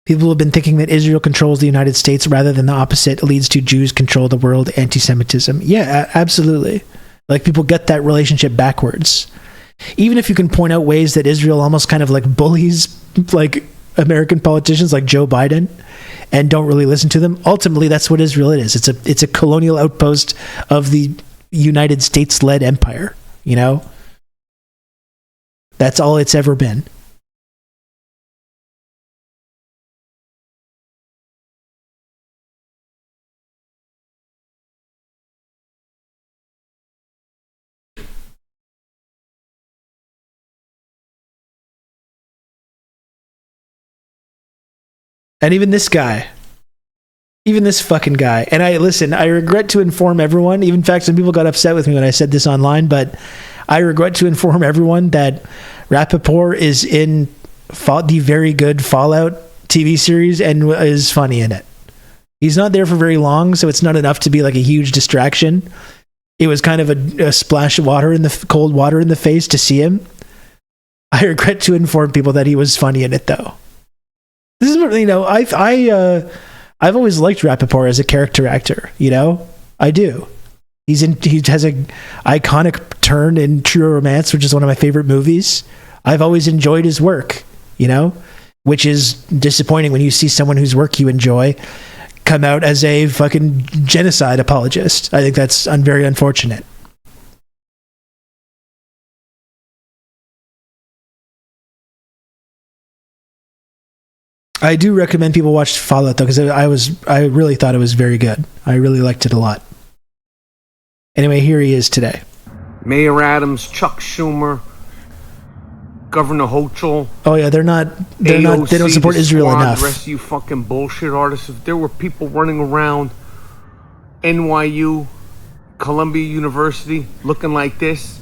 People have been thinking that Israel controls the United States rather than the opposite leads to Jews control the world anti-Semitism. Yeah, absolutely. Like, people get that relationship backwards. Even if you can point out ways that Israel almost kind of like bullies like American politicians like Joe Biden and don't really listen to them, ultimately that's what Israel is. It's a colonial outpost of the United States-led empire, you know? That's all it's ever been. And even this guy, even this fucking guy, and I regret to inform everyone, even in fact, some people got upset with me when I said this online, but I regret to inform everyone that Rappaport is in the very good Fallout TV series and is funny in it. He's not there for very long, so it's not enough to be like a huge distraction. It was kind of a splash of water in the cold water in the face to see him. I regret to inform people that he was funny in it, though. This is what, you know, I've always liked Rappaport as a character actor, you know? I do. He has a iconic turn in True Romance, which is one of my favorite movies. I've always enjoyed his work, you know? Which is disappointing when you see someone whose work you enjoy come out as a fucking genocide apologist. I think that's very unfortunate. I do recommend people watch Fallout though, because I really thought it was very good. I really liked it a lot. Anyway, here he is today. Mayor Adams, Chuck Schumer, Governor Hochul. Oh yeah, they don't support Israel enough. The rest of you fucking bullshit artists. If there were people running around NYU, Columbia University, looking like this,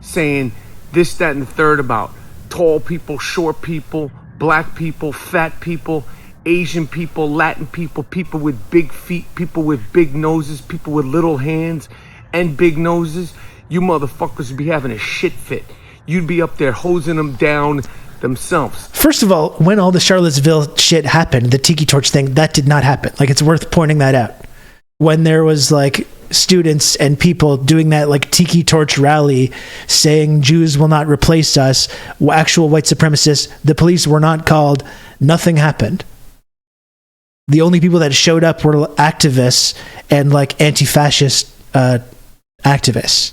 saying this, that, and the third about tall people, short people, black people, fat people, Asian people, Latin people, people with big feet, people with big noses, people with little hands and big noses, you motherfuckers would be having a shit fit. You'd be up there hosing them down themselves. First of all, when all the Charlottesville shit happened, the Tiki Torch thing, that did not happen. Like, it's worth pointing that out. When there was like students and people doing that like Tiki Torch rally saying Jews will not replace us, actual white supremacists, the police were not called, nothing happened. The only people that showed up were activists and like anti-fascist activists.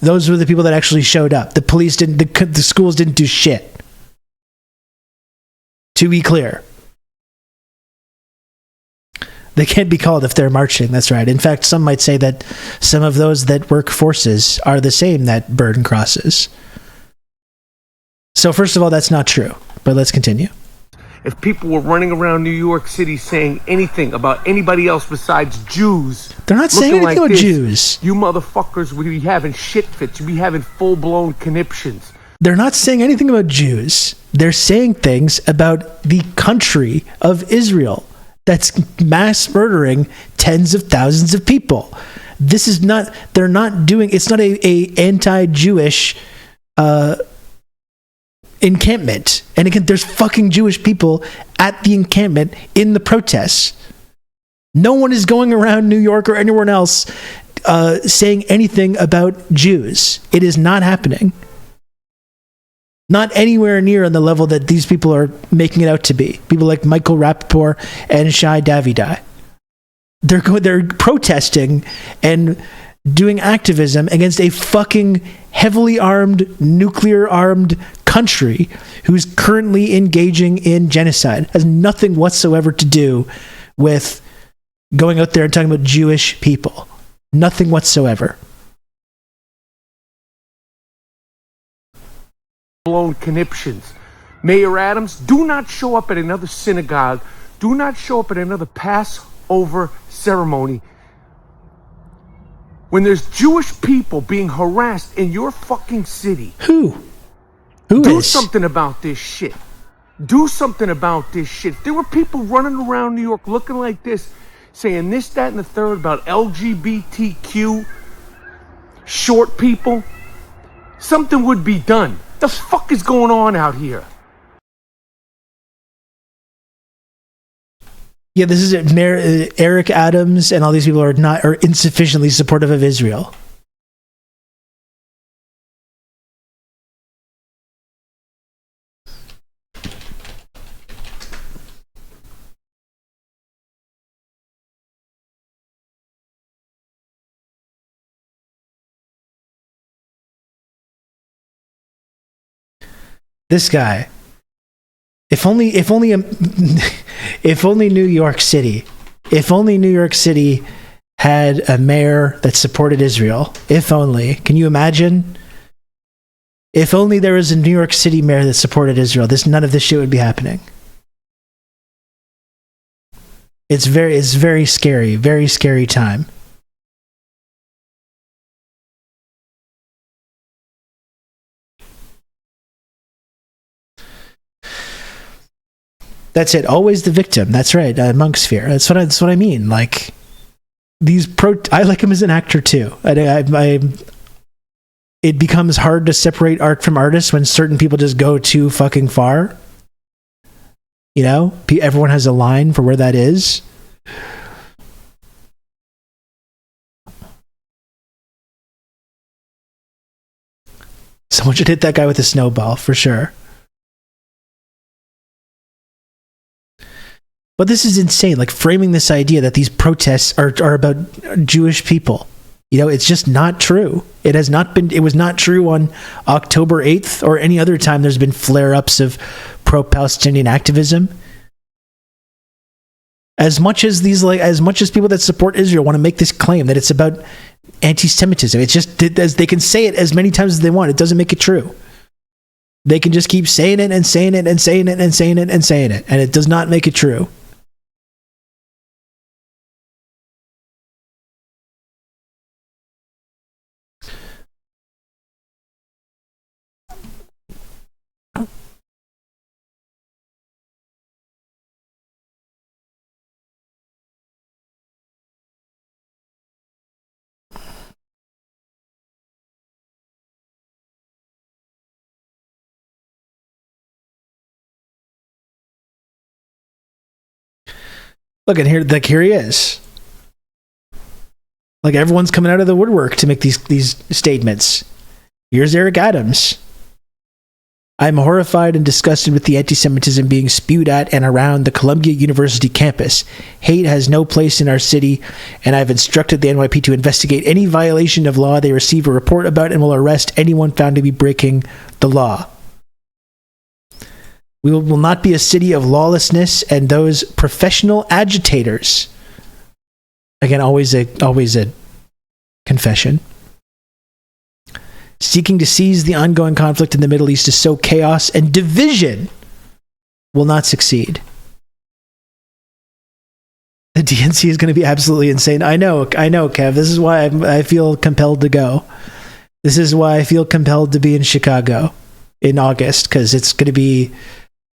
Those were the people that actually showed up. The police didn't, the schools didn't do shit. To be clear. They can't be called if they're marching, that's right. In fact, some might say that some of those that work forces are the same that burn crosses. So first of all, that's not true. But let's continue. If people were running around New York City saying anything about anybody else besides Jews, they're not saying anything about Jews. You motherfuckers would be having shit fits. You'd be having full-blown conniptions. They're not saying anything about Jews. They're saying things about the country of Israel that's mass murdering tens of thousands of people. This is not, they're not doing, it's not a anti-Jewish encampment. And again, there's fucking Jewish people at the encampment in the protests. No one is going around New York or anywhere else saying anything about Jews. It is not happening. Not anywhere near on the level that these people are making it out to be. People like Michael Rappaport and Shai Davidi. They're protesting and doing activism against a fucking heavily armed, nuclear armed country who's currently engaging in genocide. It has nothing whatsoever to do with going out there and talking about Jewish people. Nothing whatsoever. Blown conniptions. Mayor Adams, do not show up at another synagogue. Do not show up at another Passover ceremony when there's Jewish people being harassed in your fucking city. Who Do is? something about this shit. Do something about this shit. If there were people running around New York looking like this, saying this, that, and the third about LGBTQ, short people, something would be done. The fuck is going on out here? Yeah, this is Eric Adams and all these people are insufficiently supportive of Israel. This guy. If only if only New York City had a mayor that supported Israel. If only. Can you imagine? If only there was a New York City mayor that supported Israel, none of this shit would be happening. It's very scary, very scary time. That's it. Always the victim. That's right. Monk Sphere. That's what I mean. Like I like him as an actor too. It becomes hard to separate art from artists when certain people just go too fucking far. You know, everyone has a line for where that is. Someone should hit that guy with a snowball for sure. But this is insane. Like framing this idea that these protests are about Jewish people. You know, it's just not true. It was not true on October 8th or any other time there's been flare-ups of pro-Palestinian activism. As much as people that support Israel want to make this claim that it's about anti-Semitism, it's just they can say it as many times as they want. It doesn't make it true. They can just keep saying it and saying it and saying it and saying it and saying it, and it does not make it true. Look, and here he is. Like everyone's coming out of the woodwork to make these statements. Here's Eric Adams. I'm horrified and disgusted with the anti-Semitism being spewed at and around the Columbia University campus. Hate has no place in our city, and I've instructed the NYP to investigate any violation of law they receive a report about and will arrest anyone found to be breaking the law. We will not be a city of lawlessness and those professional agitators. Again, always a confession. Seeking to seize the ongoing conflict in the Middle East to sow chaos and division will not succeed. The DNC is going to be absolutely insane. I know, Kev. This is why I feel compelled to go. This is why I feel compelled to be in Chicago in August, because it's going to be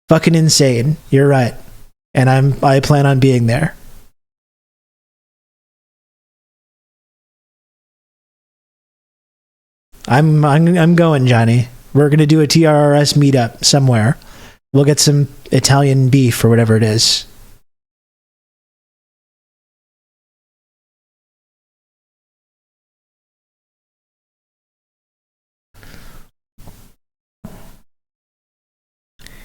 fucking insane. You're right. And I plan on being there. I'm going, Johnny. We're going to do a TRRS meetup somewhere. We'll get some Italian beef or whatever it is.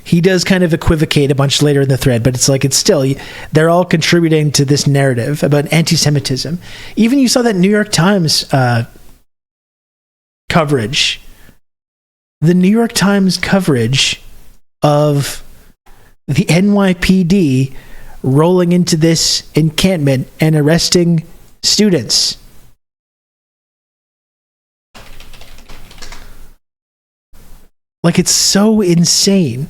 He does kind of equivocate a bunch later in the thread, but it's still, they're all contributing to this narrative about anti-Semitism. Even you saw that New York Times coverage. The New York Times coverage of the NYPD rolling into this encampment and arresting students. Like, it's so insane.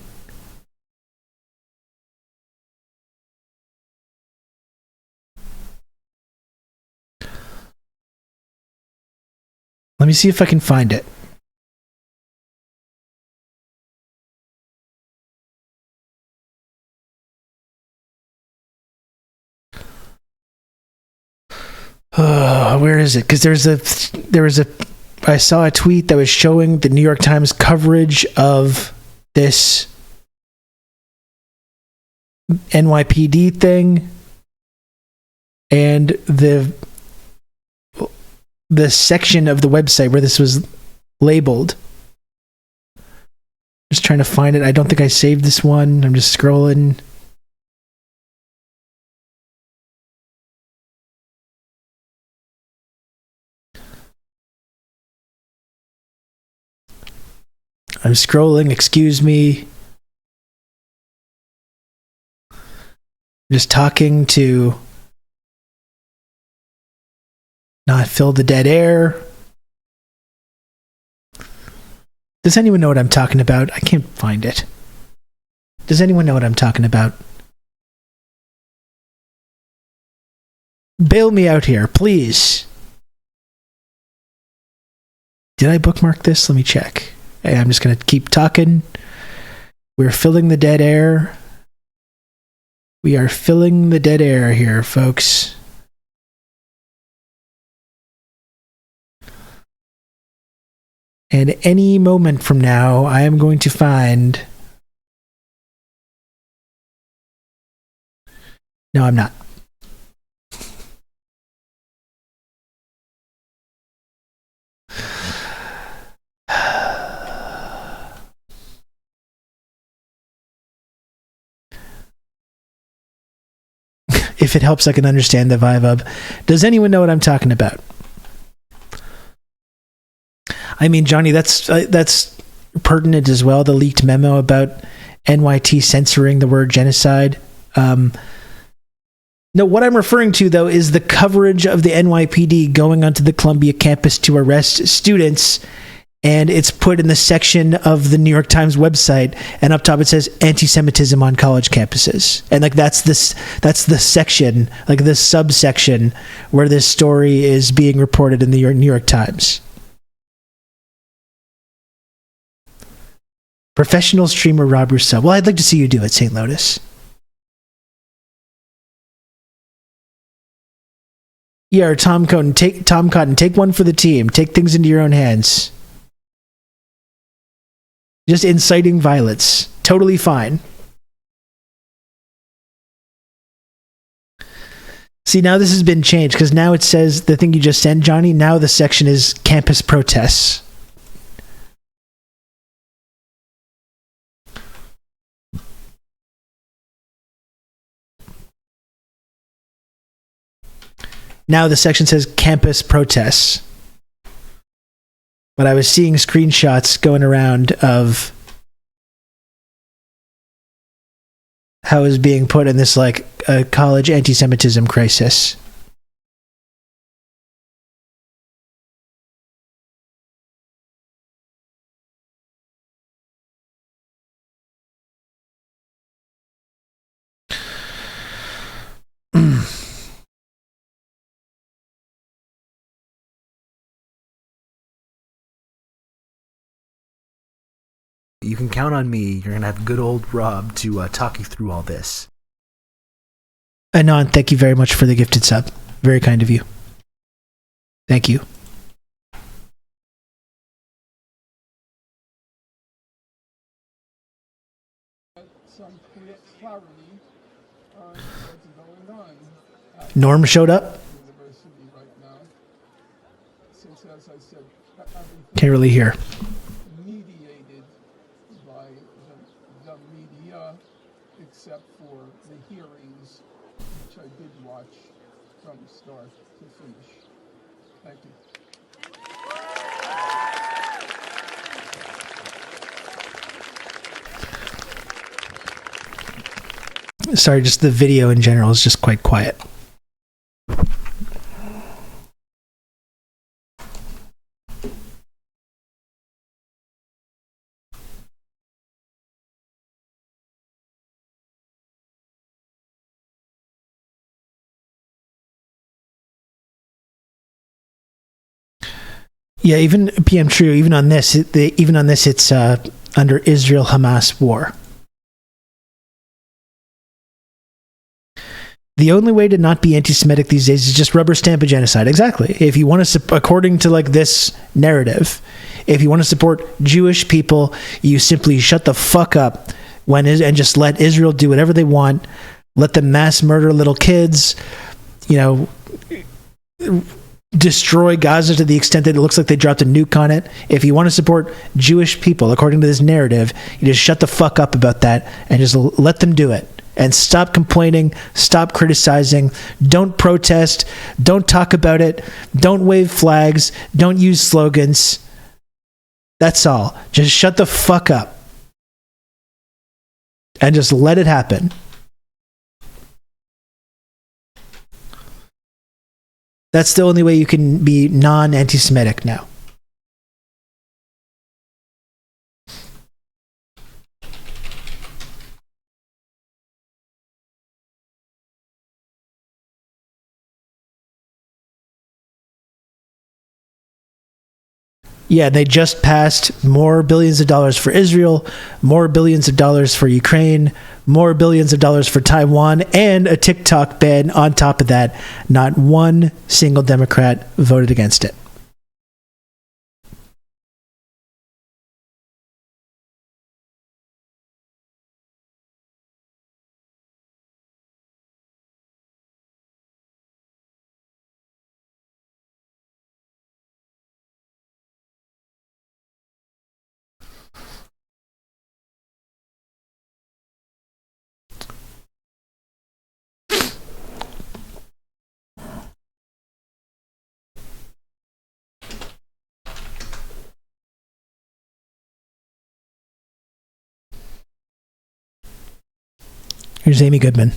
Let me see if I can find it. Where is it? Because I saw a tweet that was showing the New York Times coverage of this NYPD thing and the section of the website where this was labeled. Just trying to find it. I don't think I saved this one. I'm just scrolling. I'm scrolling, excuse me. Just talking to not fill the dead air. Does anyone know what I'm talking about? I can't find it. Does anyone know what I'm talking about? Bail me out here, please. Did I bookmark this? Let me check. Hey, I'm just going to keep talking. We're filling the dead air. We are filling the dead air here, folks. And any moment from now, I am going to find... No, I'm not. If it helps, I can understand the vibe of. Does anyone know what I'm talking about? I mean, Johnny, that's pertinent as well. The leaked memo about NYT censoring the word genocide. No, what I'm referring to, though, is the coverage of the NYPD going onto the Columbia campus to arrest students, and it's put in the section of the New York Times website, and up top it says anti-Semitism on college campuses. And like that's the section, like this subsection where this story is being reported in the New York Times. Professional streamer Rob Rousseau. Well, I'd like to see you do it, St. Lotus. Yeah, Tom Cotton, take one for the team. Take things into your own hands. Just inciting violence. Totally fine. See, now this has been changed, because now it says the thing you just sent, Johnny, now the section is campus protests. Now the section says campus protests. But I was seeing screenshots going around of how it was being put in this like a college anti-Semitism crisis. You can count on me. You're going to have good old Rob to talk you through all this. Anon, thank you very much for the gifted sub. Very kind of you. Thank you. Norm showed up. Can't really hear. Except for the hearings, which I did watch from start to finish. Thank you. Sorry, just the video in general is just quite quiet. Yeah, even PM True, even on this, it's under Israel-Hamas war. The only way to not be anti-Semitic these days is just rubber stamp a genocide. Exactly. If you want to, according to like this narrative, if you want to support Jewish people, you simply shut the fuck up and just let Israel do whatever they want. Let them mass murder little kids. You know, destroy Gaza to the extent that it looks like they dropped a nuke on it. If you want to support Jewish people, according to this narrative, you just shut the fuck up about that and just let them do it. And stop complaining, stop criticizing, don't protest, don't talk about it, don't wave flags, don't use slogans. That's all. Just shut the fuck up. And just let it happen. That's the only way you can be non-anti-Semitic now. Yeah, they just passed more billions of dollars for Israel, more billions of dollars for Ukraine, more billions of dollars for Taiwan, and a TikTok ban on top of that. Not one single Democrat voted against it. Here's Amy Goodman.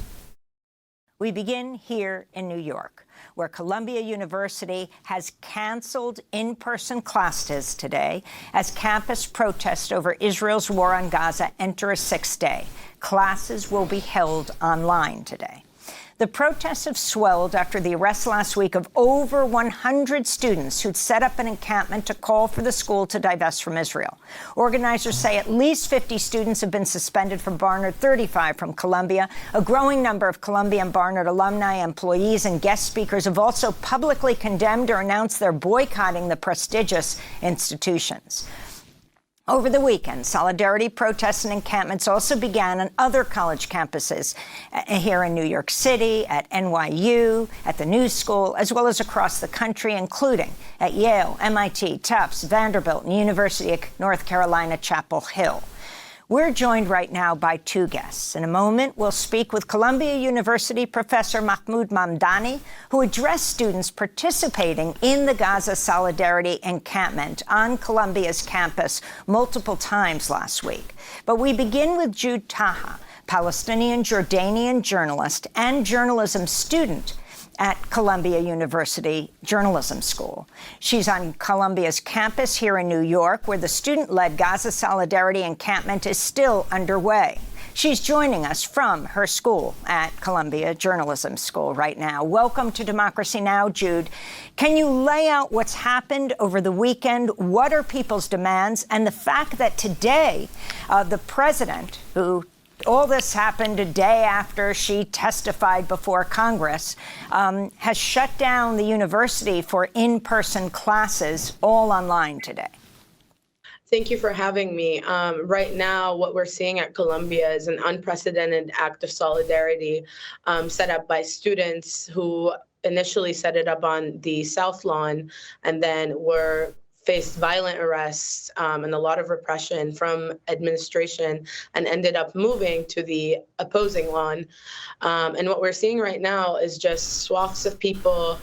We begin here in New York, where Columbia University has canceled in-person classes today as campus protests over Israel's war on Gaza enter a sixth day. Classes will be held online today. The protests have swelled after the arrest last week of over 100 students who'd set up an encampment to call for the school to divest from Israel. Organizers say at least 50 students have been suspended from Barnard, 35 from Columbia. A growing number of Columbia and Barnard alumni, employees, and guest speakers have also publicly condemned or announced they're boycotting the prestigious institutions. Over the weekend, solidarity protests and encampments also began on other college campuses here in New York City, at NYU, at the New School, as well as across the country, including at Yale, MIT, Tufts, Vanderbilt, and University of North Carolina, Chapel Hill. We're joined right now by two guests. In a moment, we'll speak with Columbia University Professor Mahmoud Mamdani, who addressed students participating in the Gaza Solidarity Encampment on Columbia's campus multiple times last week. But we begin with Jude Taha, Palestinian-Jordanian journalist and journalism student at Columbia University Journalism School. She's on Columbia's campus here in New York, where the student-led Gaza Solidarity Encampment is still underway. She's joining us from her school at Columbia Journalism School right now. Welcome to Democracy Now!, Jude. Can you lay out what's happened over the weekend? What are people's demands? And the fact that today, the president, who all this happened a day after she testified before Congress, has shut down the university for in-person classes, all online today. Thank you for having me. Right now, what we're seeing at Columbia is an unprecedented act of solidarity set up by students who initially set it up on the South Lawn and then faced violent arrests and a lot of repression from administration and ended up moving to the opposing lawn. And what we're seeing right now is just swaths of people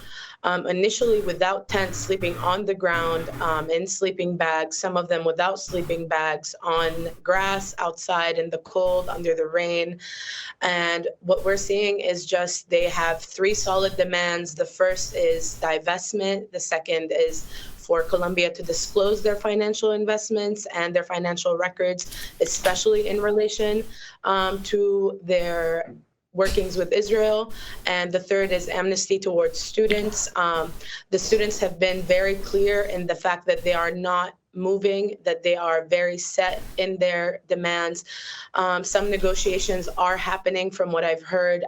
initially without tents, sleeping on the ground in sleeping bags, some of them without sleeping bags, on grass outside in the cold, under the rain. And what we're seeing is just they have three solid demands. The first is divestment. The second is for Columbia to disclose their financial investments and their financial records, especially in relation to their workings with Israel. And the third is amnesty towards students. The students have been very clear in the fact that they are not moving, that they are very set in their demands. Some negotiations are happening from what I've heard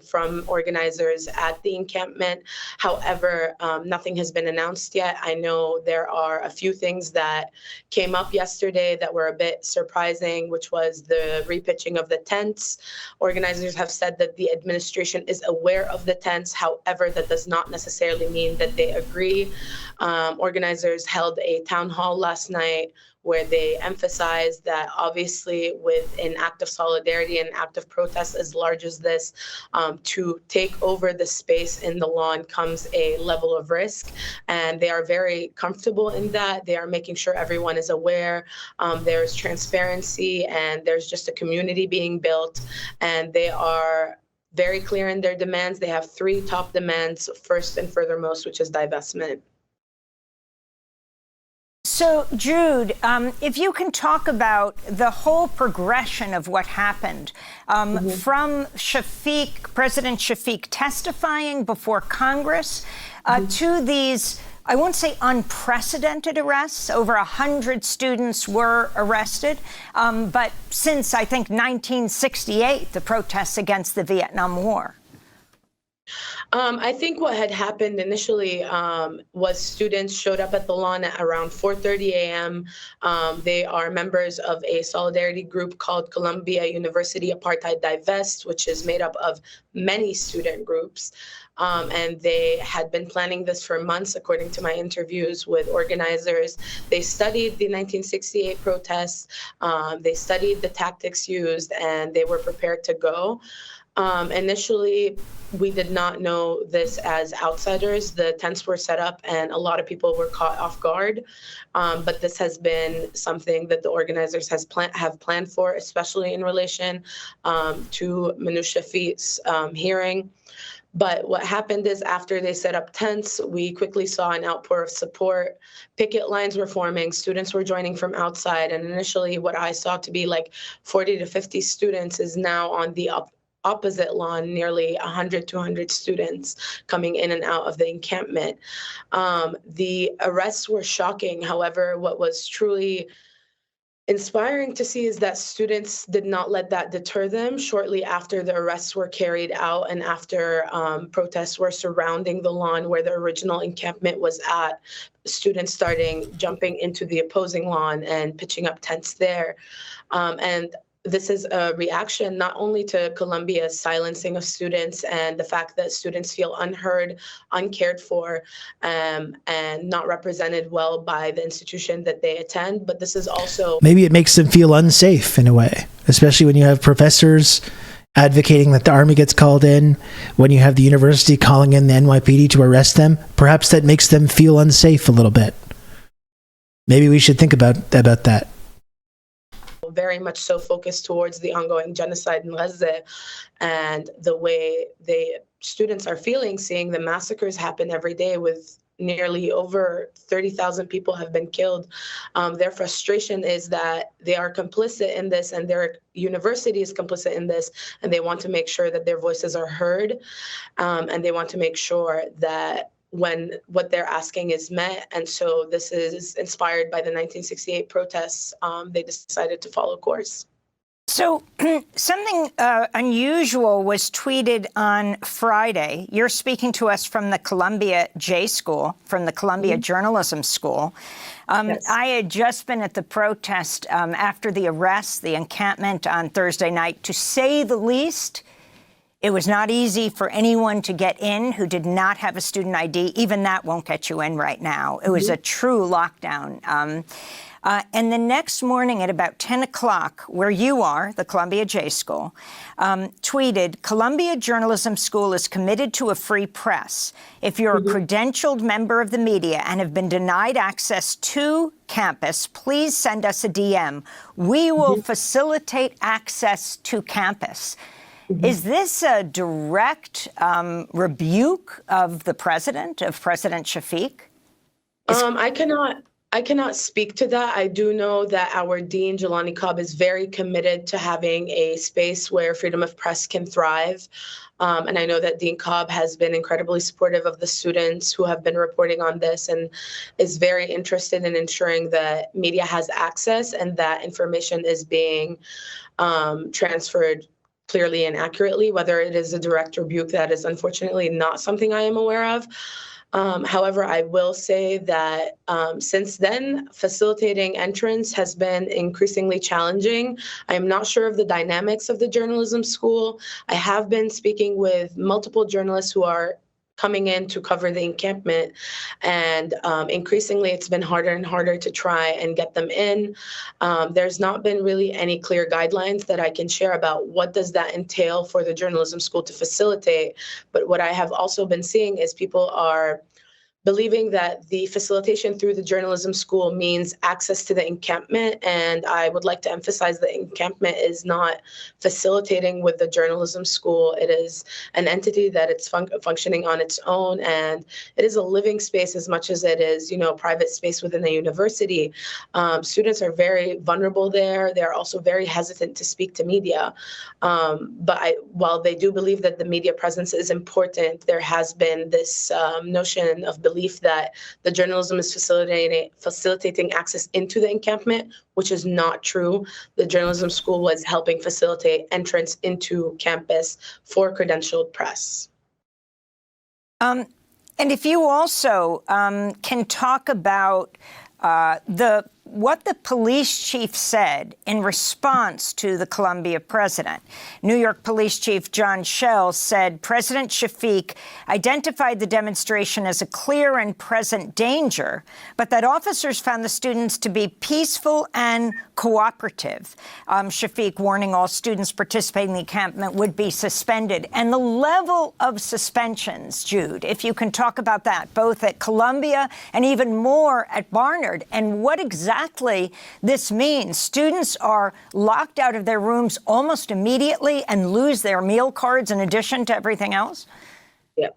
from organizers at the encampment. However, nothing has been announced yet. I know there are a few things that came up yesterday that were a bit surprising, which was the repitching of the tents. Organizers have said that the administration is aware of the tents. However, that does not necessarily mean that they agree. Organizers held a town hall last last night where they emphasized that obviously with an act of solidarity and act of protest as large as this, to take over the space in the lawn comes a level of risk. And they are very comfortable in that. They are making sure everyone is aware. There's transparency and there's just a community being built. And they are very clear in their demands. They have 3 top demands, first and furthermost, which is divestment. So, Jude, if you can talk about the whole progression of what happened from President Shafiq testifying before Congress to these, I won't say unprecedented arrests. Over 100 students were arrested. But since, I think, 1968, the protests against the Vietnam War. I think what had happened initially was students showed up at the lawn at around 4:30 a.m. They are members of a solidarity group called Columbia University Apartheid Divest, which is made up of many student groups. And they had been planning this for months, according to my interviews with organizers. They studied the 1968 protests, they studied the tactics used, and they were prepared to go. Initially, we did not know this as outsiders. The tents were set up and a lot of people were caught off guard. But this has been something that the organizers have planned for, especially in relation to Manu Shafiq's hearing. But what happened is after they set up tents, we quickly saw an outpour of support. Picket lines were forming, students were joining from outside. And initially what I saw to be like 40 to 50 students is now on the opposite lawn, nearly 100, 200 students coming in and out of the encampment. The arrests were shocking. However, what was truly inspiring to see is that students did not let that deter them. Shortly after the arrests were carried out and after protests were surrounding the lawn where the original encampment was at, students starting jumping into the opposing lawn and pitching up tents there. And this is a reaction not only to Columbia's silencing of students and the fact that students feel unheard, uncared for, and not represented well by the institution that they attend, but this is also... Maybe it makes them feel unsafe in a way, especially when you have professors advocating that the army gets called in, when you have the university calling in the NYPD to arrest them. Perhaps that makes them feel unsafe a little bit. Maybe we should think about that. Very much so focused towards the ongoing genocide in Gaza and the way the students are feeling, seeing the massacres happen every day with nearly over 30,000 people have been killed. Their frustration is that they are complicit in this and their university is complicit in this, and they want to make sure that their voices are heard, and they want to make sure that when what they're asking is met. And so this is inspired by the 1968 protests. They decided to follow course. So something unusual was tweeted on Friday. You're speaking to us from the Columbia J School, from the Columbia Journalism School. Yes. I had just been at the protest after the arrest, the encampment on Thursday night. To say the least, it was not easy for anyone to get in who did not have a student ID. Even that won't get you in right now. It was a true lockdown. And the next morning at about 10 o'clock, where you are, the Columbia J School, tweeted, Columbia Journalism School is committed to a free press. If you're a credentialed member of the media and have been denied access to campus, please send us a DM. We will facilitate access to campus. Is this a direct rebuke of the president, of President Shafiq? I cannot speak to that. I do know that our dean, Jelani Cobb, is very committed to having a space where freedom of press can thrive. And I know that Dean Cobb has been incredibly supportive of the students who have been reporting on this and is very interested in ensuring that media has access and that information is being transferred clearly and accurately. Whether it is a direct rebuke, that is unfortunately not something I am aware of. However, I will say that since then, facilitating entrance has been increasingly challenging. I am not sure of the dynamics of the journalism school. I have been speaking with multiple journalists who are coming in to cover the encampment, and increasingly it's been harder and harder to try and get them in. There's not been really any clear guidelines that I can share about what does that entail for the journalism school to facilitate. But what I have also been seeing is people are believing that the facilitation through the journalism school means access to the encampment. And I would like to emphasize that encampment is not facilitating with the journalism school. It is an entity that it's functioning on its own, and it is a living space as much as it is, private space within the university. Students are very vulnerable there. They're also very hesitant to speak to media. While they do believe that the media presence is important, there has been this notion of belief that the journalism is facilitating access into the encampment, which is not true. The journalism school was helping facilitate entrance into campus for credentialed press. And if you also can talk about what the police chief said in response to the Columbia president. New York Police Chief John Schell said President Shafiq identified the demonstration as a clear and present danger, but that officers found the students to be peaceful and cooperative. Shafiq warning all students participating in the encampment would be suspended. And the level of suspensions, Jude, if you can talk about that, both at Columbia and even more at Barnard, and what exactly this means. Students are locked out of their rooms almost immediately and lose their meal cards in addition to everything else? Yeah.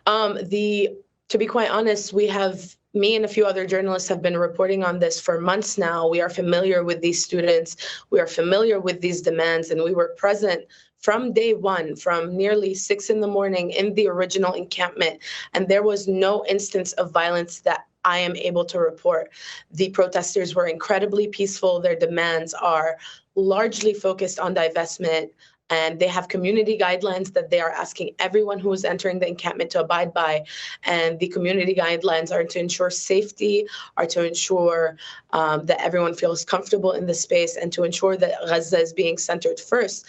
To be quite honest, me and a few other journalists have been reporting on this for months now. We are familiar with these students. We are familiar with these demands, and we were present from day one, from nearly 6 a.m. in the original encampment, and there was no instance of violence that I am able to report. The protesters were incredibly peaceful. Their demands are largely focused on divestment, and they have community guidelines that they are asking everyone who is entering the encampment to abide by. And the community guidelines are to ensure safety, are to ensure that everyone feels comfortable in the space, and to ensure that Gaza is being centered first.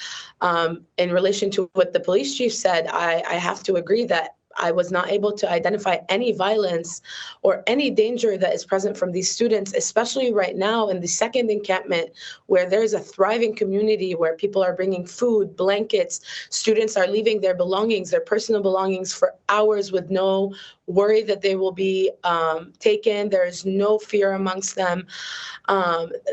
In relation to what the police chief said, I have to agree that I was not able to identify any violence or any danger that is present from these students, especially right now in the second encampment, where there is a thriving community, where people are bringing food, blankets. Students are leaving their belongings, their personal belongings, for hours with no worry that they will be taken. There is no fear amongst them.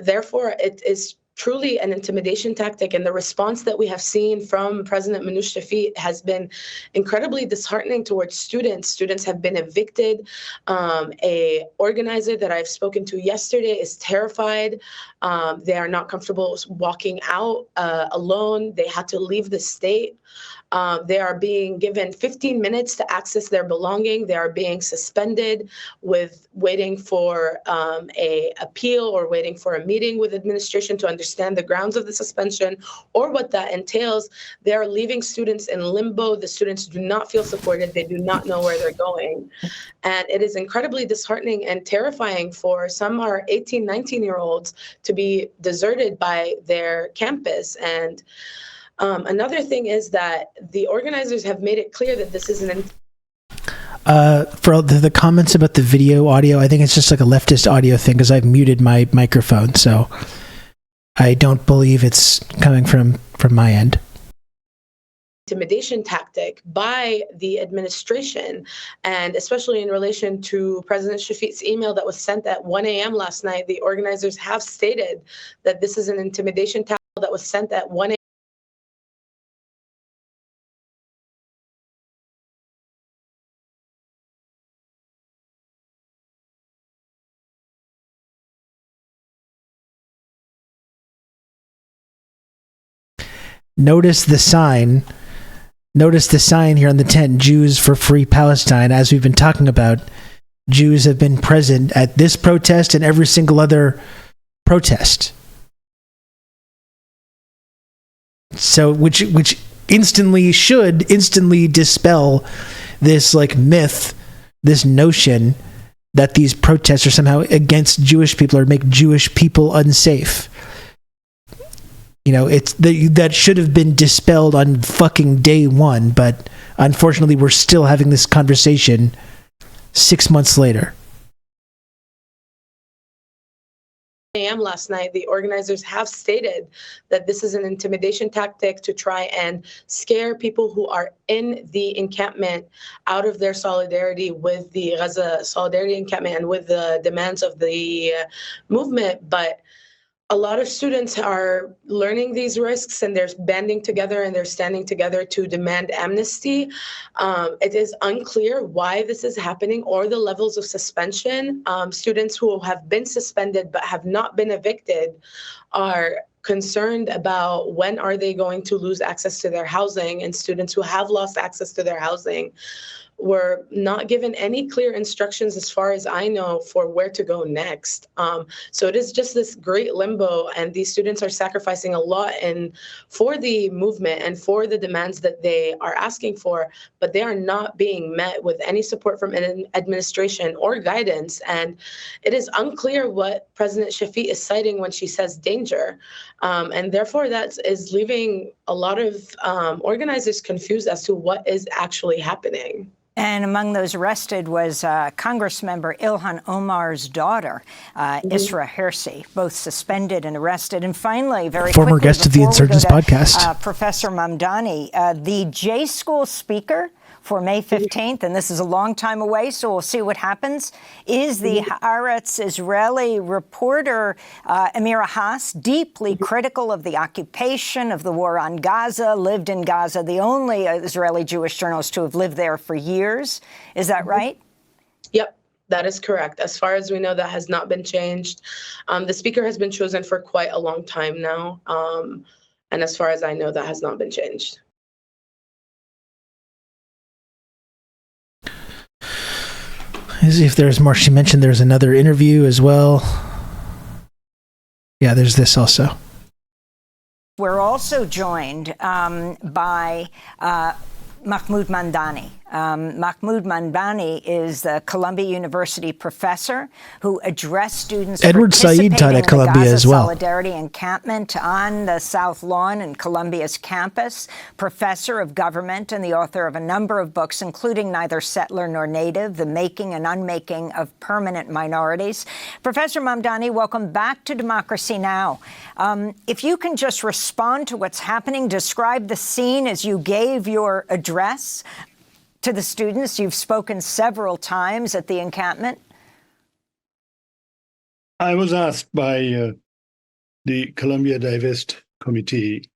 Therefore, it is truly an intimidation tactic, and the response that we have seen from President Manouche Shafiq has been incredibly disheartening towards students. Students have been evicted. A organizer that I've spoken to yesterday is terrified. They are not comfortable walking out alone. They had to leave the state. They are being given 15 minutes to access their belonging. They are being suspended with waiting for a appeal or waiting for a meeting with administration to understand the grounds of the suspension or what that entails. They are leaving students in limbo. The students do not feel supported. They do not know where they're going. And it is incredibly disheartening and terrifying for some are 18, 19-year-olds to be deserted by their campus. And another thing is that the organizers have made it clear that this is for the comments about the video audio, I think it's just like a leftist audio thing because I've muted my microphone, so I don't believe it's coming from my end. Intimidation tactic by the administration, and especially in relation to President Shafiq's email that was sent at 1 a.m. last night. The organizers have stated that this is an intimidation tactic that was sent at 1 a.m. Notice the sign here on the tent, Jews for Free Palestine. As we've been talking about, Jews have been present at this protest and every single other protest. So, which should instantly dispel this myth, this notion that these protests are somehow against Jewish people or make Jewish people unsafe. It's that should have been dispelled on fucking day one, but Unfortunately, we're still having this conversation 6 months later. A.m. last night, the organizers have stated that this is an intimidation tactic to try and scare people who are in the encampment out of their solidarity with the Gaza Solidarity Encampment and with the demands of the movement. But a lot of students are learning these risks and they're banding together and they're standing together to demand amnesty. It is unclear why this is happening or the levels of suspension. Students who have been suspended but have not been evicted are concerned about when are they going to lose access to their housing, and students who have lost access to their housing were not given any clear instructions, as far as I know, for where to go next. So it is just this great limbo, and these students are sacrificing a lot for the movement and for the demands that they are asking for, but they are not being met with any support from an administration or guidance. And it is unclear what President Shafiq is citing when she says danger. And therefore, that is leaving a lot of organizers confused as to what is actually happening. And among those arrested was Congressmember Ilhan Omar's daughter, Isra Hirsi, both suspended and arrested. And finally, very former quickly, guest of the Insurgents podcast, Professor Mamdani, the J School speaker for May 15th, and this is a long time away, so we'll see what happens, is the Haaretz Israeli reporter Amira Haas, deeply critical of the occupation, of the war on Gaza, lived in Gaza, the only Israeli Jewish journalist to have lived there for years. Is that right? Yep. That is correct. As far as we know, that has not been changed. The speaker has been chosen for quite a long time now. And as far as I know, that has not been changed. If there's more, she mentioned there's another interview as well. Yeah, there's this also. We're also joined by Mahmoud Mamdani. Mahmoud Mamdani is the Columbia University professor who addressed students Edward Said taught at Columbia as well. Solidarity encampment on the South Lawn in Columbia's campus, professor of government and the author of a number of books, including Neither Settler Nor Native, The Making and Unmaking of Permanent Minorities. Professor Mamdani, welcome back to Democracy Now! If you can just respond to what's happening, describe the scene as you gave your address to the students. You've spoken several times at the encampment. I was asked by the Columbia Divest Committee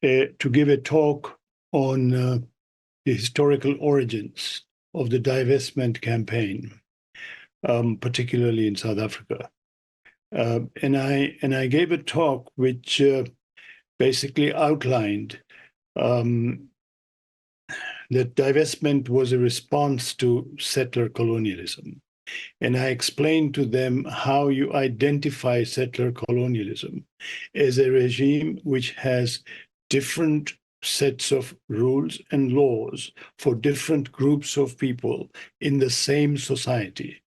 to give a talk on the historical origins of the divestment campaign, particularly in South Africa. And I gave a talk which basically outlined that divestment was a response to settler colonialism. And I explained to them how you identify settler colonialism as a regime which has different sets of rules and laws for different groups of people in the same society.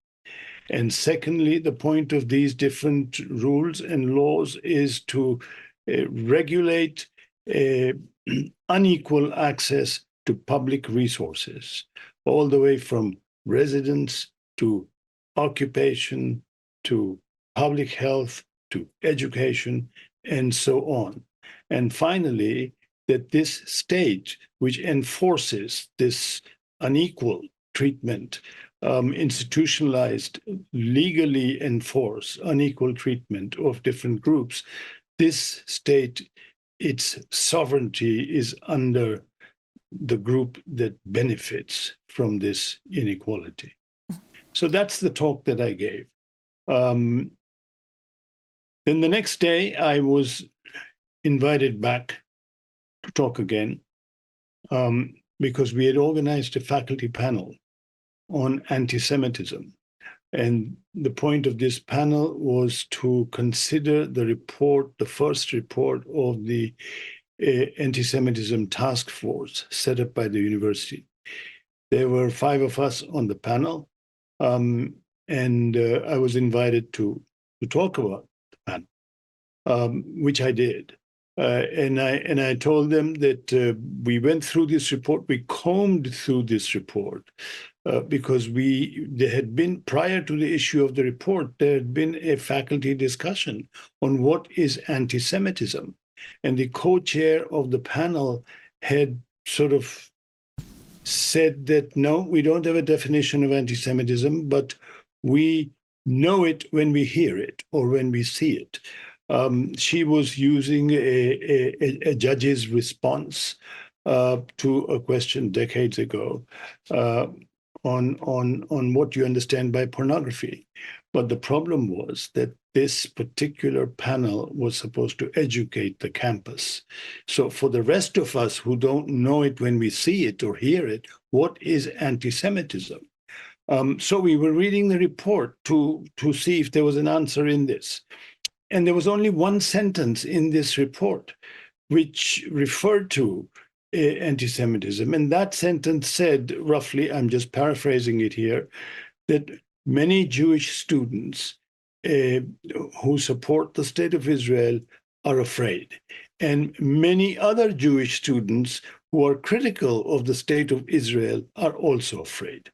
And secondly, the point of these different rules and laws is to regulate unequal access to public resources, all the way from residence to occupation to public health to education and so on. And finally, that this state, which enforces this unequal treatment, institutionalized, legally enforce unequal treatment of different groups, this state, its sovereignty is under the group that benefits from this inequality. So that's the talk that I gave. Then the next day, I was invited back to talk again because we had organized a faculty panel on anti-Semitism. And the point of this panel was to consider the report, the first report of the anti-Semitism task force set up by the university. There were 5 of us on the panel, and I was invited to talk about the panel, which I did. And I told them that we went through this report, we combed through this report, because there had been, prior to the issue of the report, there had been a faculty discussion on what is anti-Semitism. And the co-chair of the panel had sort of said that, no, we don't have a definition of anti-Semitism, but we know it when we hear it or when we see it. She was using a judge's response to a question decades ago on what you understand by pornography. But the problem was that this particular panel was supposed to educate the campus. So for the rest of us who don't know it when we see it or hear it, what is anti-Semitism? So we were reading the report to see if there was an answer in this. And there was only one sentence in this report which referred to anti-Semitism. And that sentence said, roughly, I'm just paraphrasing it here, that many Jewish students who support the state of Israel are afraid. And many other Jewish students who are critical of the state of Israel are also afraid.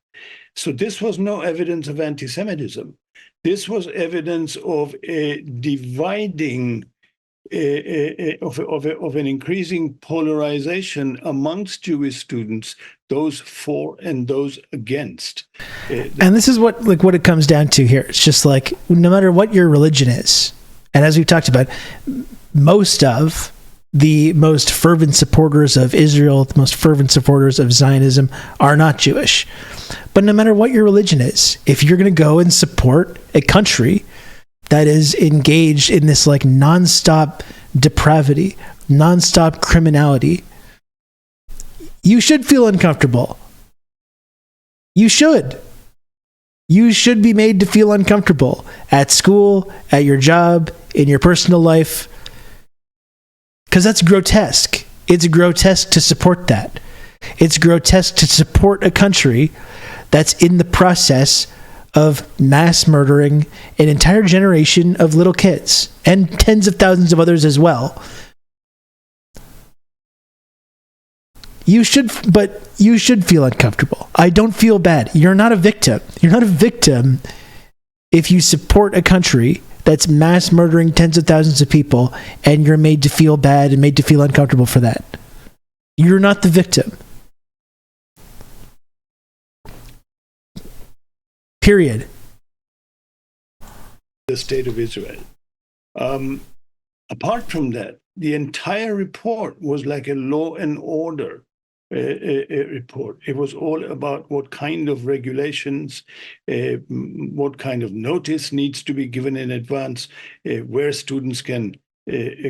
So this was no evidence of anti-Semitism. This was evidence of a dividing, of an increasing polarization amongst Jewish students, those for and those against. And this is what it comes down to here. It's just like, no matter what your religion is, and as we've talked about, most of the most fervent supporters of Israel, the most fervent supporters of Zionism are not Jewish. But no matter what your religion is, if you're going to go and support a country that is engaged in this like nonstop depravity, nonstop criminality, you should feel uncomfortable. You should. You should be made to feel uncomfortable at school, at your job, in your personal life. Because that's grotesque. It's grotesque to support that. It's grotesque to support a country that's in the process of mass murdering an entire generation of little kids and tens of thousands of others as well. You should feel uncomfortable. I don't feel bad. You're not a victim. You're not a victim if you support a country that's mass murdering tens of thousands of people and you're made to feel bad and made to feel uncomfortable for that. You're not the victim. Period. The state of Israel. Apart from that, the entire report was like a law and order report. It was all about what kind of regulations, what kind of notice needs to be given in advance, where students can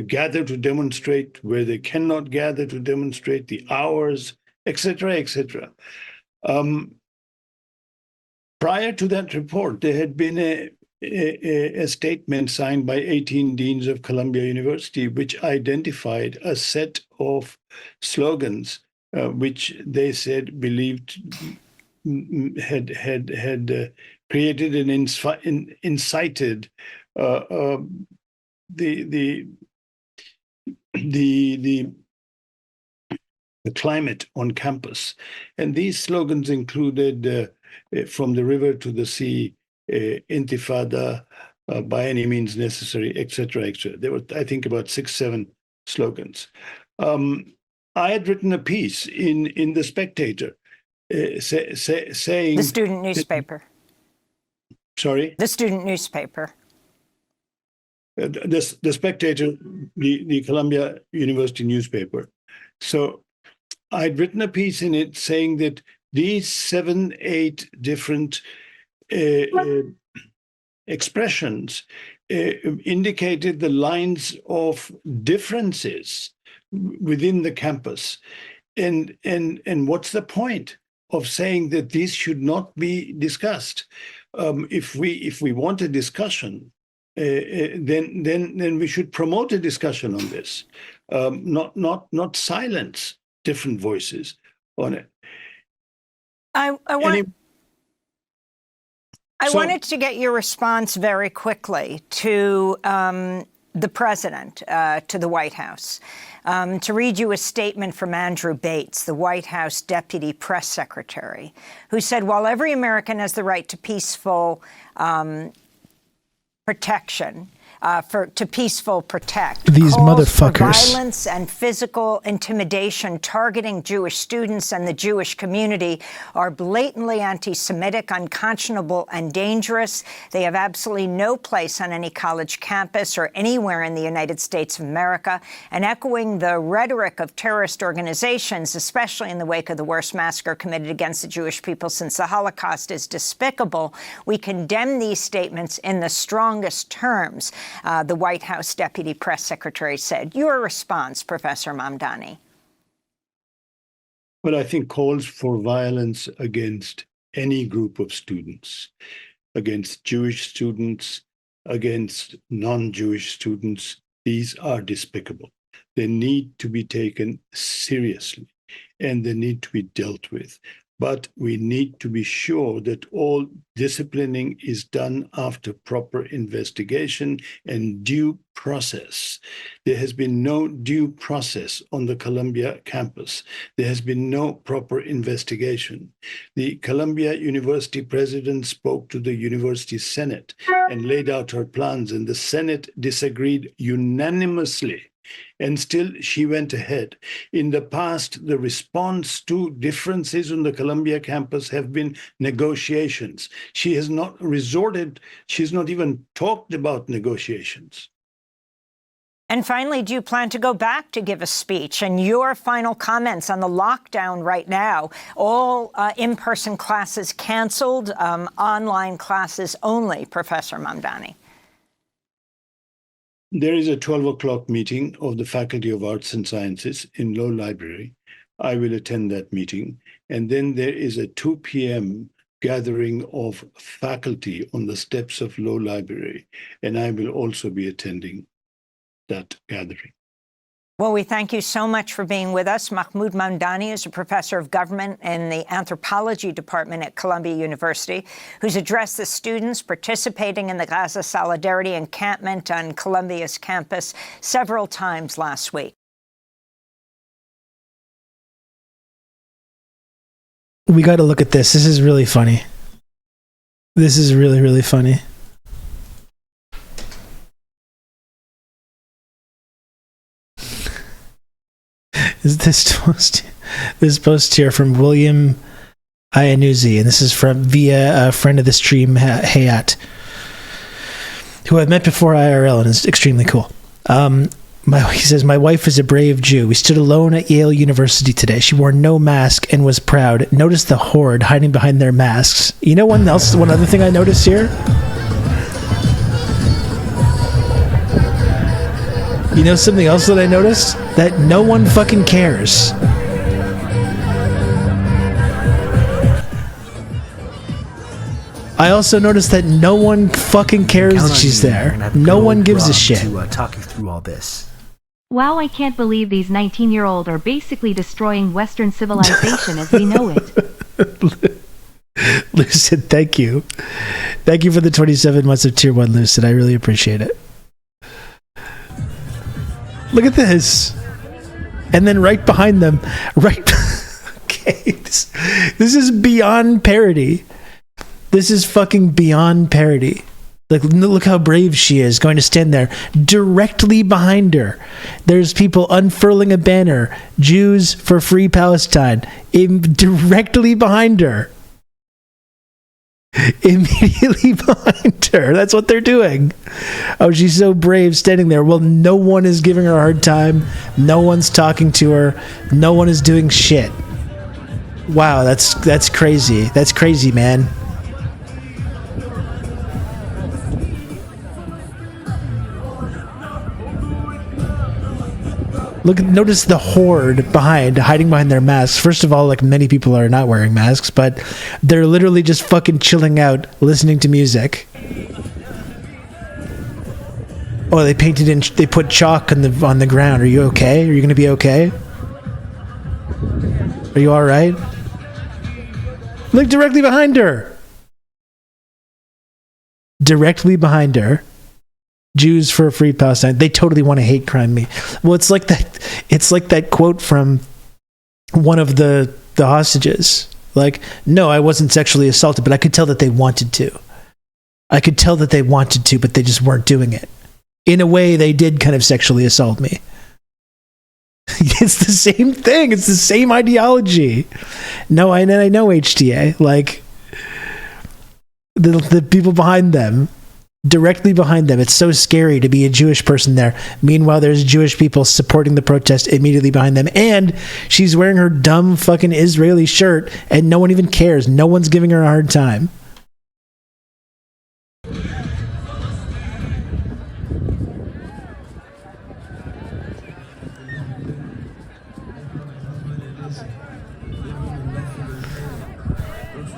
gather to demonstrate, where they cannot gather to demonstrate, the hours, etc., etc. Prior to that report, there had been a statement signed by 18 deans of Columbia University, which identified a set of slogans which they said believed had created and incited the climate on campus. And these slogans included from the river to the sea, intifada, by any means necessary, etc., etc. There were, I think, about 6-7 slogans. I had written a piece in the Spectator saying... The student newspaper. Sorry? The student newspaper. The Spectator, the Columbia University newspaper. So I'd written a piece in it saying that these 7-8 different expressions indicated the lines of differences within the campus. And what's the point of saying that these should not be discussed? If we want a discussion, then we should promote a discussion on this, not silence different voices on it. I wanted to get your response very quickly to the president to the White House to read you a statement from Andrew Bates, the White House deputy press secretary, who said, while every American has the right to peaceful protection, to peaceful protect. These calls motherfuckers. For violence and physical intimidation targeting Jewish students and the Jewish community are blatantly anti-Semitic, unconscionable, and dangerous. They have absolutely no place on any college campus or anywhere in the United States of America. And echoing the rhetoric of terrorist organizations, especially in the wake of the worst massacre committed against the Jewish people since the Holocaust, is despicable. We condemn these statements in the strongest terms. The White House deputy press secretary said. Your response, Professor Mamdani? Well, I think calls for violence against any group of students, against Jewish students, against non-Jewish students, these are despicable. They need to be taken seriously and they need to be dealt with. But we need to be sure that all disciplining is done after proper investigation and due process. There has been no due process on the Columbia campus. There has been no proper investigation. The Columbia University president spoke to the university senate and laid out her plans, and the Senate disagreed unanimously. And still she went ahead. In the past, the response to differences on the Columbia campus have been negotiations. She has not resorted, she's not even talked about negotiations. And finally, do you plan to go back to give a speech? And your final comments on the lockdown right now, all in-person classes canceled, online classes only, Professor Mamdani. There is a 12 o'clock meeting of the Faculty of Arts and Sciences in Low Library. I will attend that meeting. And then there is a 2 p.m. gathering of faculty on the steps of Low Library. And I will also be attending that gathering. Well, we thank you so much for being with us. Mahmoud Mamdani is a professor of government in the anthropology department at Columbia University, who's addressed the students participating in the Gaza Solidarity encampment on Columbia's campus several times last week. We got to look at this. This is really funny. This is really, really funny. Is this post here from William Iannuzzi, and this is from via a friend of the stream, Hayat, who I've met before IRL, and is extremely cool. He says, my wife is a brave Jew. We stood alone at Yale University today. She wore no mask and was proud. Notice the horde hiding behind their masks. You know one other thing I noticed here? You know something else that I noticed? That no one fucking cares. I also noticed that no one fucking cares that she's there. No one gives a shit. To talk you through all this. Wow, I can't believe these 19-year-olds are basically destroying Western civilization as we know it. Lucid, thank you. Thank you for the 27 months of Tier 1, Lucid. I really appreciate it. Look at this. And then right behind them, okay, this is beyond parody. This is fucking beyond parody. Like, look how brave she is, going to stand there. Directly behind her, there's people unfurling a banner, Jews for Free Palestine. Directly behind her. Immediately behind her. That's what they're doing. Oh, she's so brave standing there. Well, no one is giving her a hard time. No one's talking to her. No one is doing shit. Wow, that's crazy. That's crazy, man. Notice the horde hiding behind their masks. First of all, like, many people are not wearing masks, but they're literally just fucking chilling out, listening to music. Oh, they put chalk on the ground. Are you okay? Are you gonna be okay? Are you alright? Look directly behind her. Directly behind her. Jews for a free Palestine. They totally want to hate crime me. Well, it's like that. It's like that quote from one of the hostages. Like, no, I wasn't sexually assaulted, but I could tell that they wanted to. I could tell that they wanted to, but they just weren't doing it. In a way, they did kind of sexually assault me. It's the same thing. It's the same ideology. No, I know HTA. Like, the people behind them, directly behind them. It's so scary to be a Jewish person there. Meanwhile, there's Jewish people supporting the protest immediately behind them. And she's wearing her dumb fucking Israeli shirt, and no one even cares. No one's giving her a hard time.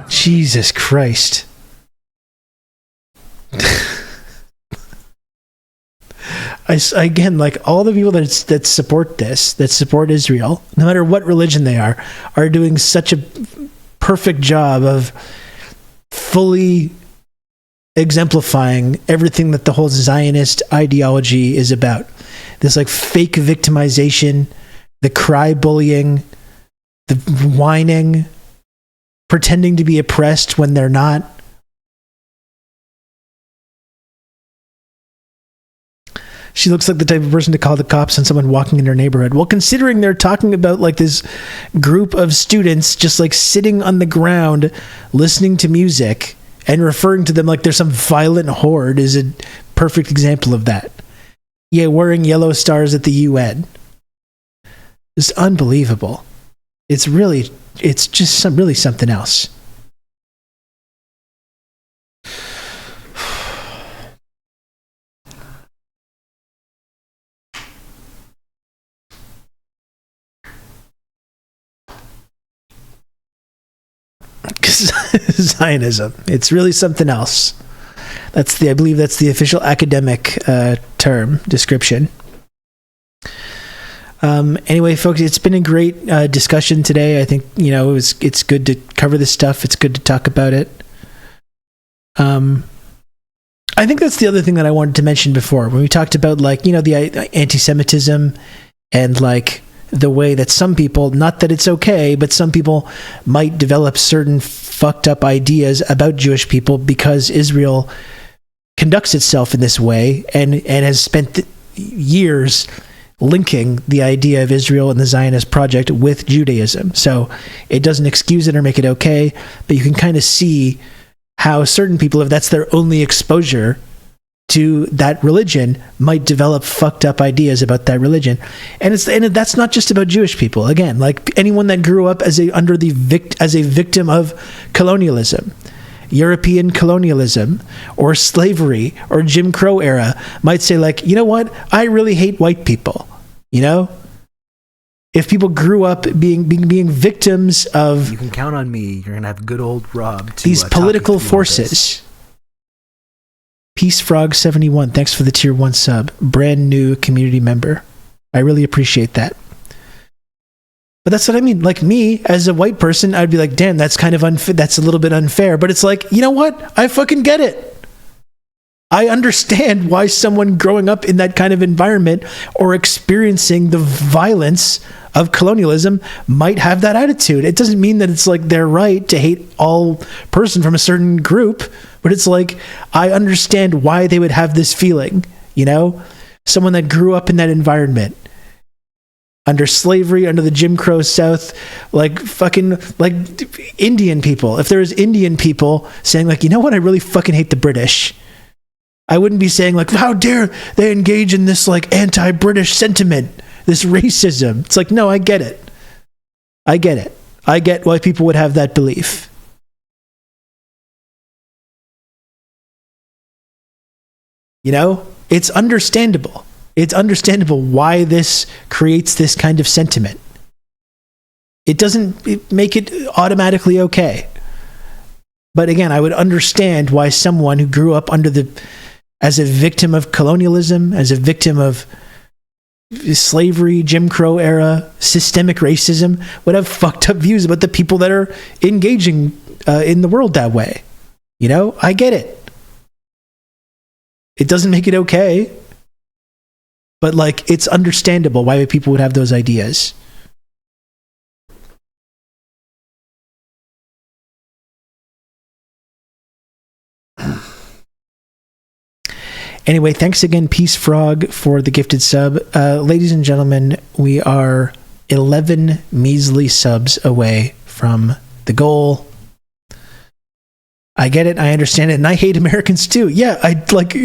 Jesus Christ. Again, like, all the people that support this, that support Israel, no matter what religion they are doing such a perfect job of fully exemplifying everything that the whole Zionist ideology is about. This, like, fake victimization, the cry bullying, the whining, pretending to be oppressed when they're not. She looks like the type of person to call the cops on someone walking in her neighborhood. Well, considering they're talking about, like, this group of students just, like, sitting on the ground listening to music and referring to them like they're some violent horde is a perfect example of that. Yeah, wearing yellow stars at the UN. It's unbelievable. It's just really something else. Zionism. It's really something else. I believe that's the official academic term description. Anyway, folks, it's been a great discussion today. I think, it's good to cover this stuff. It's good to talk about it. I think that's the other thing that I wanted to mention before when we talked about, like, the anti-Semitism and, like, the way that some people, not that it's okay, but some people might develop certain fucked up ideas about Jewish people because Israel conducts itself in this way and has spent years linking the idea of Israel and the Zionist project with Judaism. So it doesn't excuse it or make it okay, but you can kind of see how certain people, if that's their only exposure to that religion, might develop fucked up ideas about that religion. And that's not just about Jewish people. Again, like, anyone that grew up as a victim of colonialism, European colonialism, or slavery, or Jim Crow era, might say, like, you know what? I really hate white people. If people grew up being victims of, you can count on me. You're gonna have good old Rob to these political forces. Peace Frog 71, thanks for the tier 1 sub. Brand new community member. I really appreciate that. But that's what I mean. Like, me, as a white person, I'd be like, damn, that's kind of unfair. That's a little bit unfair. But it's like, you know what? I fucking get it. I understand why someone growing up in that kind of environment or experiencing the violence of colonialism might have that attitude. It doesn't mean that it's like they're right to hate all person from a certain group, but it's like, I understand why they would have this feeling, Someone that grew up in that environment, under slavery, under the Jim Crow South, like fucking, like Indian people. If there was Indian people saying, like, you know what, I really fucking hate the British, I wouldn't be saying, like, how dare they engage in this, like, anti-British sentiment, this racism. It's like, no, I get it. I get why people would have that belief. It's understandable. It's understandable why this creates this kind of sentiment. It doesn't make it automatically okay. But again, I would understand why someone who grew up as a victim of colonialism, as a victim of slavery, Jim Crow era, systemic racism, would have fucked up views about the people that are engaging in the world that way. I get it. It doesn't make it okay. But, like, it's understandable why people would have those ideas. Anyway, thanks again, Peace Frog, for the gifted sub. Ladies and gentlemen, we are 11 measly subs away from the goal. I get it, I understand it, and I hate Americans too. Yeah, I like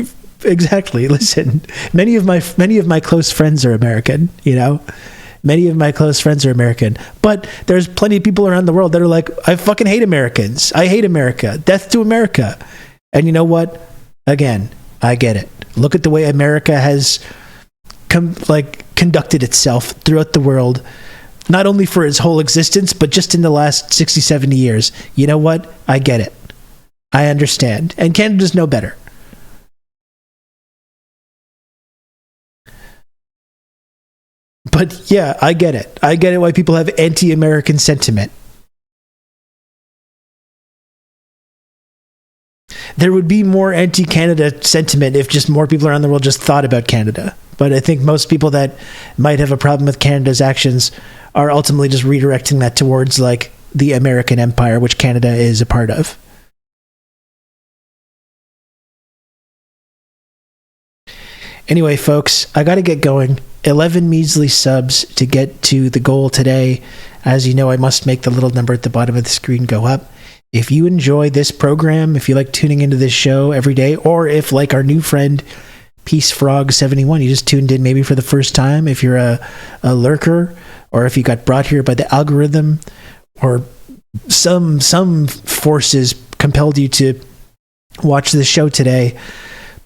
exactly. Listen, many of my close friends are American, you know? Many of my close friends are American. But there's plenty of people around the world that are like, I fucking hate Americans. I hate America. Death to America. And you know what? Again, I get it. Look at the way America has conducted itself throughout the world, not only for its whole existence, but just in the last 60, 70 years. You know what? I get it. I understand. And Canada's no better. But yeah, I get it. I get it why people have anti-American sentiment. There would be more anti-Canada sentiment if just more people around the world just thought about Canada. But I think most people that might have a problem with Canada's actions are ultimately just redirecting that towards like the American empire, which Canada is a part of. Anyway, folks, I got to get going. 11 measly subs to get to the goal today. As you know, I must make the little number at the bottom of the screen go up. If you enjoy this program, if you like tuning into this show every day, or if, like our new friend, Peace Frog 71, you just tuned in maybe for the first time, if you're a lurker, or if you got brought here by the algorithm, or some forces compelled you to watch this show today,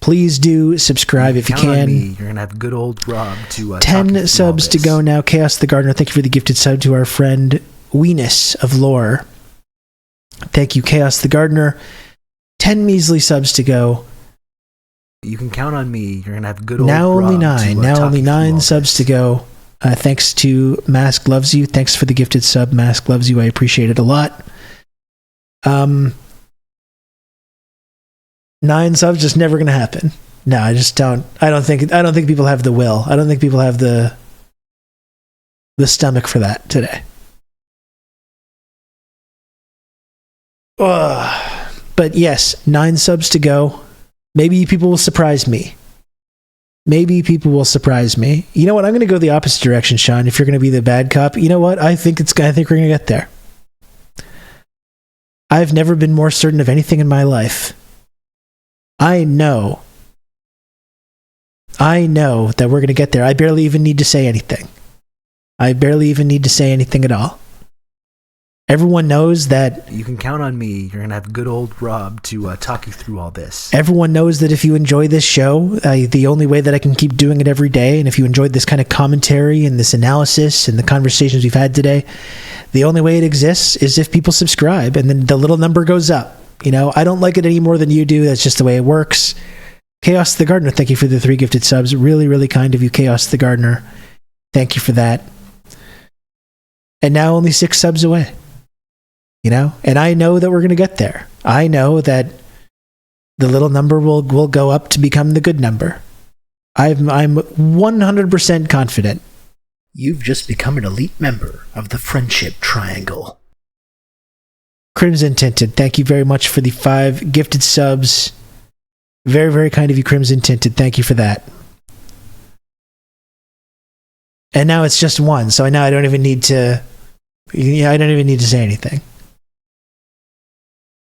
please do subscribe if you can. You're going to have good old Rob to 10 subs to go now. Chaos the Gardener, thank you for the gifted sub to our friend Weenus of Lore. Thank you, Chaos the Gardener. 10 measly subs to go. You can count on me. You're going to have good old now Rob only 9. Now only 9 subs to go. Thanks to Mask Loves You. Thanks for the gifted sub, Mask Loves You. I appreciate it a lot. 9 subs just never going to happen. No, I just don't. I don't think people have the will. I don't think people have the stomach for that today. But yes, 9 subs to go. Maybe people will surprise me. Maybe people will surprise me. You know what? I'm going to go the opposite direction, Sean. If you're going to be the bad cop, you know what? I think we're going to get there. I've never been more certain of anything in my life. I know that we're going to get there. I barely even need to say anything. I barely even need to say anything at all. Everyone knows that... You can count on me. You're going to have good old Rob to talk you through all this. Everyone knows that if you enjoy this show, the only way that I can keep doing it every day, and if you enjoyed this kind of commentary and this analysis and the conversations we've had today, the only way it exists is if people subscribe, and then the little number goes up. You know, I don't like it any more than you do. That's just the way it works. Chaos the Gardener, thank you for the 3 gifted subs. Really, really kind of you, Chaos the Gardener. Thank you for that. And now only 6 subs away. You know, and I know that we're going to get there. I know that the little number will go up to become the good number. I'm 100% confident. You've just become an elite member of the Friendship Triangle. Crimson Tinted, thank you very much for the 5 gifted subs. Very, very kind of you, Crimson Tinted. Thank you for that. And now it's just 1, so now I don't even need to... Yeah, I don't even need to say anything.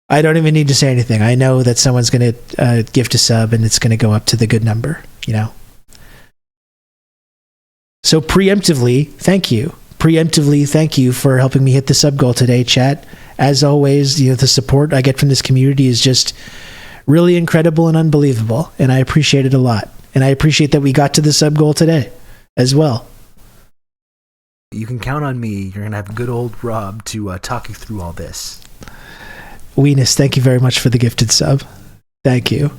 I don't even need to say anything. I know that someone's going to gift a sub and it's going to go up to the good number, you know. So preemptively, thank you. Preemptively, thank you for helping me hit the sub goal today, chat. As always, you know, the support I get from this community is just really incredible and unbelievable, and I appreciate it a lot. And I appreciate that we got to the sub goal today as well. You can count on me. You're going to have good old Rob to talk you through all this. Weenus, thank you very much for the gifted sub. Thank you.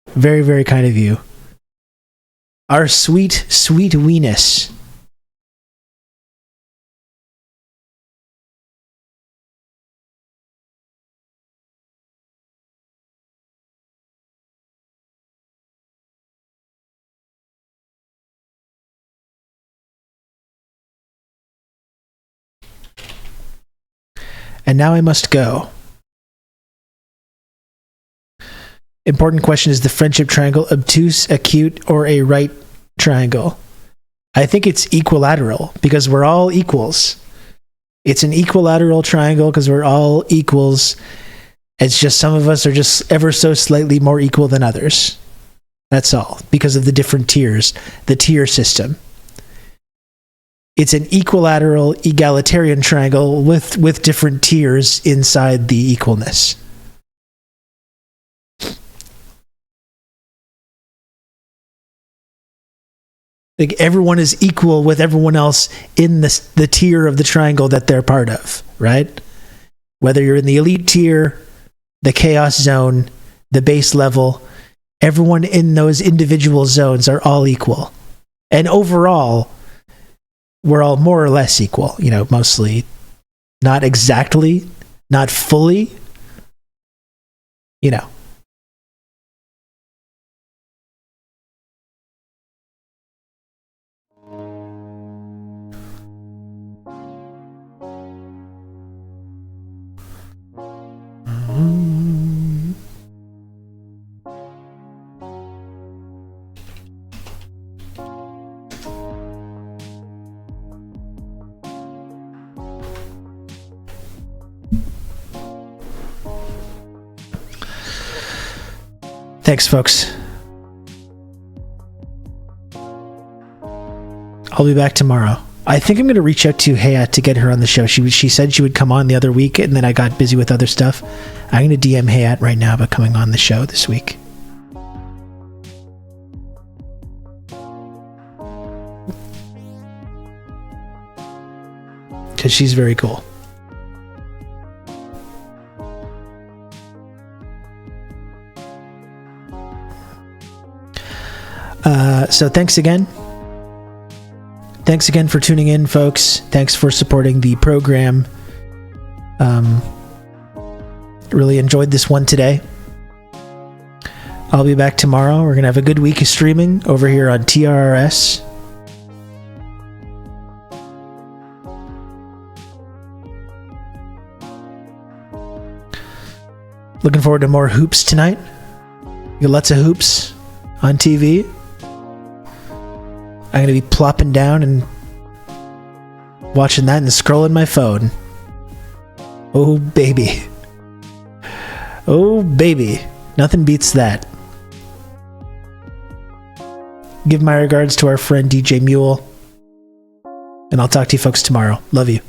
Very, very kind of you. Our sweet, sweet Weenus. And now I must go. Important question, is the friendship triangle obtuse, acute, or a right triangle? I think it's equilateral because we're all equals. It's an equilateral triangle because we're all equals. It's just some of us are just ever so slightly more equal than others. That's all, because of the different tiers, the tier system. It's an equilateral, egalitarian triangle with different tiers inside the equalness. Like everyone is equal with everyone else in the tier of the triangle that they're part of, right? Whether you're in the elite tier, the chaos zone, the base level, everyone in those individual zones are all equal. And overall, we're all more or less equal, mostly. Not exactly, not fully, Thanks, folks. I'll be back tomorrow. I think I'm going to reach out to Hayat to get her on the show. She said she would come on the other week, and then I got busy with other stuff. I'm going to DM Hayat right now about coming on the show this week. Because she's very cool. So thanks again. Thanks again for tuning in, folks. Thanks for supporting the program. Really enjoyed this one today. I'll be back tomorrow. We're going to have a good week of streaming over here on TRRS. Looking forward to more hoops tonight. We got lots of hoops on TV. I'm going to be plopping down and watching that and scrolling my phone. Oh, baby. Oh, baby. Nothing beats that. Give my regards to our friend DJ Mule. And I'll talk to you folks tomorrow. Love you.